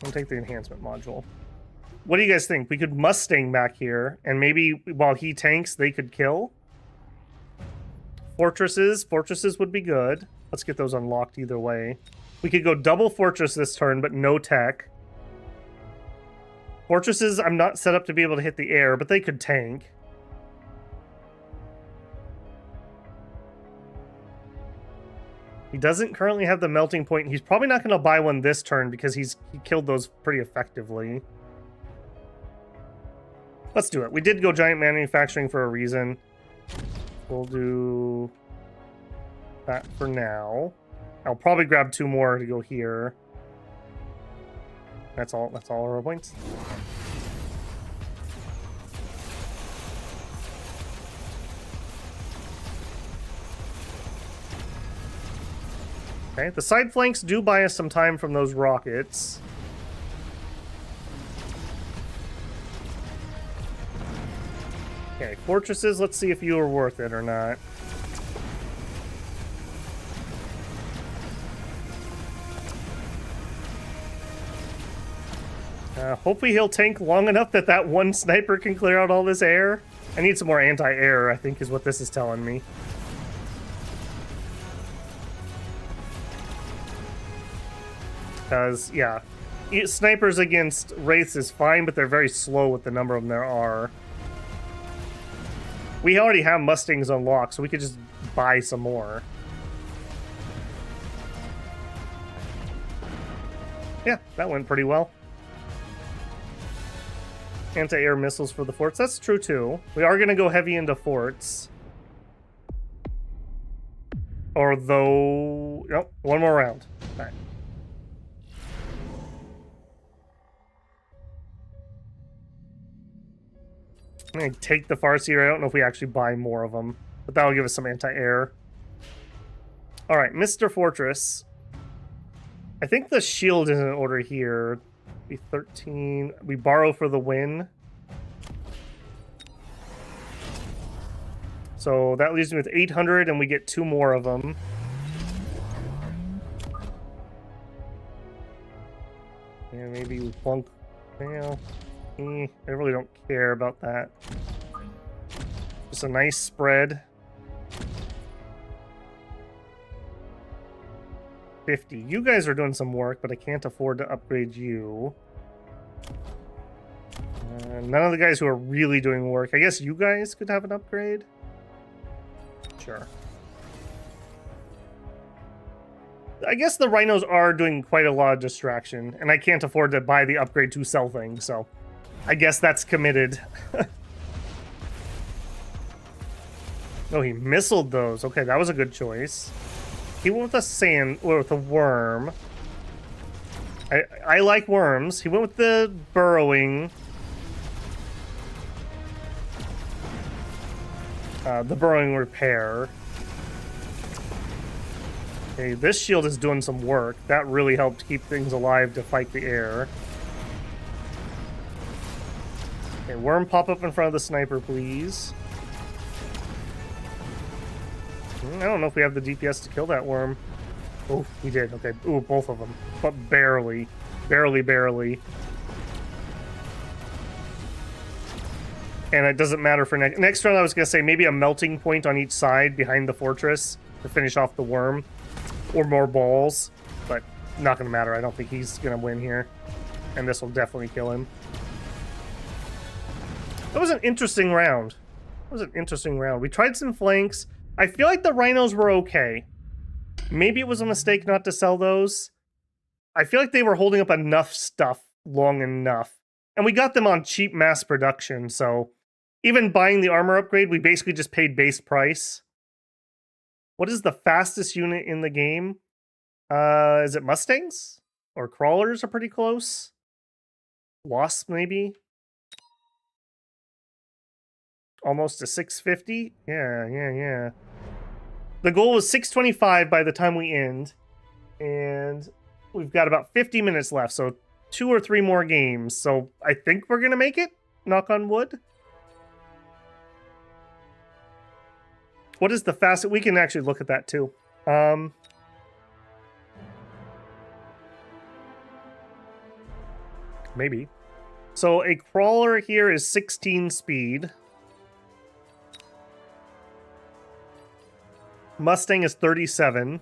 I'll take the enhancement module. What do you guys think? We could Mustang back here, and maybe while he tanks, they could kill. Fortresses would be good. Let's get those unlocked either way. We could go double fortress this turn, but no tech. Fortresses, I'm not set up to be able to hit the air, but they could tank. He doesn't currently have the melting point. He's probably not going to buy one this turn because he killed those pretty effectively. Let's do it. We did go giant manufacturing for a reason. We'll do that for now. I'll probably grab 2 more to go here. That's all our points. Okay, the side flanks do buy us some time from those rockets. Okay, fortresses, let's see if you are worth it or not. Hopefully he'll tank long enough that that one sniper can clear out all this air. I need some more anti-air, I think is what this is telling me. Because, yeah, snipers against Wraiths is fine, but they're very slow with the number of them there are. We already have Mustangs unlocked, so we could just buy some more. Yeah, that went pretty well. Anti-air missiles for the forts. That's true, too. We are going to go heavy into forts. Although... Nope, one more round. All right. I'm going to take the Farseer. I don't know if we actually buy more of them, but that'll give us some anti-air. All right, Mr. Fortress. I think the shield is in order here. Be 13. We borrow for the win. So that leaves me with 800, and we get 2 more of them. And maybe we plunk. Well, I really don't care about that. Just a nice spread. 50. You guys are doing some work, but I can't afford to upgrade you. None of the guys who are really doing work. I guess you guys could have an upgrade. Sure. I guess the rhinos are doing quite a lot of distraction, and I can't afford to buy the upgrade to sell things, so I guess that's committed. Oh, he missiled those. Okay, that was a good choice. He went with a worm. I like worms. He went with the burrowing. The burrowing repair. Okay, this shield is doing some work. That really helped keep things alive to fight the air. Okay, worm pop up in front of the sniper, please. I don't know if we have the DPS to kill that worm. Oh, we did. Okay. Ooh, both of them. But barely. Barely. And it doesn't matter for next round. I was going to say maybe a melting point on each side behind the fortress to finish off the worm. Or more balls. But not going to matter. I don't think he's going to win here. And this will definitely kill him. That was an interesting round. We tried some flanks. I feel like the rhinos were okay. Maybe it was a mistake not to sell those. I feel like they were holding up enough stuff long enough. And we got them on cheap mass production, so even buying the armor upgrade, we basically just paid base price. What is the fastest unit in the game? Is it Mustangs? Or Crawlers are pretty close? Wasp, maybe? Almost a 650? Yeah. The goal was 625 by the time we end. And we've got about 50 minutes left, so 2 or 3 more games. So I think we're going to make it. Knock on wood. What is the fastest? We can actually look at that too. Maybe. So a crawler here is 16 speed. Mustang is 37.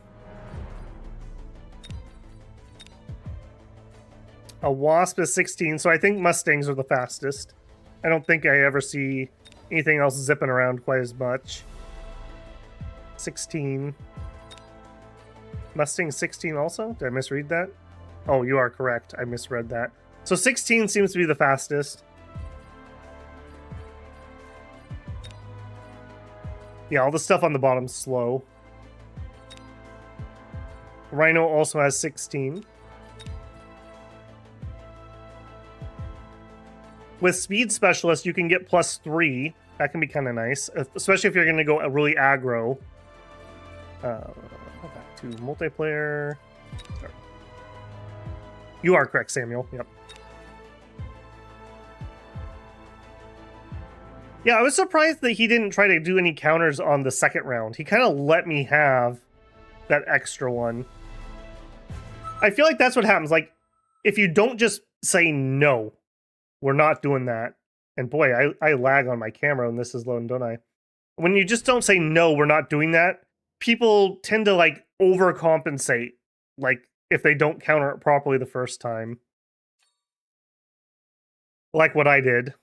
A Wasp is 16, so I think Mustangs are the fastest. I don't think I ever see anything else zipping around quite as much. 16. Mustang 16 also? Did I misread that? Oh, you are correct. I misread that. So 16 seems to be the fastest. Yeah, all the stuff on the bottom's slow. Rhino also has 16. With Speed Specialist, you can get +3. That can be kind of nice, especially if you're going to go really aggro. Back to multiplayer. Sorry. You are correct, Samuel. Yep. Yeah, I was surprised that he didn't try to do any counters on the second round. He kind of let me have that extra one. I feel like that's what happens. Like, if you don't just say no, we're not doing that. And boy, I lag on my camera when this is loading, don't I? When you just don't say no, we're not doing that, people tend to like overcompensate. Like if they don't counter it properly the first time. Like what I did.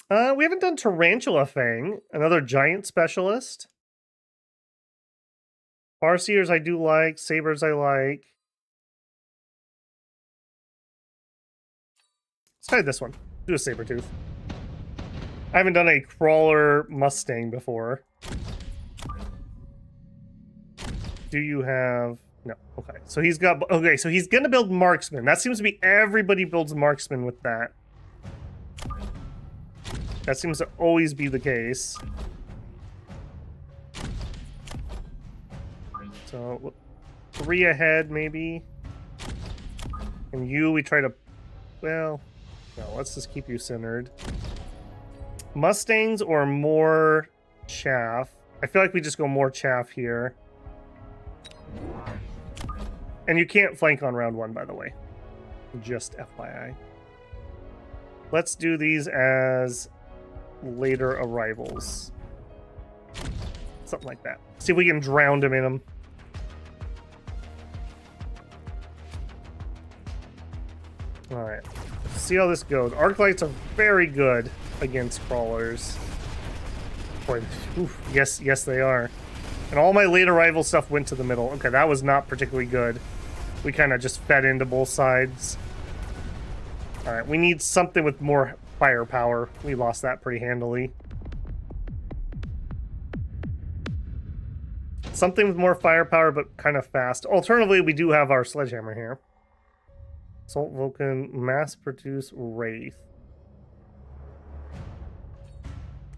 We haven't done Tarantula Fang, another giant specialist. Farseers I do like, Sabers I like. Let's try this one. Do a Sabertooth. I haven't done a Crawler Mustang before. Do you have... No, okay. So he's got... Okay, so he's gonna build Marksman. That seems to be everybody builds Marksman with that. That seems to always be the case. So, 3 ahead, maybe. And you, we try to... Well, no, let's just keep you centered. Mustangs or more chaff? I feel like we just go more chaff here. And you can't flank on round 1, by the way. Just FYI. Let's do these as later arrivals. Something like that. See if we can drown him in them. Alright. See how this goes. Arc lights are very good against crawlers. Boy, oof, yes, they are. And all my late arrival stuff went to the middle. Okay, that was not particularly good. We kind of just fed into both sides. Alright, we need something with more firepower. We lost that pretty handily. Something with more firepower, but kind of fast. Alternatively, we do have our sledgehammer here. Assault Vulcan, mass-produce Wraith.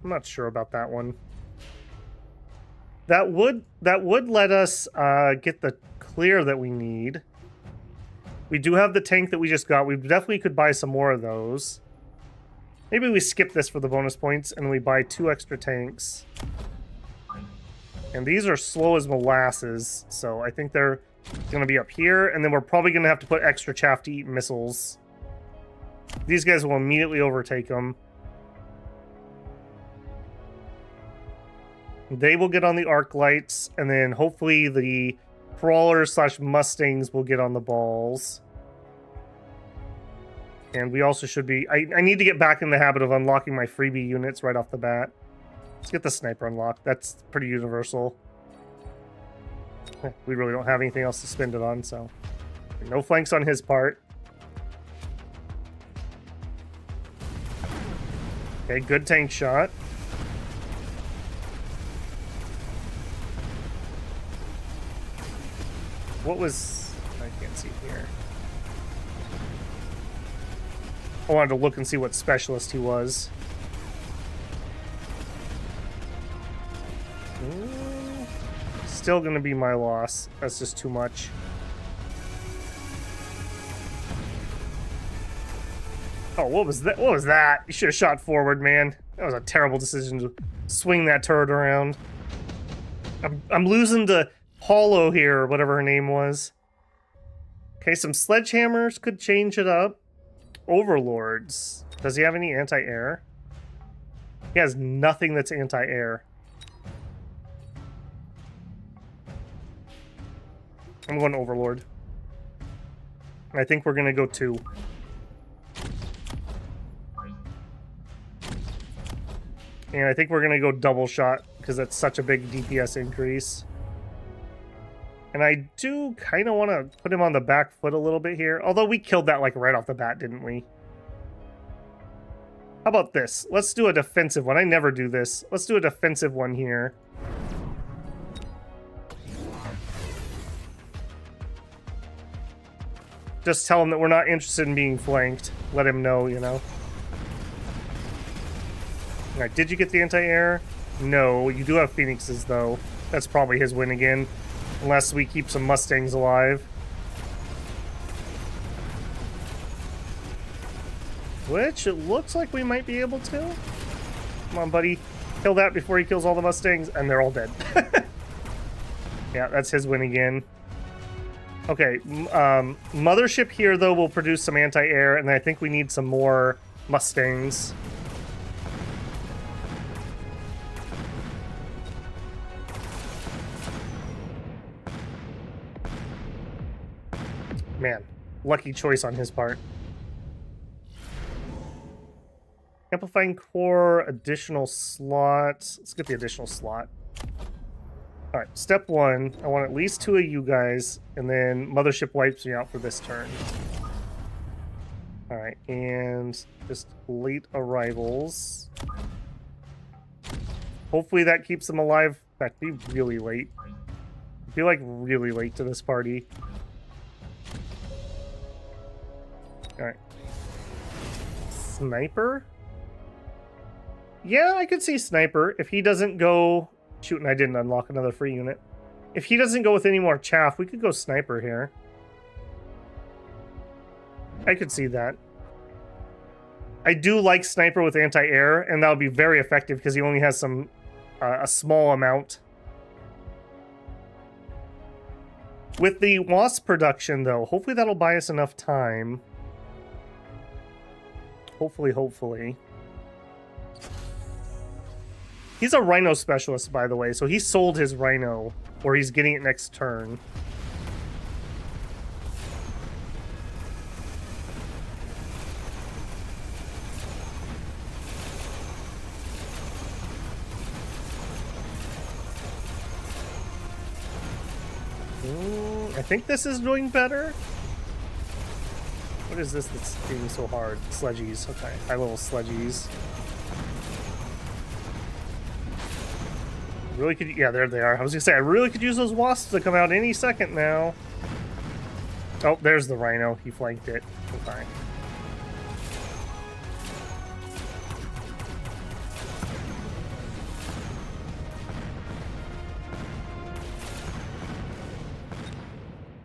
I'm not sure about that one. That would let us get the clear that we need. We do have the tank that we just got. We definitely could buy some more of those. Maybe we skip this for the bonus points and we buy 2 extra tanks. And these are slow as molasses, so I think they're going to be up here, and then we're probably going to have to put extra chaff to eat missiles. These guys will immediately overtake them. They will get on the arc lights, and then hopefully the crawlers / Mustangs will get on the balls. And we also should be... I need to get back in the habit of unlocking my freebie units right off the bat. Let's get the sniper unlocked. That's pretty universal. We really don't have anything else to spend it on, so... No flanks on his part. Okay, good tank shot. What was... I can't see here. I wanted to look and see what specialist he was. Still gonna be my loss. That's just too much. Oh, what was that? What was that? You should have shot forward, man. That was a terrible decision to swing that turret around. I'm losing to Hollow here, or whatever her name was. Okay, some sledgehammers could change it up. Overlords. Does he have any anti-air? He has nothing that's anti-air. I'm going Overlord. I think we're going to go 2. And I think we're going to go double shot, because that's such a big DPS increase. And I do kind of want to put him on the back foot a little bit here. Although we killed that like right off the bat, didn't we? How about this? Let's do a defensive one. I never do this. Let's do a defensive one here. Just tell him that we're not interested in being flanked. Let him know, you know. Alright, did you get the anti-air? No, you do have Phoenixes, though. That's probably his win again. Unless we keep some Mustangs alive. Which, it looks like we might be able to. Come on, buddy. Kill that before he kills all the Mustangs, and they're all dead. Yeah, that's his win again. Okay, Mothership here, though, will produce some anti-air, and I think we need some more Mustangs. Man, lucky choice on his part. Amplifying core, additional slots. Let's get the additional slot. All right, step one. I want at least 2 of you guys, and then Mothership wipes me out for this turn. All right, and just late arrivals. Hopefully that keeps them alive. In fact, be really late. I feel like really late to this party. All right. Sniper? Yeah, I could see Sniper. If he doesn't go... Shoot, and I didn't unlock another free unit. If he doesn't go with any more chaff, we could go Sniper here. I could see that. I do like Sniper with anti-air, and that would be very effective because he only has some... a small amount. With the Wasp production, though, hopefully that'll buy us enough time. Hopefully. He's a Rhino specialist, by the way, so he sold his Rhino, or he's getting it next turn. I think this is doing better. What is this that's being so hard? Sledgies. Okay, high level sledgies. Really could, yeah, there they are. I was gonna say, I really could use those wasps to come out any second now. Oh, there's the Rhino. He flanked it. Okay.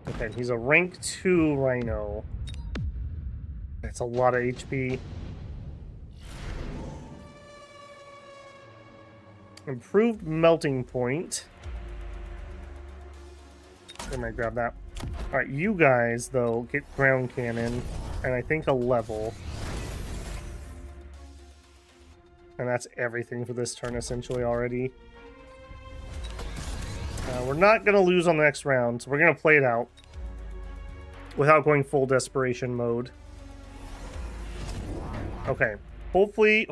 Okay, he's a rank 2 Rhino. That's a lot of HP. Improved melting point. I might grab that. Alright, you guys, though, get ground cannon, and I think a level. And that's everything for this turn, essentially, already. We're not going to lose on the next round, so we're going to play it out without going full desperation mode. Okay. Hopefully,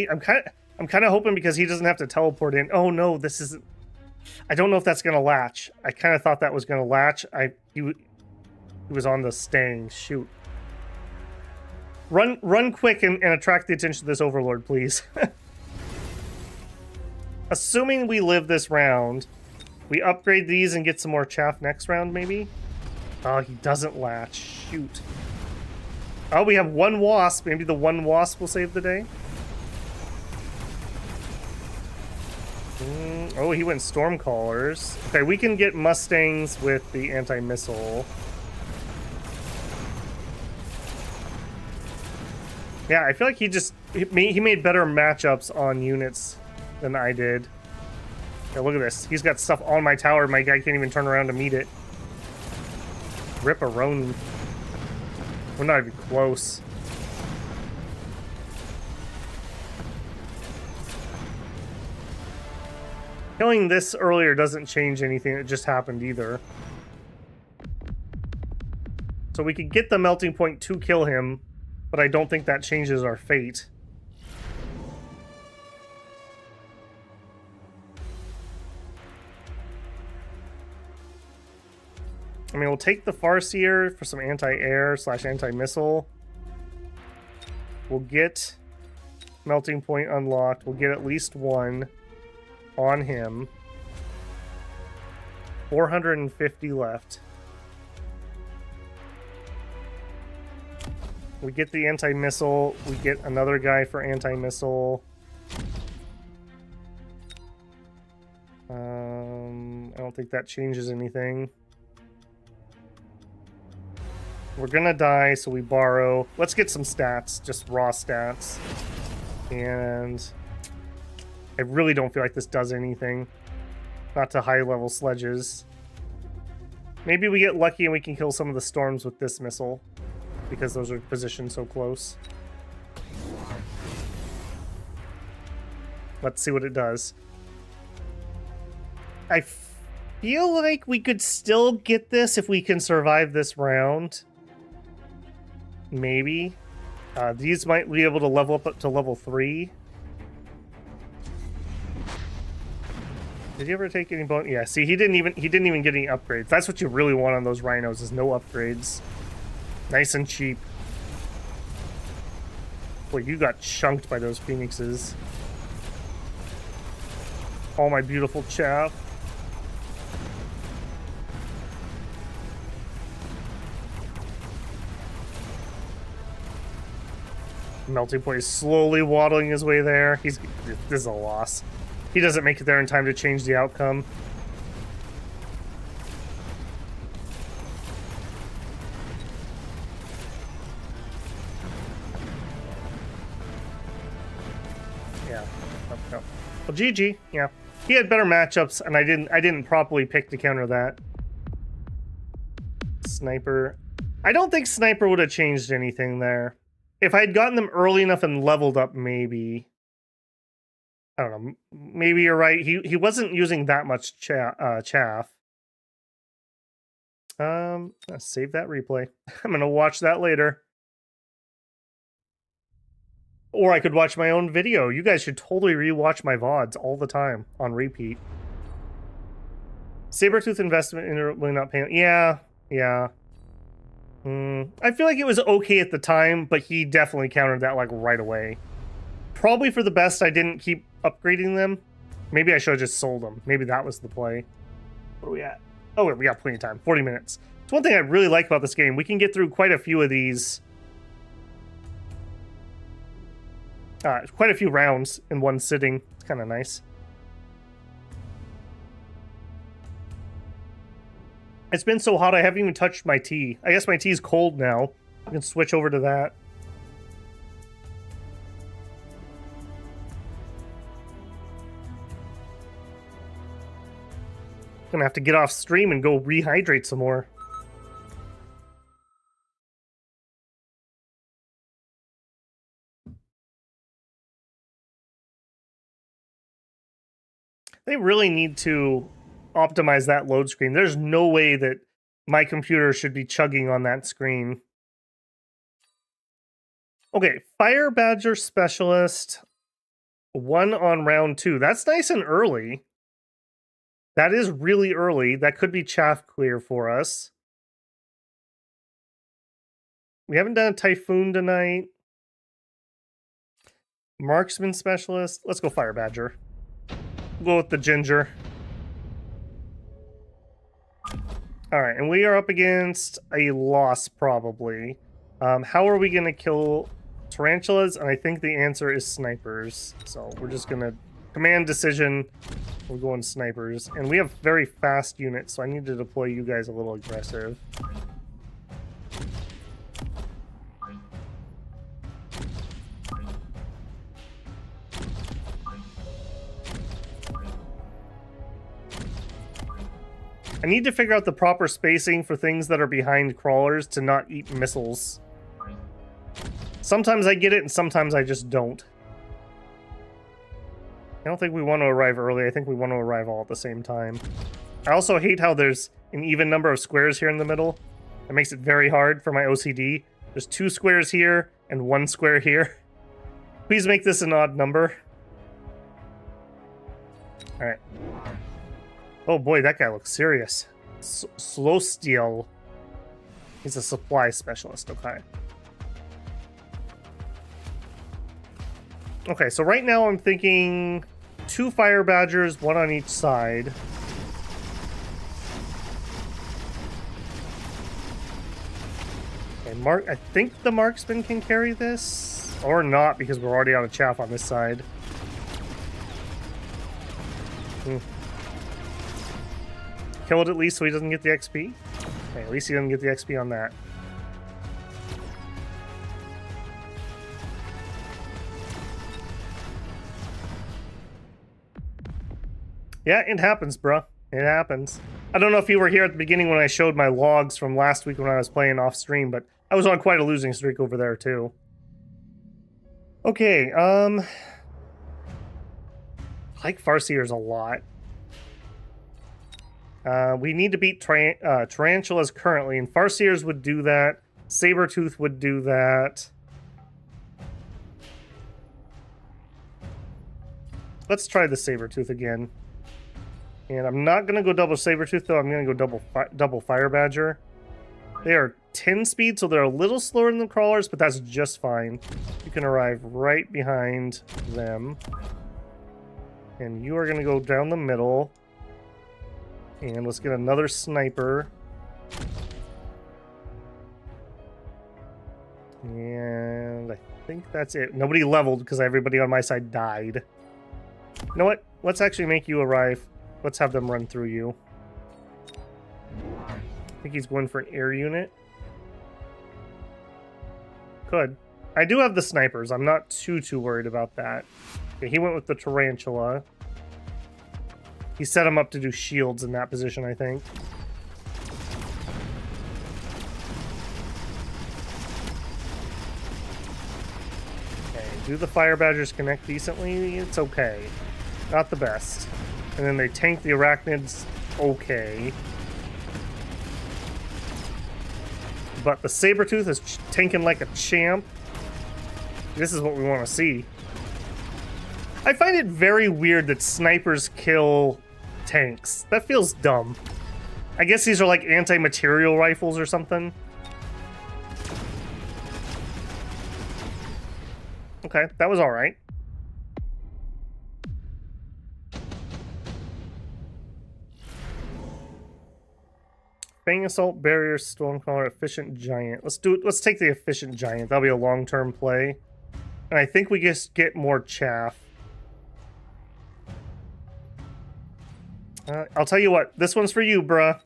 I'm kind of hoping because he doesn't have to teleport in. Oh no, this isn't... I don't know if that's going to latch. I kind of thought that was going to latch. He was on the staying. Shoot. Run quick and attract the attention of this Overlord, please. Assuming we live this round, we upgrade these and get some more chaff next round, maybe? Oh, he doesn't latch. Shoot. Oh, we have 1 wasp. Maybe the 1 wasp will save the day. Oh, he went Stormcallers. Okay, we can get Mustangs with the anti-missile. Yeah, I feel like he made better matchups on units than I did. Yeah, look at this. He's got stuff on my tower. My guy can't even turn around to meet it. Rip-a-roni. We're not even close. Killing this earlier doesn't change anything. It just happened either. So we could get the melting point to kill him, but I don't think that changes our fate. I mean, we'll take the Farseer for some anti-air / anti-missile. We'll get melting point unlocked. We'll get at least one on him. 450 left. We get the anti-missile. We get another guy for anti-missile. I don't think that changes anything. We're gonna die, so we borrow. Let's get some stats, just raw stats. And I really don't feel like this does anything. Not to high-level sledges. Maybe we get lucky and we can kill some of the storms with this missile, because those are positioned so close. Let's see what it does. I feel like we could still get this if we can survive this round. Maybe. These might be able to level up to level 3. Did he ever take any bonus? Yeah, see, he didn't even get any upgrades. That's what you really want on those rhinos, is no upgrades. Nice and cheap. Boy, you got chunked by those phoenixes. All my beautiful chaff. Melting point is slowly waddling his way there. This is a loss. He doesn't make it there in time to change the outcome. Yeah. Oh, no. Well, GG. Yeah. He had better matchups, and I didn't properly pick to counter that. Sniper. I don't think Sniper would have changed anything there. If I had gotten them early enough and leveled up, maybe. I don't know. Maybe you're right. He wasn't using that much chaff. Let's save that replay. I'm gonna watch that later. Or I could watch my own video. You guys should totally rewatch my VODs all the time on repeat. Sabertooth investment in really not paying. Yeah. I feel like it was okay at the time, but he definitely countered that like right away. Probably for the best I didn't keep upgrading them. Maybe I should have just sold them. Maybe that was the play. Where are we at? Oh, we got plenty of time. 40 minutes. It's one thing I really like about this game. We can get through quite a few of these. Quite a few rounds in one sitting. It's kind of nice. It's been so hot I haven't even touched my tea. I guess my tea's cold now. I can switch over to that. Gonna have to get off stream and go rehydrate some more. They really need to optimize that load screen. There's no way that my computer should be chugging on that screen. Okay, Fire Badger Specialist. 1 on round 2. That's nice and early. That is really early. That could be chaff clear for us. We haven't done a Typhoon tonight. Marksman Specialist. Let's go Fire Badger. We'll go with the Ginger. Alright, and we are up against a loss, probably. How are we going to kill tarantulas? And I think the answer is snipers. So we're just going to command decision. We're going snipers. And we have very fast units, so I need to deploy you guys a little aggressive. I need to figure out the proper spacing for things that are behind crawlers to not eat missiles. Sometimes I get it, and sometimes I just don't. I don't think we want to arrive early. I think we want to arrive all at the same time. I also hate how there's an even number of squares here in the middle. It makes it very hard for my OCD. There's 2 squares here and 1 square here. Please make this an odd number. Alright. Oh boy, that guy looks serious. Slow Steel. He's a supply specialist, okay. Okay, so right now I'm thinking 2 fire badgers, 1 on each side. Okay, I think the marksman can carry this, or not, because we're already out of chaff on this side. Kill it at least so he doesn't get the XP. Okay, at least he doesn't get the XP on that. Yeah, it happens, bruh. It happens. I don't know if you were here at the beginning when I showed my logs from last week when I was playing off stream, but I was on quite a losing streak over there too. Okay, I like Farseers a lot. We need to beat Tarantulas currently, and Farseers would do that. Sabertooth would do that. Let's try the Sabertooth again. And I'm not going to go double Sabertooth, though. I'm going to go double Fire Badger. They are 10 speed, so they're a little slower than the crawlers, but that's just fine. You can arrive right behind them. And you are going to go down the middle. And let's get another sniper. And I think that's it. Nobody leveled because everybody on my side died. You know what? Let's actually make you arrive. Let's have them run through you. I think he's going for an air unit. Could. I do have the snipers. I'm not too worried about that. Okay, he went with the Tarantula. He set him up to do shields in that position, I think. Okay, do the Fire Badgers connect decently? It's okay. Not the best. And then they tank the Arachnids. Okay. But the Sabertooth is tanking like a champ. This is what we want to see. I find it very weird that snipers kill tanks. That feels dumb. I guess these are like anti-material rifles or something. Okay, that was alright. Fang Assault, Barrier, Stormcaller, Efficient Giant. Let's do it. Let's take the Efficient Giant. That'll be a long-term play. And I think we just get more chaff. I'll tell you what. This one's for you, bruh.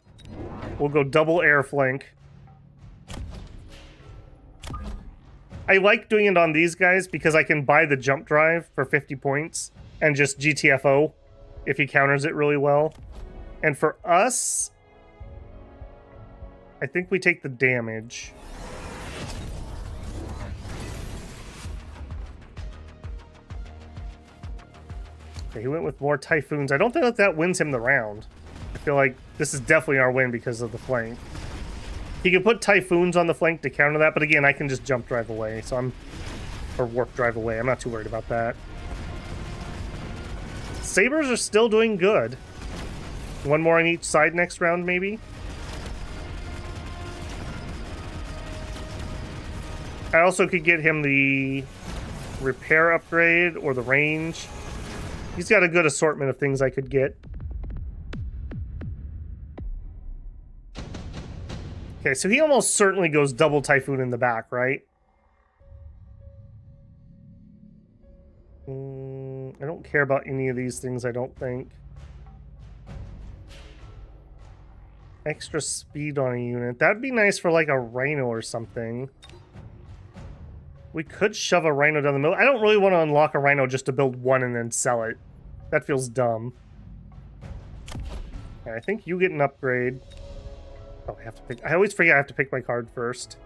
We'll go double air flank. I like doing it on these guys because I can buy the jump drive for 50 points and just GTFO if he counters it really well. And for us, I think we take the damage. Okay, he went with more Typhoons. I don't think that wins him the round. I feel like this is definitely our win because of the flank. He can put Typhoons on the flank to counter that, but again, I can just jump drive away, so I'm... Or warp drive away. I'm not too worried about that. Sabers are still doing good. One more on each side next round, maybe? I also could get him the repair upgrade or the range. He's got a good assortment of things I could get. Okay, so he almost certainly goes double Typhoon in the back, right? I don't care about any of these things, I don't think. Extra speed on a unit. That'd be nice for like a Rhino or something. We could shove a Rhino down the middle. I don't really want to unlock a Rhino just to build one and then sell it. That feels dumb. Okay, I think you get an upgrade. Oh, I have to pick... I always forget I have to pick my card first.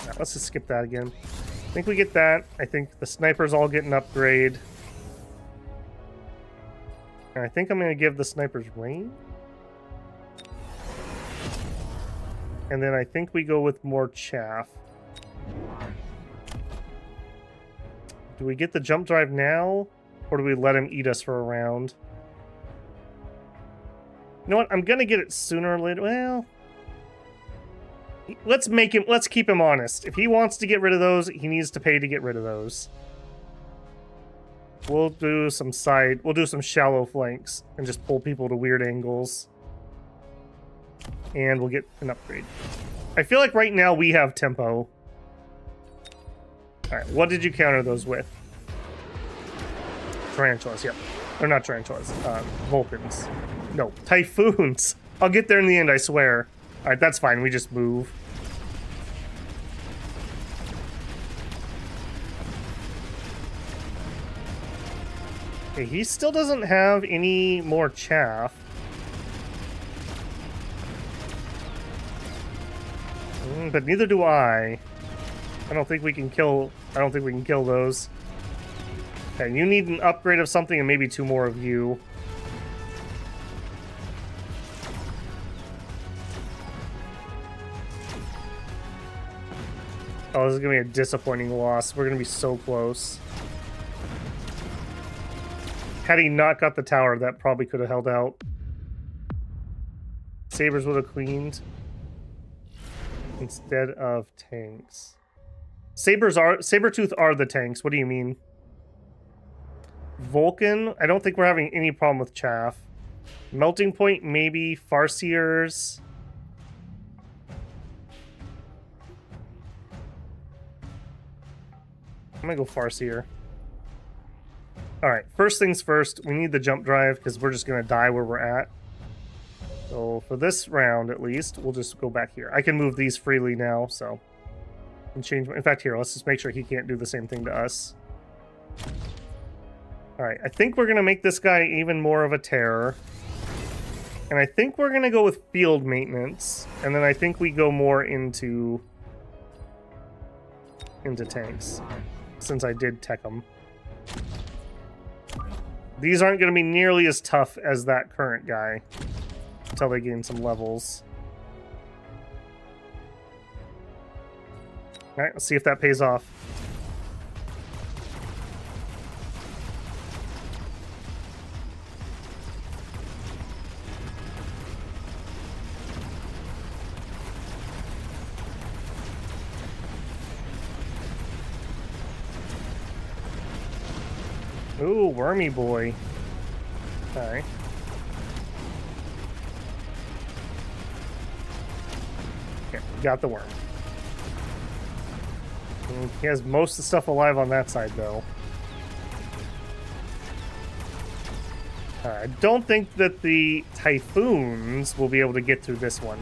Right, let's just skip that again. I think we get that. I think the snipers all get an upgrade. And I think I'm going to give the snipers range. And then I think we go with more chaff. Do we get the jump drive now? Or do we let him eat us for a round? You know what? I'm going to get it sooner or later. Well... Let's keep him honest. If he wants to get rid of those, he needs to pay to get rid of those. We'll do some shallow flanks and just pull people to weird angles. And we'll get an upgrade. I feel like right now we have tempo. Alright, what did you counter those with? Tarantulas, yep. Or not tarantulas, Vulcans. No, typhoons. I'll get there in the end, I swear. Alright, that's fine, we just move. Okay, he still doesn't have any more chaff. But neither do I. I don't think we can kill those. Okay, you need an upgrade of something and maybe 2 more of you. Oh, this is gonna be a disappointing loss. We're gonna be so close. Had he not got the tower, that probably could have held out. Sabers would have cleaned. Instead of tanks. Sabertooth are the tanks. What do you mean? Vulcan? I don't think we're having any problem with chaff. Melting Point, maybe. Farseers. I'm gonna go Farseer. Alright, first things first, we need the jump drive because we're just gonna die where we're at. So for this round, at least, we'll just go back here. I can move these freely now, so... And change... In fact, here, let's just make sure he can't do the same thing to us. Alright, I think we're going to make this guy even more of a terror. And I think we're going to go with field maintenance. And then I think we go more into tanks. Since I did tech them. These aren't going to be nearly as tough as that current guy. Until they gain some levels. Alright, let's see if that pays off. Ooh, wormy boy. Alright. Okay, got the worm. He has most of the stuff alive on that side, though. I don't think that the typhoons will be able to get through this one.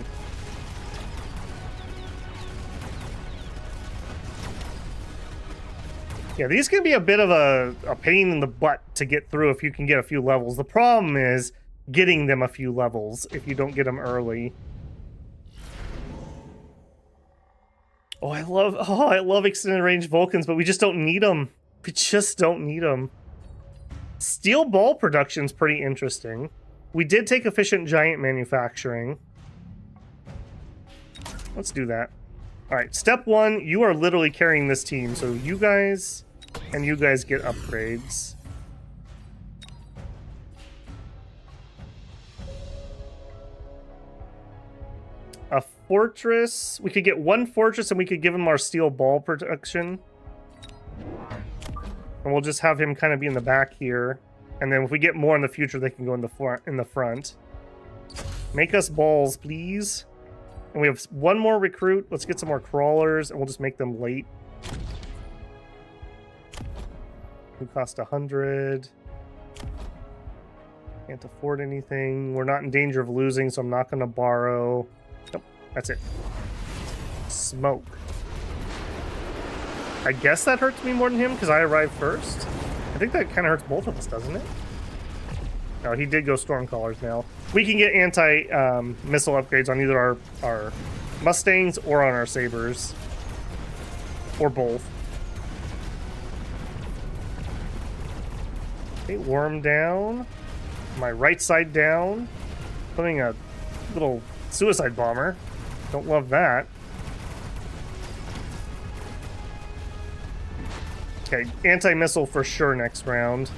Yeah, these can be a bit of a pain in the butt to get through if you can get a few levels. The problem is getting them a few levels if you don't get them early. Oh, I love extended range Vulcans, but we just don't need them. We just don't need them. Steel ball production's pretty interesting. We did take efficient giant manufacturing. Let's do that. All right, step 1, you are literally carrying this team, so you guys and you guys get upgrades. A fortress. We could get 1 fortress and we could give him our steel ball protection. And we'll just have him kind of be in the back here. And then if we get more in the future, they can go in the front. Make us balls, please. And we have 1 more recruit. Let's get some more crawlers, and we'll just make them late. Who cost 100. Can't afford anything. We're not in danger of losing, so I'm not going to borrow. Nope, that's it. Smoke. I guess that hurts me more than him because I arrived first. I think that kind of hurts both of us, doesn't it? No, he did go Stormcallers now. We can get anti-missile upgrades on either our Mustangs or on our Sabers. Or both. Okay, worm down. My right side down. Putting a little suicide bomber. Don't love that. Okay, anti-missile for sure next round.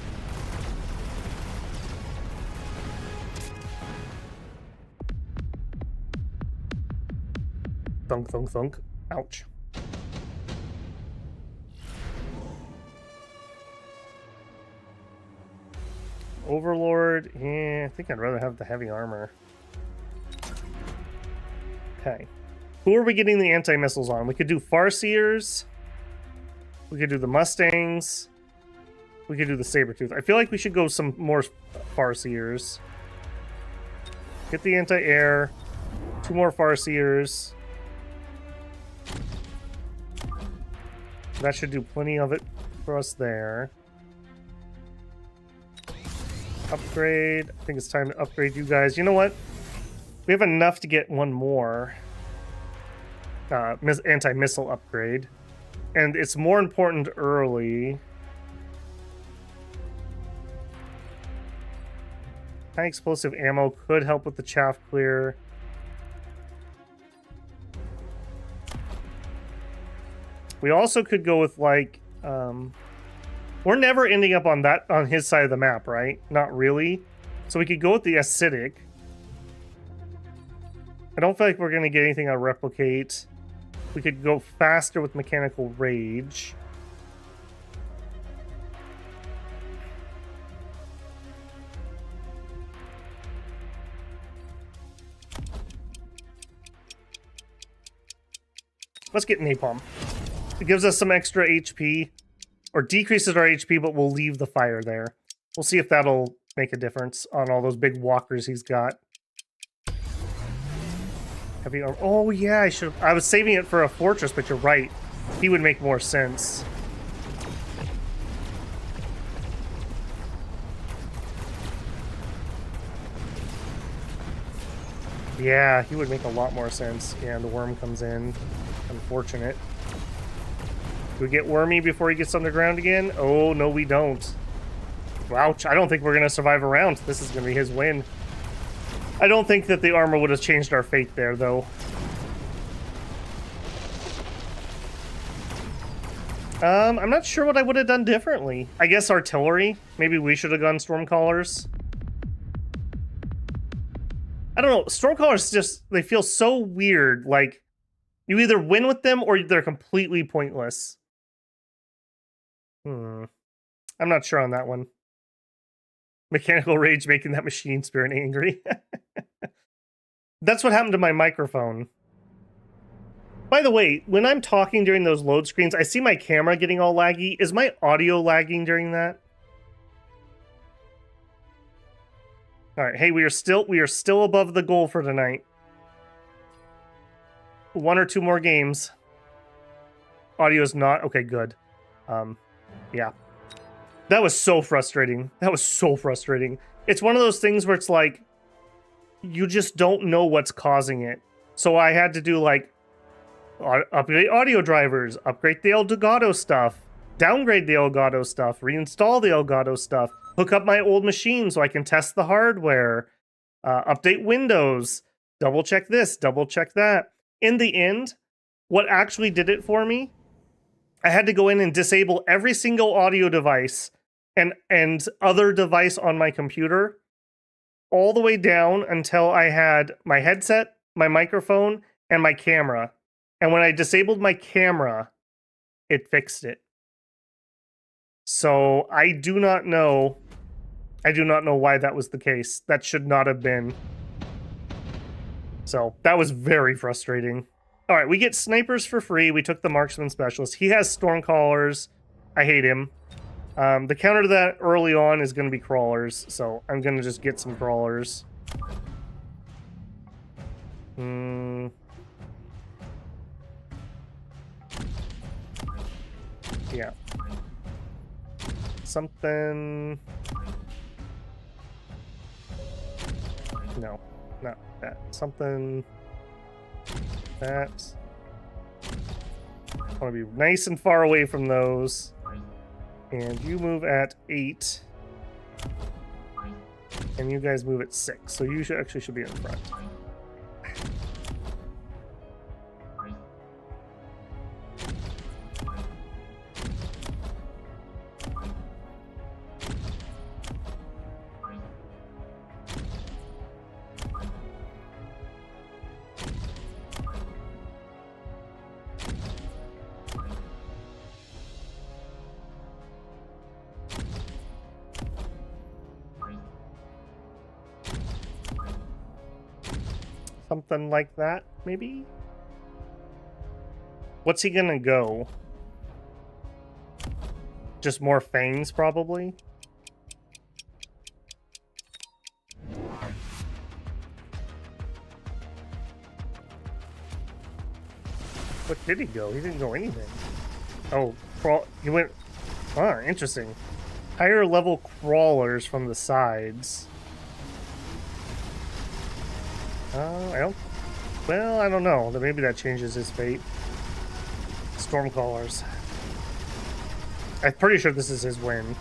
Thunk, thunk, thunk. Ouch. Overlord. Yeah, I think I'd rather have the heavy armor. Okay. Who are we getting the anti-missiles on? We could do Farseers. We could do the Mustangs. We could do the Sabretooth. I feel like we should go some more Farseers. Get the anti-air. 2 more Farseers. That should do plenty of it for us there. Upgrade. I think it's time to upgrade you guys. You know what? We have enough to get one more anti-missile upgrade. And it's more important early. High explosive ammo could help with the chaff clear. We also could go with like we're never ending up on his side of the map, right? Not really. So we could go with the acidic. I don't feel like we're gonna get anything on replicate. We could go faster with mechanical rage. Let's get napalm. It gives us some extra HP, or decreases our HP, but we'll leave the fire there. We'll see if that'll make a difference on all those big walkers he's got. Heavy armor. Oh yeah, I was saving it for a fortress, but you're right. He would make more sense. Yeah, he would make a lot more sense. Yeah, the worm comes in. Unfortunate. Do we get Wormy before he gets underground again? Oh, no, we don't. Ouch. I don't think we're going to survive a round. This is going to be his win. I don't think that the armor would have changed our fate there, though. I'm not sure what I would have done differently. I guess artillery. Maybe we should have gone Stormcallers. I don't know. Stormcallers just, they feel so weird. Like, you either win with them or they're completely pointless. I'm not sure on that one. Mechanical rage making that machine spirit angry. That's what happened to my microphone. By the way, when I'm talking during those load screens, I see my camera getting all laggy. Is my audio lagging during that? All right, hey, we are still above the goal for tonight. 1 or 2 more games. Audio's not okay. Good. Yeah. That was so frustrating. That was so frustrating. It's one of those things where it's like, you just don't know what's causing it. So I had to do like, upgrade audio drivers, upgrade the Elgato stuff, downgrade the Elgato stuff, reinstall the Elgato stuff, hook up my old machine so I can test the hardware, update Windows, double check this, double check that. In the end, what actually did it for me, I had to go in and disable every single audio device and other device on my computer all the way down until I had my headset, my microphone, and my camera. And when I disabled my camera, it fixed it. So I do not know why that was the case. That should not have been. So that was very frustrating. All right, we get snipers for free. We took the marksman specialist. He has stormcallers. I hate him. The counter to that early on is going to be crawlers. So I'm going to just get some crawlers. Yeah. Something... No, not that. Something... That. I want to be nice and far away from those. And you move at 8. And you guys move at 6. So you should be in front. Something like that, maybe? What's he gonna go? Just more fangs, probably? What did he go? He didn't go anything. Oh, he went... Ah, interesting. Higher level crawlers from the sides. I don't... Well, I don't know. Maybe that changes his fate. Stormcallers. I'm pretty sure this is his win.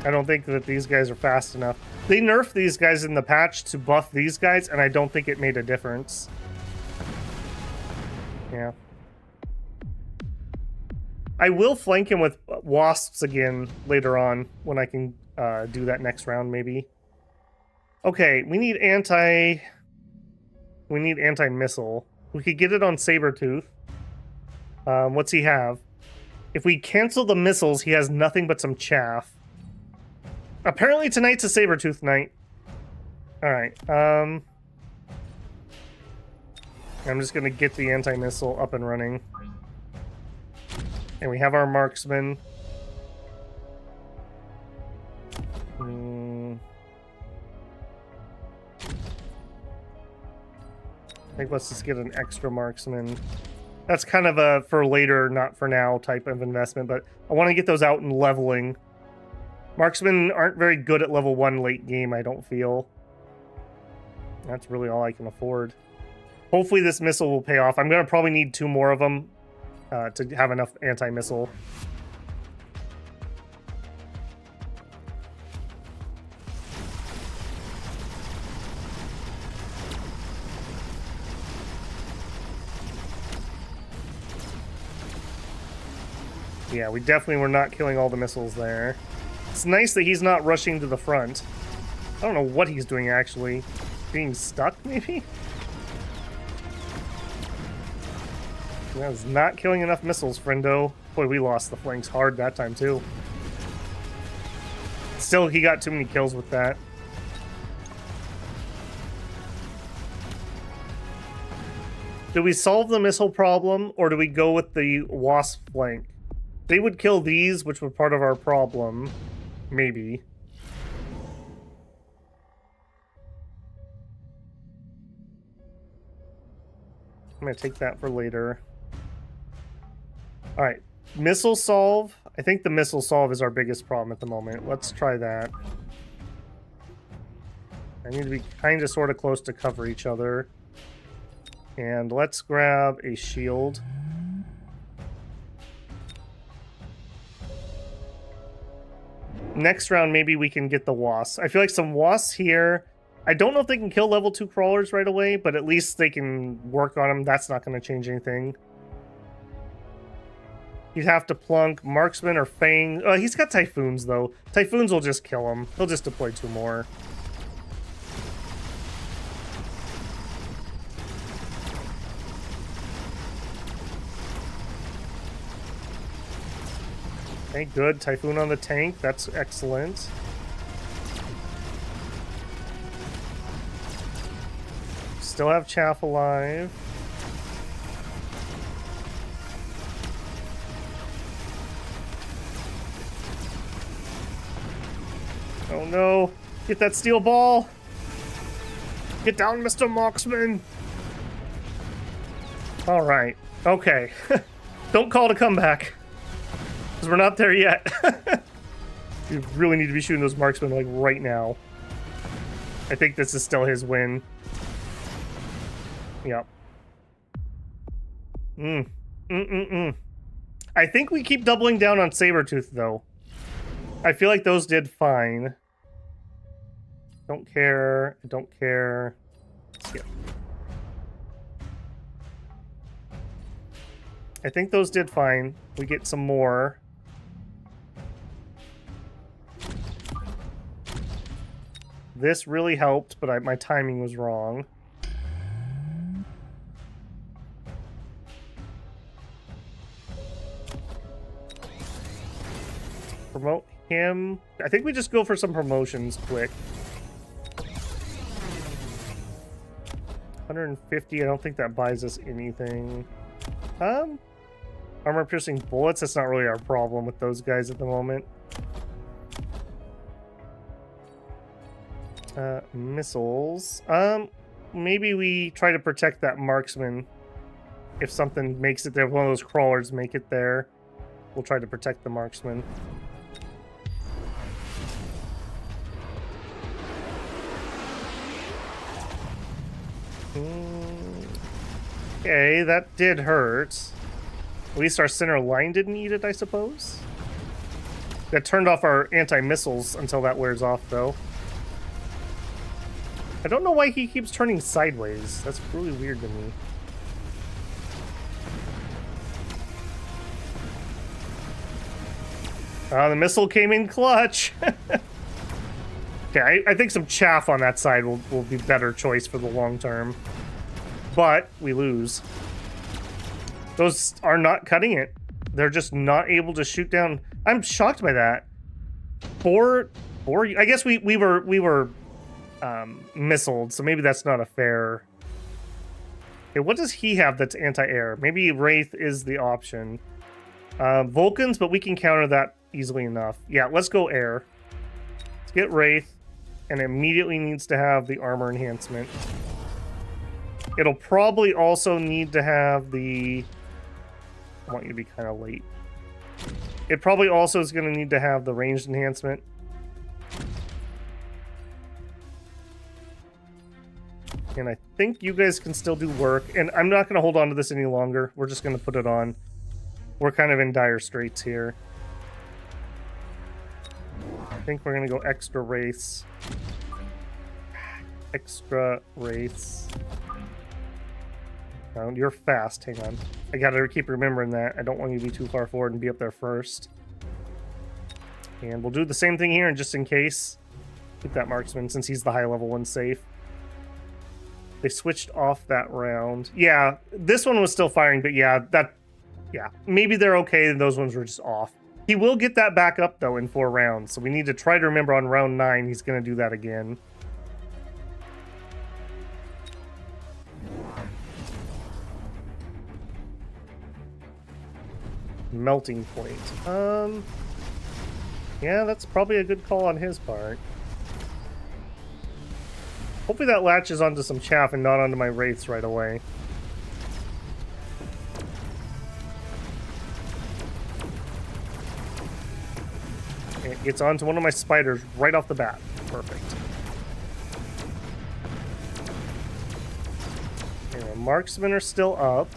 I don't think that these guys are fast enough. They nerfed these guys in the patch to buff these guys, and I don't think it made a difference. Yeah. I will flank him with wasps again later on when I can do that next round, maybe. Okay, we need anti-missile. We could get it on Sabretooth. What's he have? If we cancel the missiles, he has nothing but some chaff. Apparently tonight's a Sabretooth night. Alright, I'm just gonna get the anti-missile up and running. And we have our marksman. I think let's just get an extra marksman. That's kind of a for later, not for now type of investment, but I want to get those out and leveling. Marksmen aren't very good at level 1 late game, I don't feel. That's really all I can afford. Hopefully this missile will pay off. I'm going to probably need 2 more of them to have enough anti-missile. Yeah, we definitely were not killing all the missiles there. It's nice that he's not rushing to the front. I don't know what he's doing, actually. Being stuck, maybe? That was not killing enough missiles, friendo. Boy, we lost the flanks hard that time, too. Still, he got too many kills with that. Do we solve the missile problem, or do we go with the wasp flank? They would kill these, which were part of our problem. Maybe. I'm gonna take that for later. Alright. Missile solve. I think the missile solve is our biggest problem at the moment. Let's try that. I need to be kind of sort of close to cover each other. And let's grab a shield. Next round, maybe we can get the wasps. I feel like some wasps here. I don't know if they can kill level 2 crawlers right away, but at least they can work on them. That's not going to change anything. You'd have to plunk marksman or fang. He's got typhoons, though. Typhoons will just kill him. He'll just deploy 2 more. Okay, good. Typhoon on the tank. That's excellent. Still have Chaff alive. Oh no. Get that steel ball. Get down, Mr. Marksman. Alright. Okay. Don't call to come back. Because we're not there yet. You really need to be shooting those marksmen like right now. I think this is still his win. Yep. I think we keep doubling down on Sabretooth, though. I feel like those did fine. Don't care. Don't care. Skip. I think those did fine. We get some more. This really helped, but my timing was wrong. promote him. I think we just go for some promotions quick. 150, I don't think that buys us anything. Armor piercing bullets, that's not really our problem with those guys at the moment. Missiles. Maybe we try to protect that marksman. If something makes it there, if one of those crawlers make it there, we'll try to protect the marksman. Okay, that did hurt. At least our center line didn't eat it, I suppose. That turned off our anti-missiles until that wears off, though. I don't know why he keeps turning sideways. That's really weird to me. The missile came in clutch. Okay, I think some chaff on that side will be better choice for the long term. But we lose. Those are not cutting it. They're just not able to shoot down. I'm shocked by that. I guess we were missiled, so maybe that's not a fair. Okay, what does he have that's anti-air? Maybe Wraith is the option. Vulcans, but we can counter that easily enough. Yeah, let's go air. Let's get Wraith, and it immediately needs to have the armor enhancement. It'll probably also need to have the... I want you to be kind of late. It probably also is going to need to have the ranged enhancement. And I think you guys can still do work. And I'm not going to hold on to this any longer. We're just going to put it on. We're kind of in dire straits here. I think we're going to go extra wraiths. Extra wraiths. No, you're fast. Hang on. I gotta keep remembering that. I don't want you to be too far forward and be up there first. And we'll do the same thing here, and just in case, keep that marksman since he's the high level one safe. They switched off that round. Yeah, this one was still firing, but yeah, maybe they're okay. And those ones were just off. He will get that back up though in 4 rounds, so we need to try to remember on round 9 he's gonna do that again. Melting point. Yeah, that's probably a good call on his part. Hopefully that latches onto some chaff and not onto my wraiths right away. And it gets onto one of my spiders right off the bat. Perfect. And the marksmen are still up.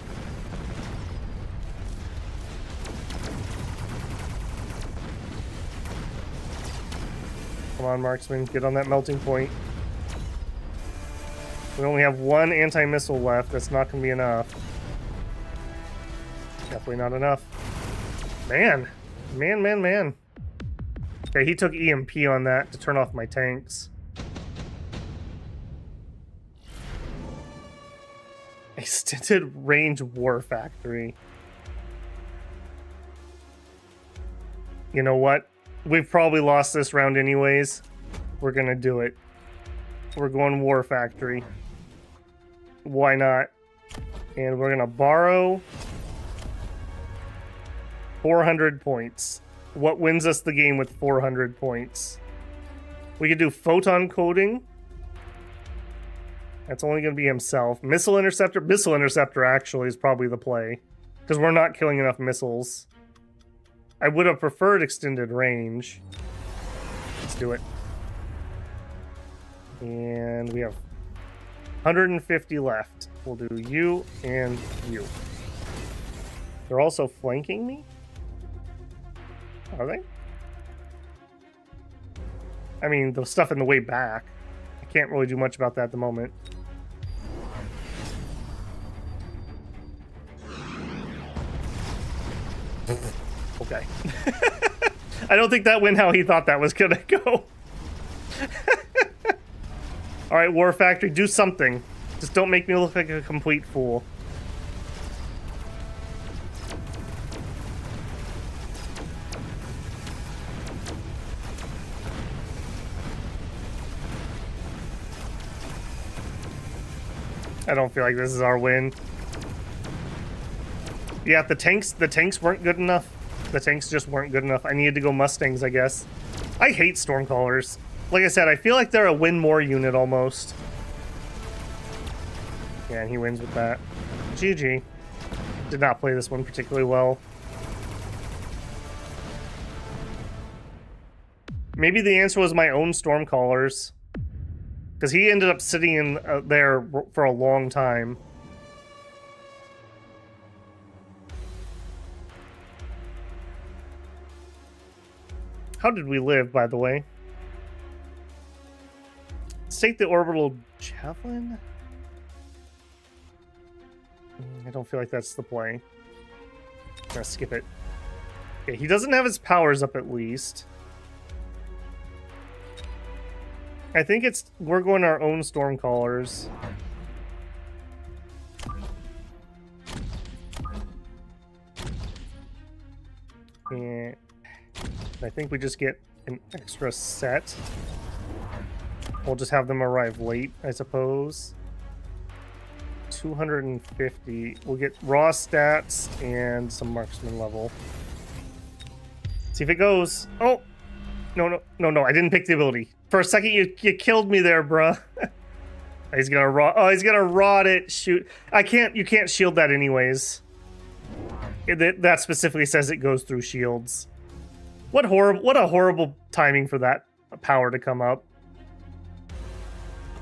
Come on, marksman, get on that melting point. We only have 1 anti-missile left. That's not going to be enough. Definitely not enough. Man. Okay, he took EMP on that to turn off my tanks. A stinted range war factory. You know what? We've probably lost this round anyways. We're gonna do it. We're going War Factory. Why not? And we're gonna borrow 400 points. What wins us the game with 400 points? We could do Photon Coating. That's only gonna be himself. Missile Interceptor. Missile Interceptor actually is probably the play. Because we're not killing enough missiles. I would have preferred extended range. Let's do it. And we have 150 left. We'll do you and you. They're also flanking me? Are they? I mean, the stuff in the way back. I can't really do much about that at the moment. Okay. I don't think that went how he thought that was gonna go. Alright, War Factory, do something. Just don't make me look like a complete fool. I don't feel like this is our win. Yeah, the tanks weren't good enough. The tanks just weren't good enough. I needed to go Mustangs, I guess. I hate Stormcallers. Like I said, I feel like they're a win more unit almost. Yeah, and he wins with that. GG. Did not play this one particularly well. Maybe the answer was my own Stormcallers. Because he ended up sitting in there for a long time. How did we live, by the way? Let's take the orbital javelin. I don't feel like that's the play. I'm gonna skip it. Okay, he doesn't have his powers up at least. I think we're going our own Stormcallers. And I think we just get an extra set. We'll just have them arrive late, I suppose. 250. We'll get raw stats and some marksman level. See if it goes. Oh! No, I didn't pick the ability. For a second, you killed me there, bruh. He's gonna rod. Oh, he's gonna rod it. Shoot. You can't shield that anyways. That specifically says it goes through shields. What a horrible timing for that power to come up.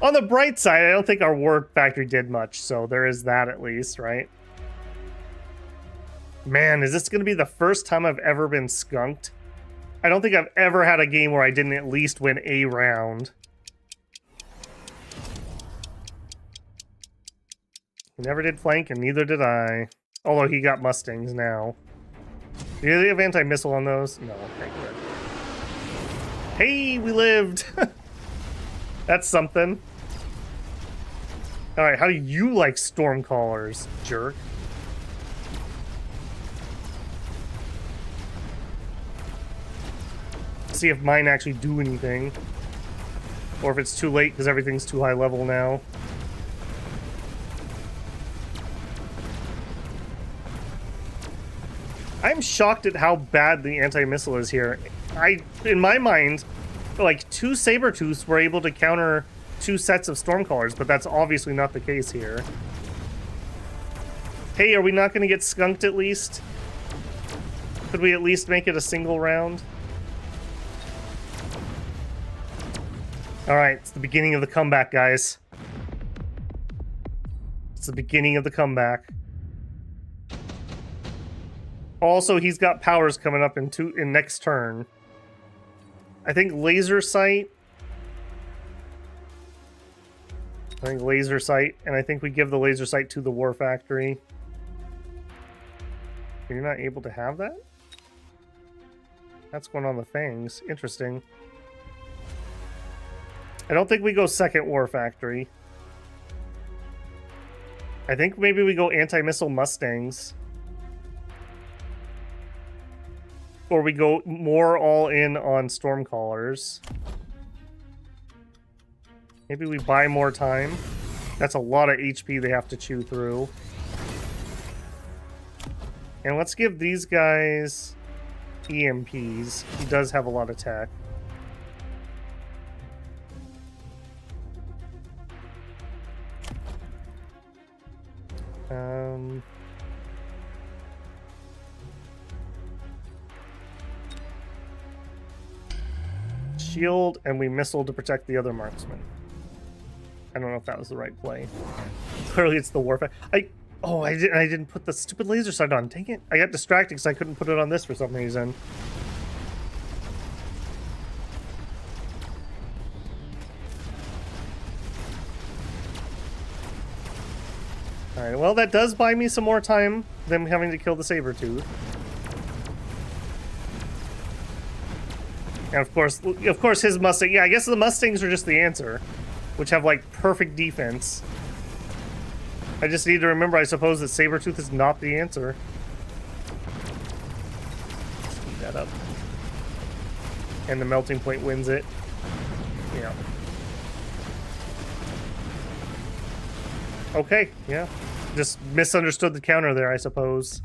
On the bright side, I don't think our war factory did much, so there is that at least, right? Man, is this gonna be the first time I've ever been skunked? I don't think I've ever had a game where I didn't at least win a round. He never did flank, and neither did I. Although he got Mustangs now. Do they have anti-missile on those? No, okay, good. Hey, we lived! That's something. Alright, how do you like Stormcallers, jerk? See if mine actually do anything. Or if it's too late because everything's too high level now. I'm shocked at how bad the anti-missile is here. In my mind, like 2 Sabertooths were able to counter 2 sets of Stormcallers, but that's obviously not the case here. Hey, are we not going to get skunked at least? Could we at least make it a single round? Alright, it's the beginning of the comeback, guys. It's the beginning of the comeback. Also, he's got powers coming up in next turn. I think laser sight. And I think we give the laser sight to the war factory. You're not able to have that? That's going on the fangs. Interesting. I don't think we go second war factory. I think maybe we go anti-missile Mustangs. Or we go more all in on Stormcallers. Maybe we buy more time. That's a lot of HP they have to chew through. And let's give these guys EMPs. He does have a lot of tech. Shield, and we missile to protect the other marksman. I don't know if that was the right play. Clearly it's the warfare. I didn't put the stupid laser sight on. Dang it. I got distracted because I couldn't put it on this for some reason. Alright, well that does buy me some more time than having to kill the Sabertooth. And of course his Mustang, yeah, I guess the Mustangs are just the answer, which have like perfect defense. I just need to remember, I suppose, that Sabertooth is not the answer. Speed that up. And the melting point wins it. Yeah. Okay, yeah. Just misunderstood the counter there, I suppose.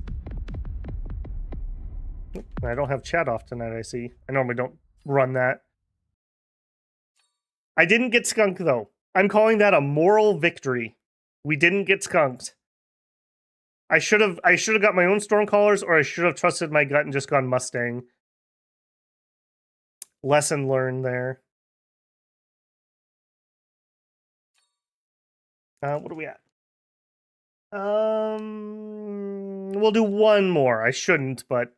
I don't have chat off tonight, I see. I normally don't run that. I didn't get skunked, though. I'm calling that a moral victory. We didn't get skunked. I should have got my own Stormcallers, or I should have trusted my gut and just gone Mustang. Lesson learned there. What are we at? We'll do one more. I shouldn't, but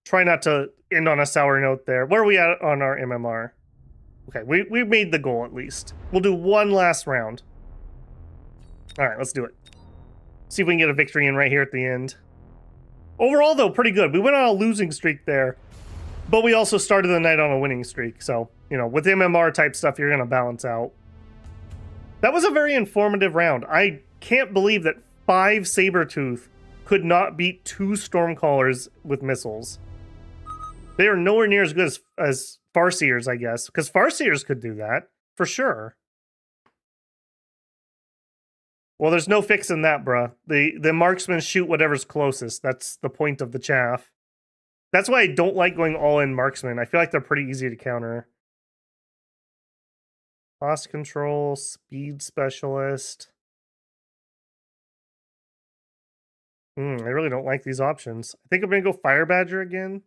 try not to end on a sour note there. Where are we at on our MMR? Okay, we made the goal at least. We'll do one last round. All right, let's do it. See if we can get a victory in right here at the end. Overall, though, pretty good. We went on a losing streak there, but we also started the night on a winning streak. So, you know, with MMR type stuff, you're going to balance out. That was a very informative round. I can't believe that 5 Sabertooth could not beat 2 Stormcallers with missiles. They are nowhere near as good as Farseers, I guess, because Farseers could do that, for sure. Well, there's no fixing that, bruh. The marksmen shoot whatever's closest. That's the point of the chaff. That's why I don't like going all-in marksmen. I feel like they're pretty easy to counter. Cost control, speed specialist. I really don't like these options. I think I'm going to go Fire Badger again.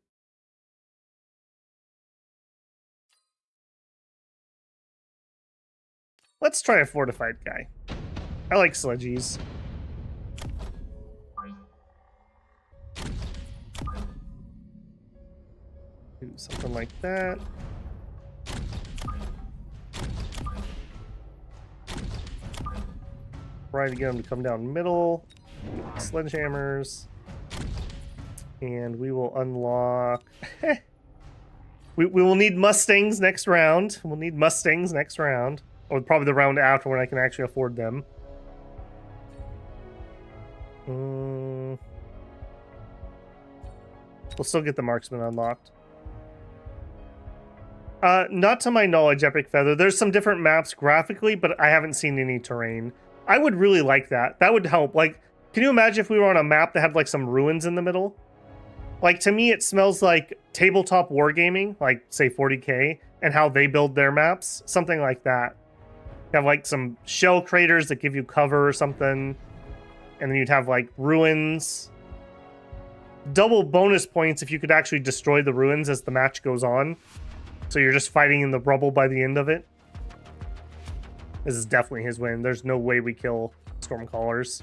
Let's try a fortified guy. I like sledgies. Do something like that. Try to get them to come down middle. Sledgehammers. And we will unlock... we will need Mustangs next round. We'll need Mustangs next round. Or probably the round after when I can actually afford them. We'll still get the marksman unlocked. Not to my knowledge, Epic Feather. There's some different maps graphically, but I haven't seen any terrain. I would really like that. That would help. Like, can you imagine if we were on a map that had like some ruins in the middle? Like, to me, it smells like tabletop wargaming, like say 40K, and how they build their maps. Something like that. You have like some shell craters that give you cover or something. And then you'd have like ruins. Double bonus points if you could actually destroy the ruins as the match goes on. So you're just fighting in the rubble by the end of it. This is definitely his win. There's no way we kill Stormcallers.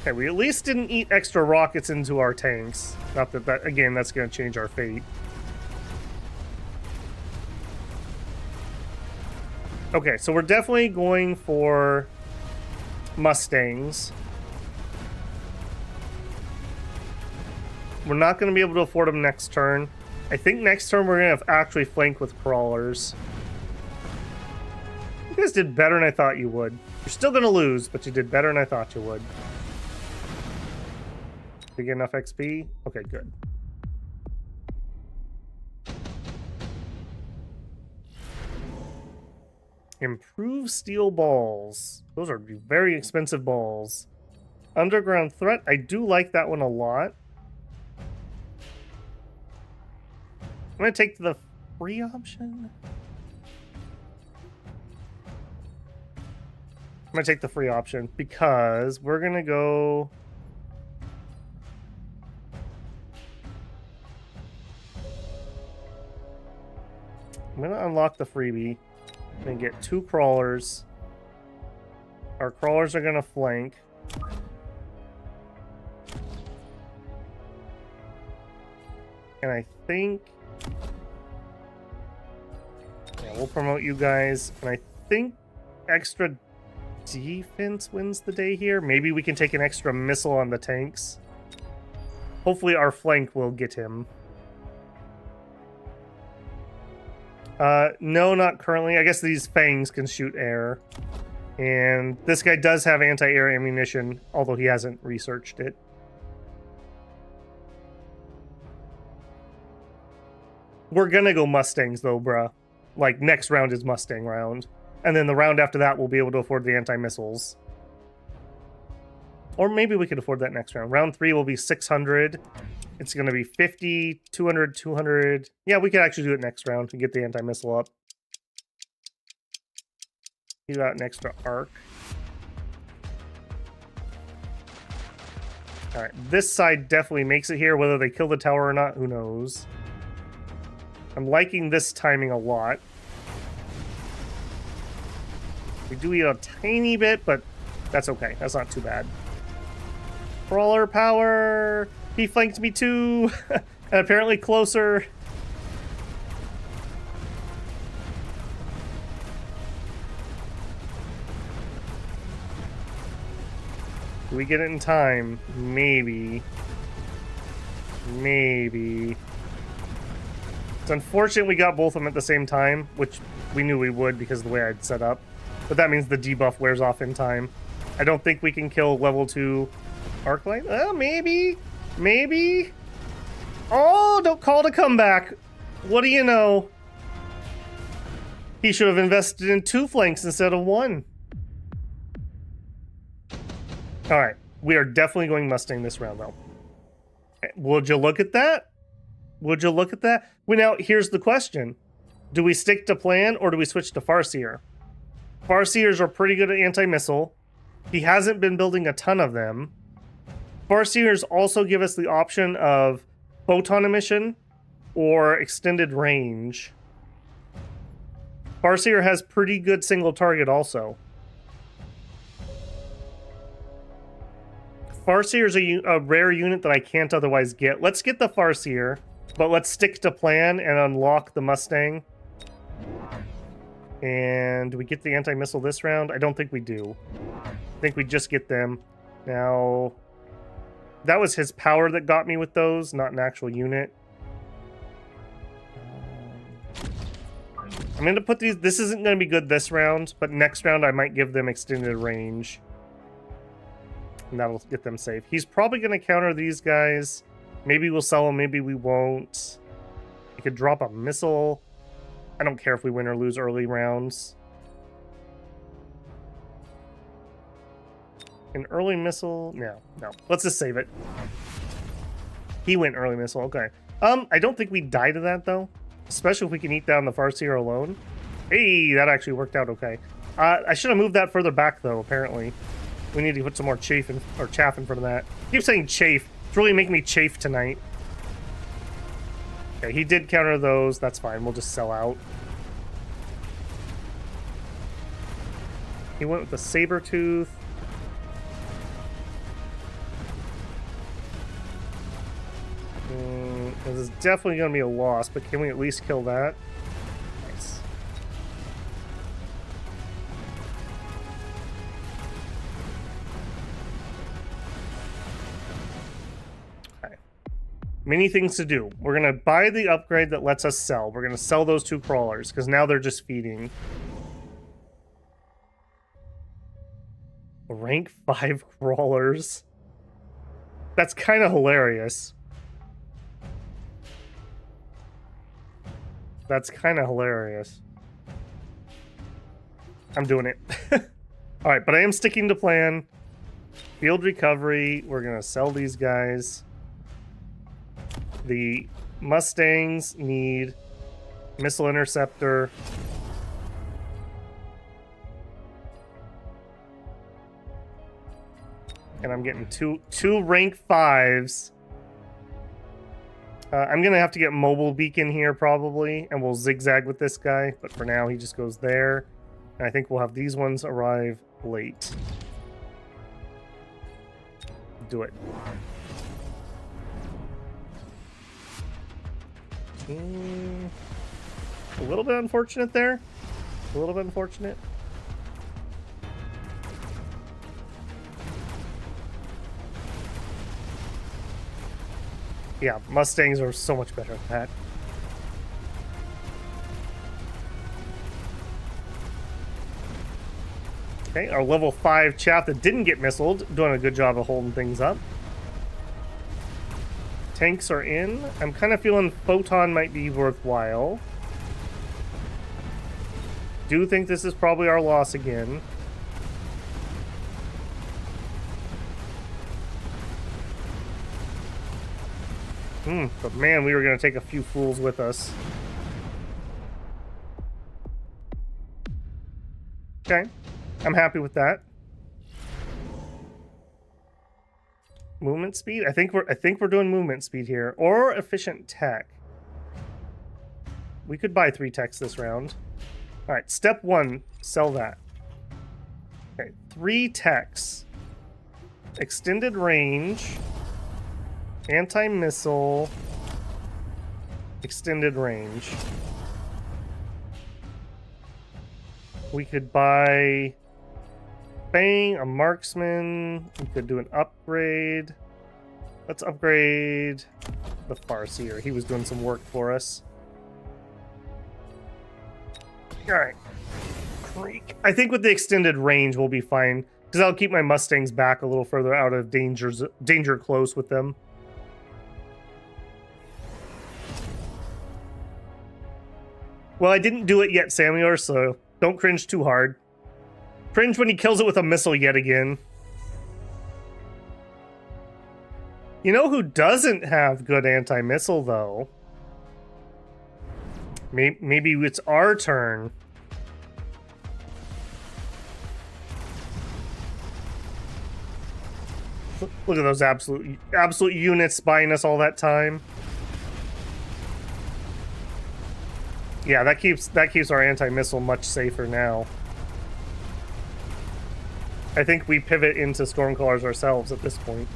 Okay, we at least didn't eat extra rockets into our tanks. Not that, again, that's going to change our fate. Okay, so we're definitely going for Mustangs. We're not going to be able to afford them next turn. I think next turn we're going to actually flank with crawlers. You guys did better than I thought you would. You're still going to lose, but you did better than I thought you would. Did you get enough XP? Okay, good. Improve steel balls. Those are very expensive balls. Underground threat. I do like that one a lot. I'm going to take the free option. I'm going to take the free option because we're going to go... I'm going to unlock the freebie. And get 2 crawlers. Our crawlers are going to flank. And I think... yeah, we'll promote you guys. And I think extra defense wins the day here. Maybe we can take an extra missile on the tanks. Hopefully our flank will get him. No, not currently. I guess these fangs can shoot air. And this guy does have anti-air ammunition, although he hasn't researched it. We're gonna go Mustangs though, bruh. Like, next round is Mustang round. And then the round after that, we'll be able to afford the anti-missiles. Or maybe we could afford that next round. Round 3 will be 600. It's going to be 50, 200, 200. Yeah, we could actually do it next round to get the anti-missile up. You got an extra arc. Alright, this side definitely makes it here. Whether they kill the tower or not, who knows. I'm liking this timing a lot. We do eat a tiny bit, but that's okay. That's not too bad. Crawler power! He flanked me too! And apparently closer. Do we get it in time? Maybe. Maybe. It's unfortunate we got both of them at the same time, which we knew we would because of the way I'd set up. But that means the debuff wears off in time. I don't think we can kill level 2 Arclight. Maybe. Maybe. Oh, don't call it a comeback. What do you know? He should have invested in 2 flanks instead of 1. Alright, we are definitely going Mustang this round, though. Would you look at that? Would you look at that? Well, now, here's the question. Do we stick to plan, or do we switch to Farseer? Farseers are pretty good at anti-missile. He hasn't been building a ton of them. Farseers also give us the option of photon emission or extended range. Farseer has pretty good single target also. Farseer is a rare unit that I can't otherwise get. Let's get the Farseer, but let's stick to plan and unlock the Mustang. And do we get the anti-missile this round? I don't think we do. I think we just get them. Now, that was his power that got me with those, not an actual unit. I'm going to put these... This isn't going to be good this round, but next round I might give them extended range. And that'll get them safe. He's probably going to counter these guys. Maybe we'll sell them, maybe we won't. He could drop a missile. I don't care if we win or lose early rounds. An early missile? No. Let's just save it. He went early missile, okay. I don't think we die to that, though. Especially if we can eat down the Farseer alone. Hey, that actually worked out okay. I should have moved that further back, though, apparently. We need to put some more chaff in front of that. I keep saying chafe. It's really making me chafe tonight. Okay, he did counter those. That's fine. We'll just sell out. He went with the Sabertooth. This is definitely going to be a loss, but can we at least kill that? Nice. Okay. Many things to do. We're going to buy the upgrade that lets us sell. We're going to sell those 2 crawlers, because now they're just feeding. Rank 5 crawlers. That's kind of hilarious. That's kind of hilarious. I'm doing it. Alright, but I am sticking to plan. Field recovery. We're going to sell these guys. The Mustangs need missile interceptor. And I'm getting two rank 5s. I'm going to have to get mobile beacon here probably, and we'll zigzag with this guy. But for now, he just goes there. And I think we'll have these ones arrive late. Do it. A little bit unfortunate there. A little bit unfortunate. Yeah, Mustangs are so much better at that. Okay, our level 5 chaff that didn't get missiled, doing a good job of holding things up. tanks are in. I'm kind of feeling Photon might be worthwhile. Do think this is probably our loss again. But man, we were going to take a few fools with us. Okay, I'm happy with that. Movement speed? I think we're doing movement speed here, or efficient tech. We could buy 3 techs this round. All right, step 1, sell that. Okay, 3 techs. Extended range. Anti-missile. Extended range. We could buy Bang, a marksman. We could do an upgrade. Let's upgrade the Farseer. He was doing some work for us. Alright. Creek. I think with the extended range we'll be fine. Because I'll keep my Mustangs back a little further out of danger close with them. Well, I didn't do it yet, Samuel, so don't cringe too hard. Cringe when he kills it with a missile yet again. You know who doesn't have good anti-missile, though? Maybe it's our turn. Look at those absolute units buying us all that time. Yeah, that keeps our anti-missile much safer now. I think we pivot into Stormcallers ourselves at this point.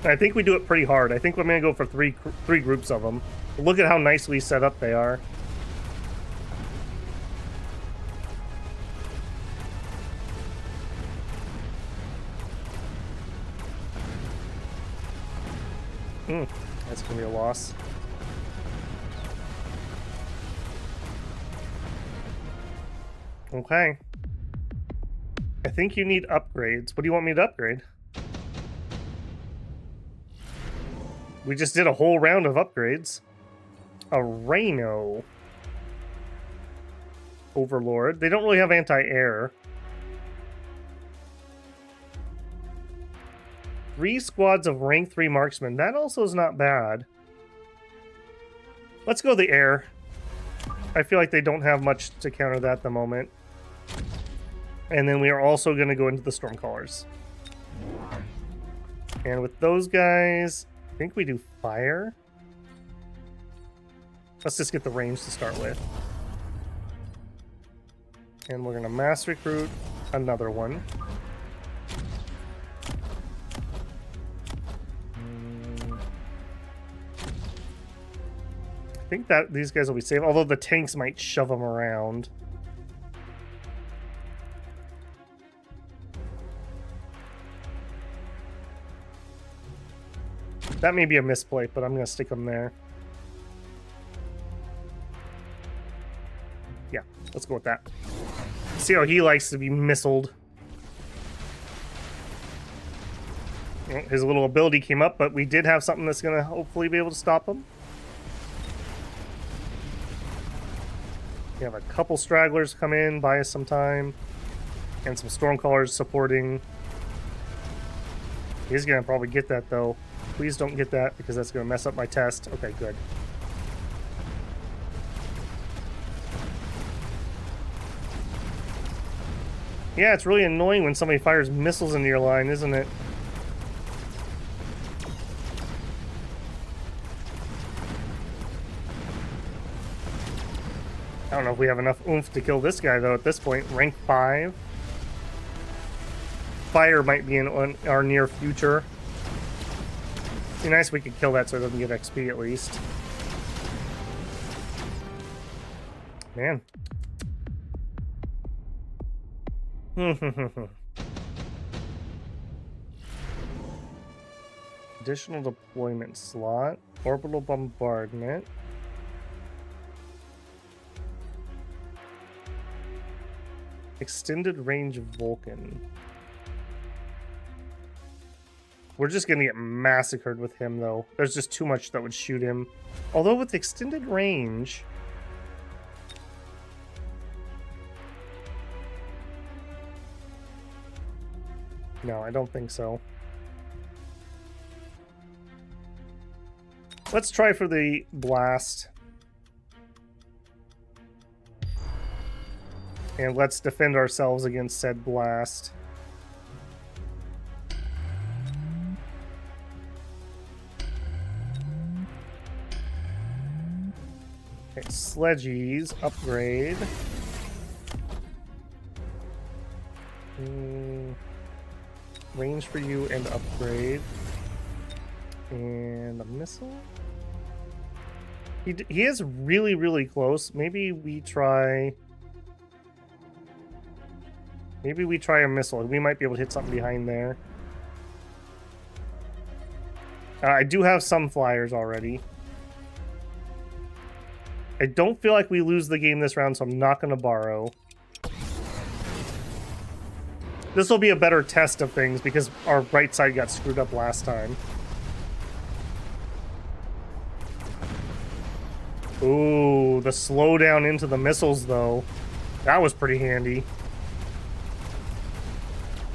I think we do it pretty hard. I think I'm going to go for three groups of them. Look at how nicely set up they are. That's going to be a loss. Okay. I think you need upgrades. What do you want me to upgrade? We just did a whole round of upgrades. A Rhino. Overlord. They don't really have anti-air. 3 squads of rank 3 marksmen. That also is not bad. Let's go the air. I feel like they don't have much to counter that at the moment. And then we are also going to go into the Stormcallers. And with those guys, I think we do fire. Let's just get the range to start with. And we're going to mass recruit another one. I think that these guys will be safe, although the tanks might shove them around. That may be a misplay, but I'm going to stick them there. Yeah, let's go with that. See how he likes to be missiled. Well, his little ability came up, but we did have something that's going to hopefully be able to stop him. We have a couple stragglers come in, buy us some time, and some Stormcallers supporting. He's going to probably get that, though. Please don't get that, because that's going to mess up my test. Okay, good. Yeah, it's really annoying when somebody fires missiles into your line, isn't it? I don't know if we have enough oomph to kill this guy, though, at this point. Rank 5. Fire might be in our near future. It'd be nice if we could kill that so it doesn't get XP at least. Man. Additional deployment slot. Orbital bombardment. Extended range Vulcan. We're just gonna get massacred with him, though. There's just too much that would shoot him. Although with extended range... No, I don't think so. Let's try for the blast. And let's defend ourselves against said blast. Okay, sledgies, upgrade. Range for you and upgrade. And a missile? He is really, really close. Maybe we try... Maybe we try a missile. We might be able to hit something behind there. I do have some flyers already. I don't feel like we lose the game this round, so I'm not going to borrow. This will be a better test of things because our right side got screwed up last time. Ooh, the slowdown into the missiles, though. That was pretty handy.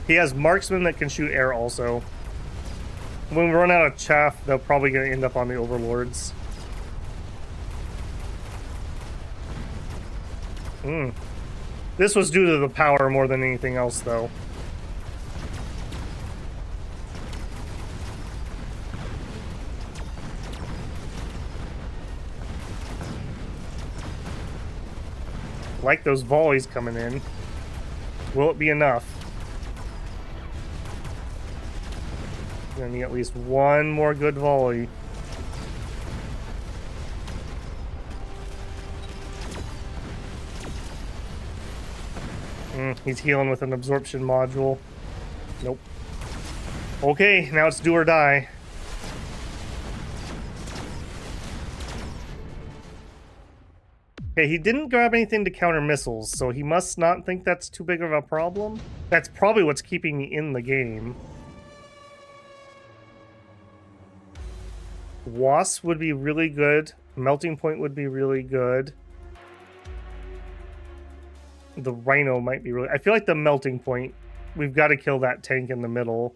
He has marksmen that can shoot air also. When we run out of chaff, they're probably going to end up on the overlords. This was due to the power more than anything else, though. Like those volleys coming in. Will it be enough? Gonna need at least one more good volley. He's healing with an absorption module. Nope. Okay, now it's do or die. Okay, he didn't grab anything to counter missiles, so he must not think that's too big of a problem. That's probably what's keeping me in the game. Wasp would be really good. Melting Point would be really good. The Rhino might be really... I feel like the Melting Point, we've got to kill that tank in the middle.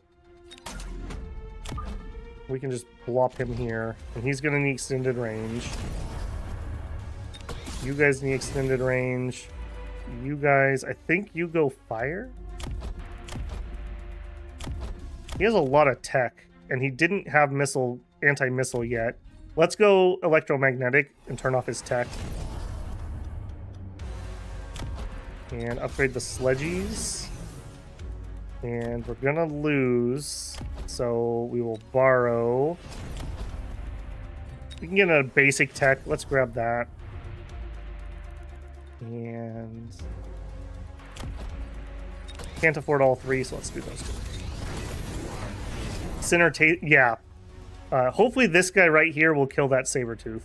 We can just blop him here. And he's going to need extended range. You guys need extended range. You guys... I think you go fire? He has a lot of tech. And he didn't have anti-missile yet. Let's go electromagnetic and turn off his tech. And upgrade the sledgies. And we're gonna lose, so we will borrow. We can get a basic tech. Let's grab that. And can't afford all three, so let's do those two. Center yeah. Hopefully this guy right here will kill that Sabertooth.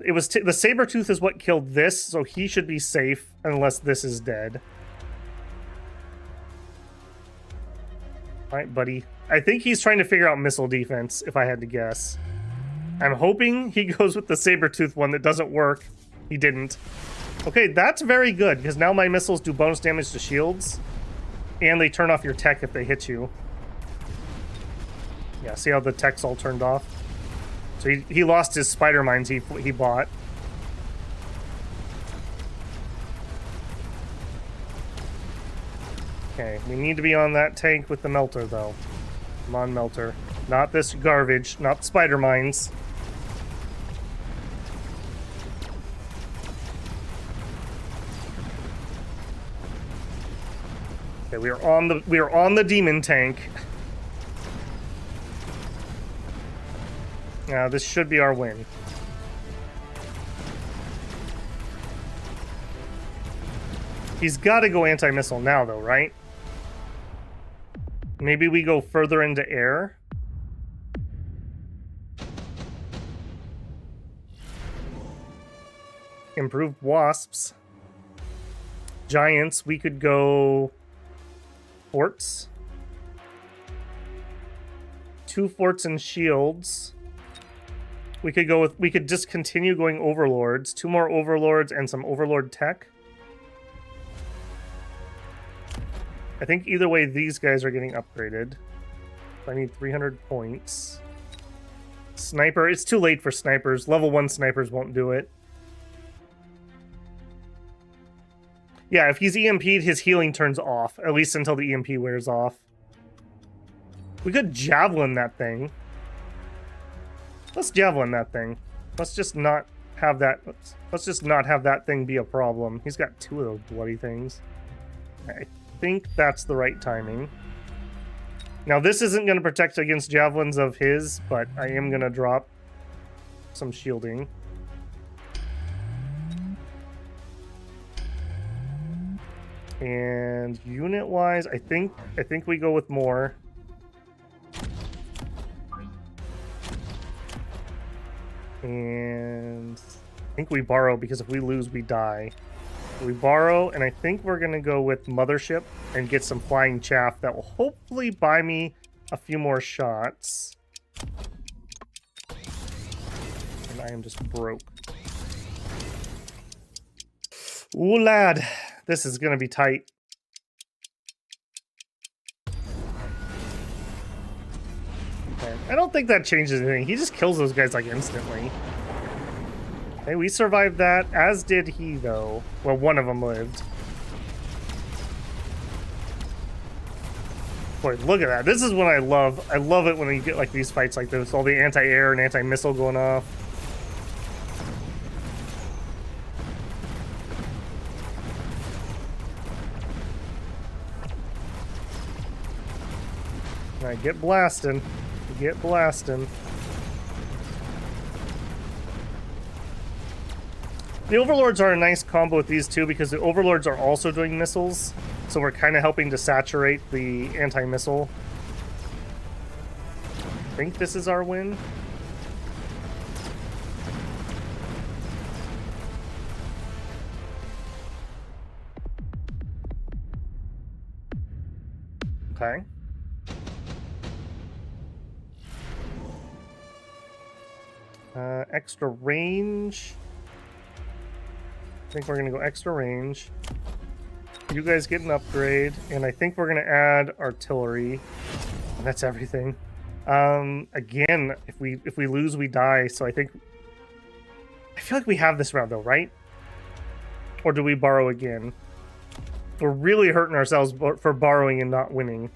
It was the Sabertooth is what killed this, so he should be safe unless this is dead. Alright, buddy. I think he's trying to figure out missile defense, if I had to guess. I'm hoping he goes with the Sabertooth one that doesn't work. He didn't. Okay, that's very good, because now my missiles do bonus damage to shields. And they turn off your tech if they hit you. Yeah, see how the tech's all turned off? So he lost his spider mines he bought. Okay, we need to be on that tank with the melter, though. Come on, melter. Not this garbage, not spider mines. Okay, we are on the demon tank. Now, this should be our win. He's got to go anti-missile now, though, right? Maybe we go further into air. Improved wasps. Giants, we could go forts. 2 forts and shields. We could just continue going overlords. 2 more overlords and some overlord tech. I think either way these guys are getting upgraded. I need 300 points. Sniper, it's too late for snipers. Level 1 snipers won't do it. Yeah, if he's EMP'd, his healing turns off, at least until the EMP wears off. We could javelin that thing. Let's javelin that thing. Let's just not have that. Let's just not have that thing be a problem. He's got 2 of those bloody things. I think that's the right timing. Now this isn't going to protect against javelins of his, but I am going to drop some shielding. And unit-wise, I think we go with more. And I think we borrow, because if we lose, we die. We borrow, and I think we're going to go with Mothership and get some flying chaff that will hopefully buy me a few more shots. And I am just broke. Ooh, lad. This is going to be tight. Okay. I don't think that changes anything. He just kills those guys like instantly. Okay, we survived that, as did he, though. Well, one of them lived. Boy, look at that. This is what I love. I love it when you get like these fights like this. All the anti-air and anti-missile going off. Alright, get blasting. Get blasting. The Overlords are a nice combo with these two because the Overlords are also doing missiles, so we're kind of helping to saturate the anti-missile. I think this is our win. Okay. Extra range. I think we're going to go extra range. You guys get an upgrade, and I think we're going to add artillery. And that's everything. Again, if we lose, we die. So I feel like we have this round though, right? Or do we borrow again? We're really hurting ourselves for borrowing and not winning.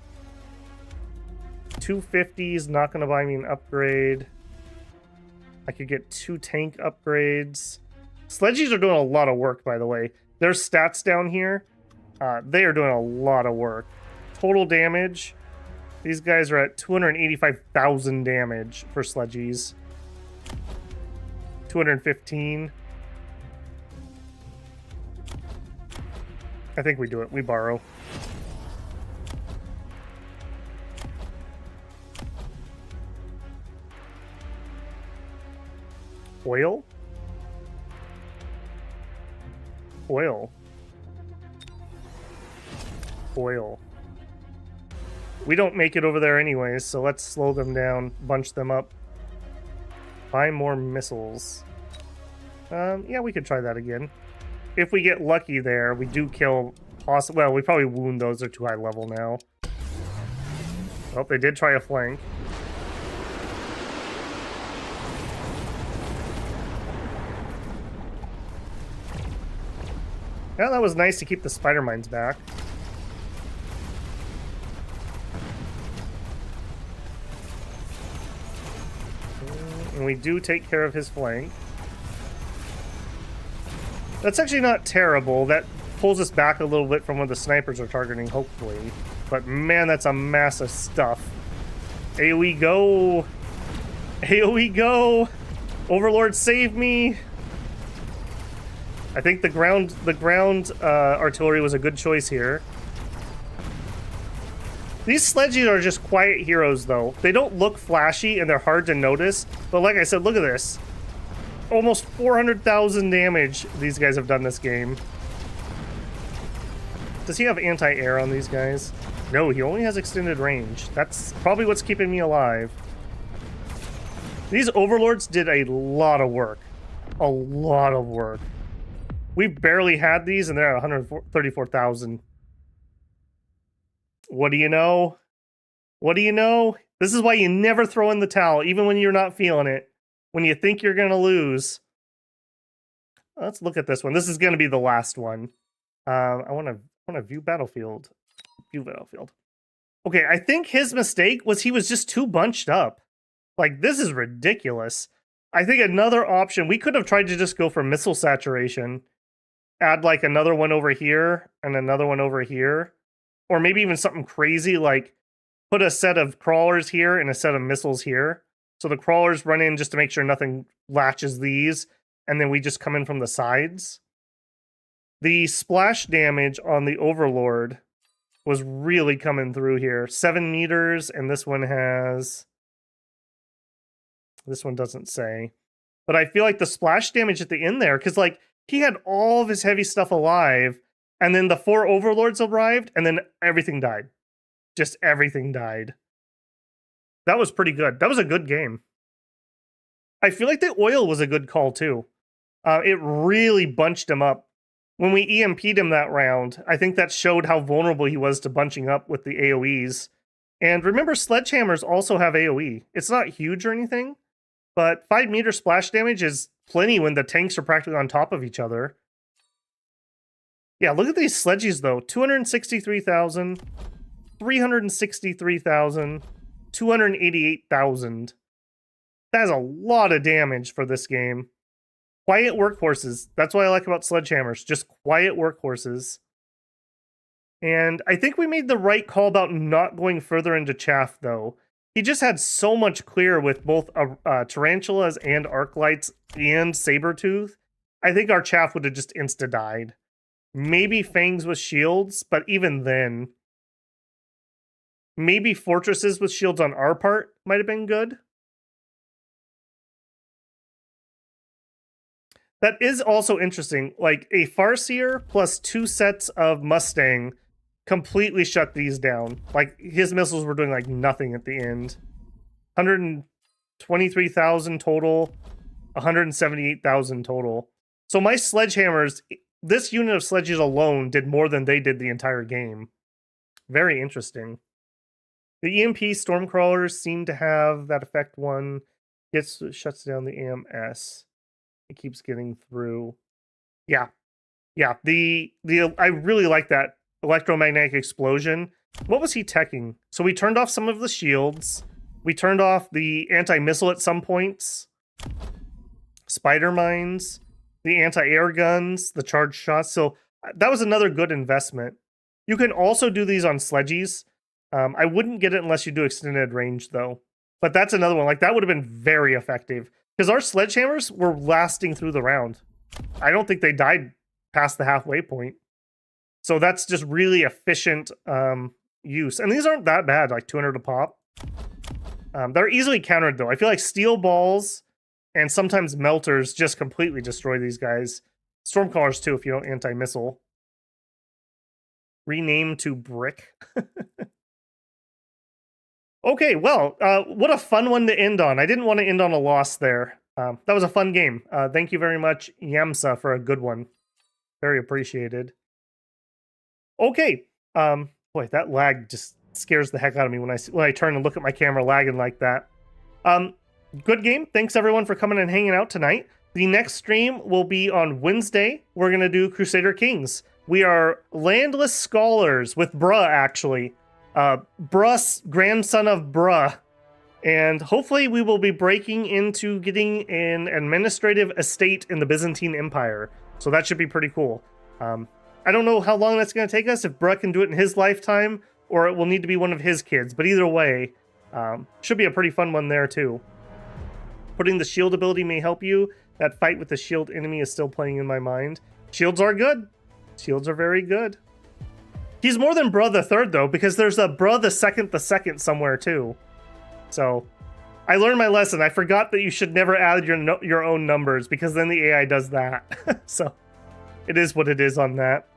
250 is not going to buy me an upgrade. I could get 2 tank upgrades. Sledgies are doing a lot of work, by the way. Their stats down here, they are doing a lot of work. Total damage, these guys are at 285,000 damage for sledgies. 215. I think we do it. We borrow. Oil? Oil. Oil. We don't make it over there anyways, so let's slow them down, bunch them up. Buy more missiles. Yeah, we could try that again. If we get lucky there, we do kill... Well, we probably wound those. They're too high level now. Oh, they did try a flank. Yeah, that was nice to keep the spider mines back. And we do take care of his flank. That's actually not terrible. That pulls us back a little bit from what the snipers are targeting, hopefully. But man, that's a mass of stuff. AoE go! AoE go! Overlord, save me! I think the ground artillery was a good choice here. These sledgies are just quiet heroes, though. They don't look flashy, and they're hard to notice. But like I said, look at this. Almost 400,000 damage these guys have done this game. Does he have anti-air on these guys? No, he only has extended range. That's probably what's keeping me alive. These overlords did a lot of work. A lot of work. We barely had these, and they're at 134,000. What do you know? What do you know? This is why you never throw in the towel, even when you're not feeling it. When you think you're going to lose. Let's look at this one. This is going to be the last one. I want to view battlefield. View battlefield. Okay, I think his mistake was he was just too bunched up. Like, this is ridiculous. I think another option, we could have tried to just go for missile saturation. Add, like, another one over here and another one over here. Or maybe even something crazy, like put a set of crawlers here and a set of missiles here. So the crawlers run in just to make sure nothing latches these. And then we just come in from the sides. The splash damage on the Overlord was really coming through here. 7 meters, and this one has... This one doesn't say. But I feel like the splash damage at the end there, because, like, he had all of his heavy stuff alive, and then the 4 Overlords arrived, and then everything died. Just everything died. That was pretty good. That was a good game. I feel like the oil was a good call, too. It really bunched him up. When we EMP'd him that round, I think that showed how vulnerable he was to bunching up with the AoEs. And remember, sledgehammers also have AoE. It's not huge or anything, but 5 meter splash damage is plenty when the tanks are practically on top of each other. Yeah, look at these sledges, though. 263,000, 363,000, 288,000. That is a lot of damage for this game. Quiet workhorses. That's what I like about sledgehammers. Just quiet workhorses. And I think we made the right call about not going further into chaff, though. He just had so much clear with both tarantulas and arclights and sabertooth. I think our chaff would have just insta-died. Maybe fangs with shields, but even then... Maybe fortresses with shields on our part might have been good. That is also interesting. Like, a Farseer plus 2 sets of Mustang completely shut these down. Like, his missiles were doing, like, nothing at the end. 123,000 total. 178,000 total. So my sledgehammers, this unit of sledges alone did more than they did the entire game. Very interesting. The EMP Stormcrawlers seem to have that effect one. Shuts down the AMS. It keeps getting through. Yeah. Yeah. I really like that electromagnetic explosion. What was he teching? So we turned off some of the shields. We turned off the anti-missile at some points. Spider mines. The anti-air guns. The charged shots. So that was another good investment. You can also do these on sledges. I wouldn't get it unless you do extended range, though. But that's another one. Like, that would have been very effective. Because our sledgehammers were lasting through the round. I don't think they died past the halfway point. So that's just really efficient use. And these aren't that bad, like 200 a pop. They're easily countered, though. I feel like steel balls and sometimes melters just completely destroy these guys. Stormcrawlers, too, if you don't anti-missile. Rename to brick. Okay, well, what a fun one to end on. I didn't want to end on a loss there. That was a fun game. Thank you very much, Yamsa, for a good one. Very appreciated. Okay. Boy, that lag just scares the heck out of me when I turn and look at my camera lagging like that. Good game. Thanks, everyone, for coming and hanging out tonight. The next stream will be on Wednesday. We're going to do Crusader Kings. We are landless scholars with Bruh, actually. Bruh's grandson of Bruh. And hopefully we will be breaking into getting an administrative estate in the Byzantine Empire. So that should be pretty cool. I don't know how long that's going to take us, if Bruh can do it in his lifetime, or it will need to be one of his kids. But either way, should be a pretty fun one there too. Putting the shield ability may help you. That fight with the shield enemy is still playing in my mind. Shields are good. Shields are very good. He's more than Bruh the Third, though, because there's a Bruh the Second somewhere, too. So, I learned my lesson. I forgot that you should never add your own numbers, because then the AI does that. So, it is what it is on that.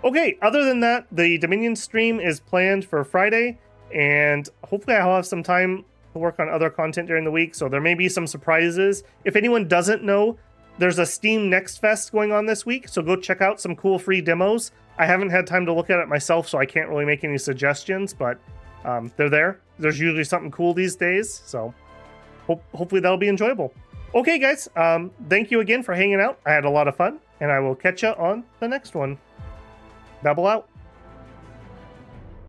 Okay, other than that, the Dominion stream is planned for Friday, and hopefully I'll have some time to work on other content during the week, so there may be some surprises. If anyone doesn't know, there's a Steam Next Fest going on this week, so go check out some cool free demos. I haven't had time to look at it myself, so I can't really make any suggestions, but they're there. There's usually something cool these days, so hopefully that'll be enjoyable. Okay, guys, thank you again for hanging out. I had a lot of fun, and I will catch you on the next one. Babble out.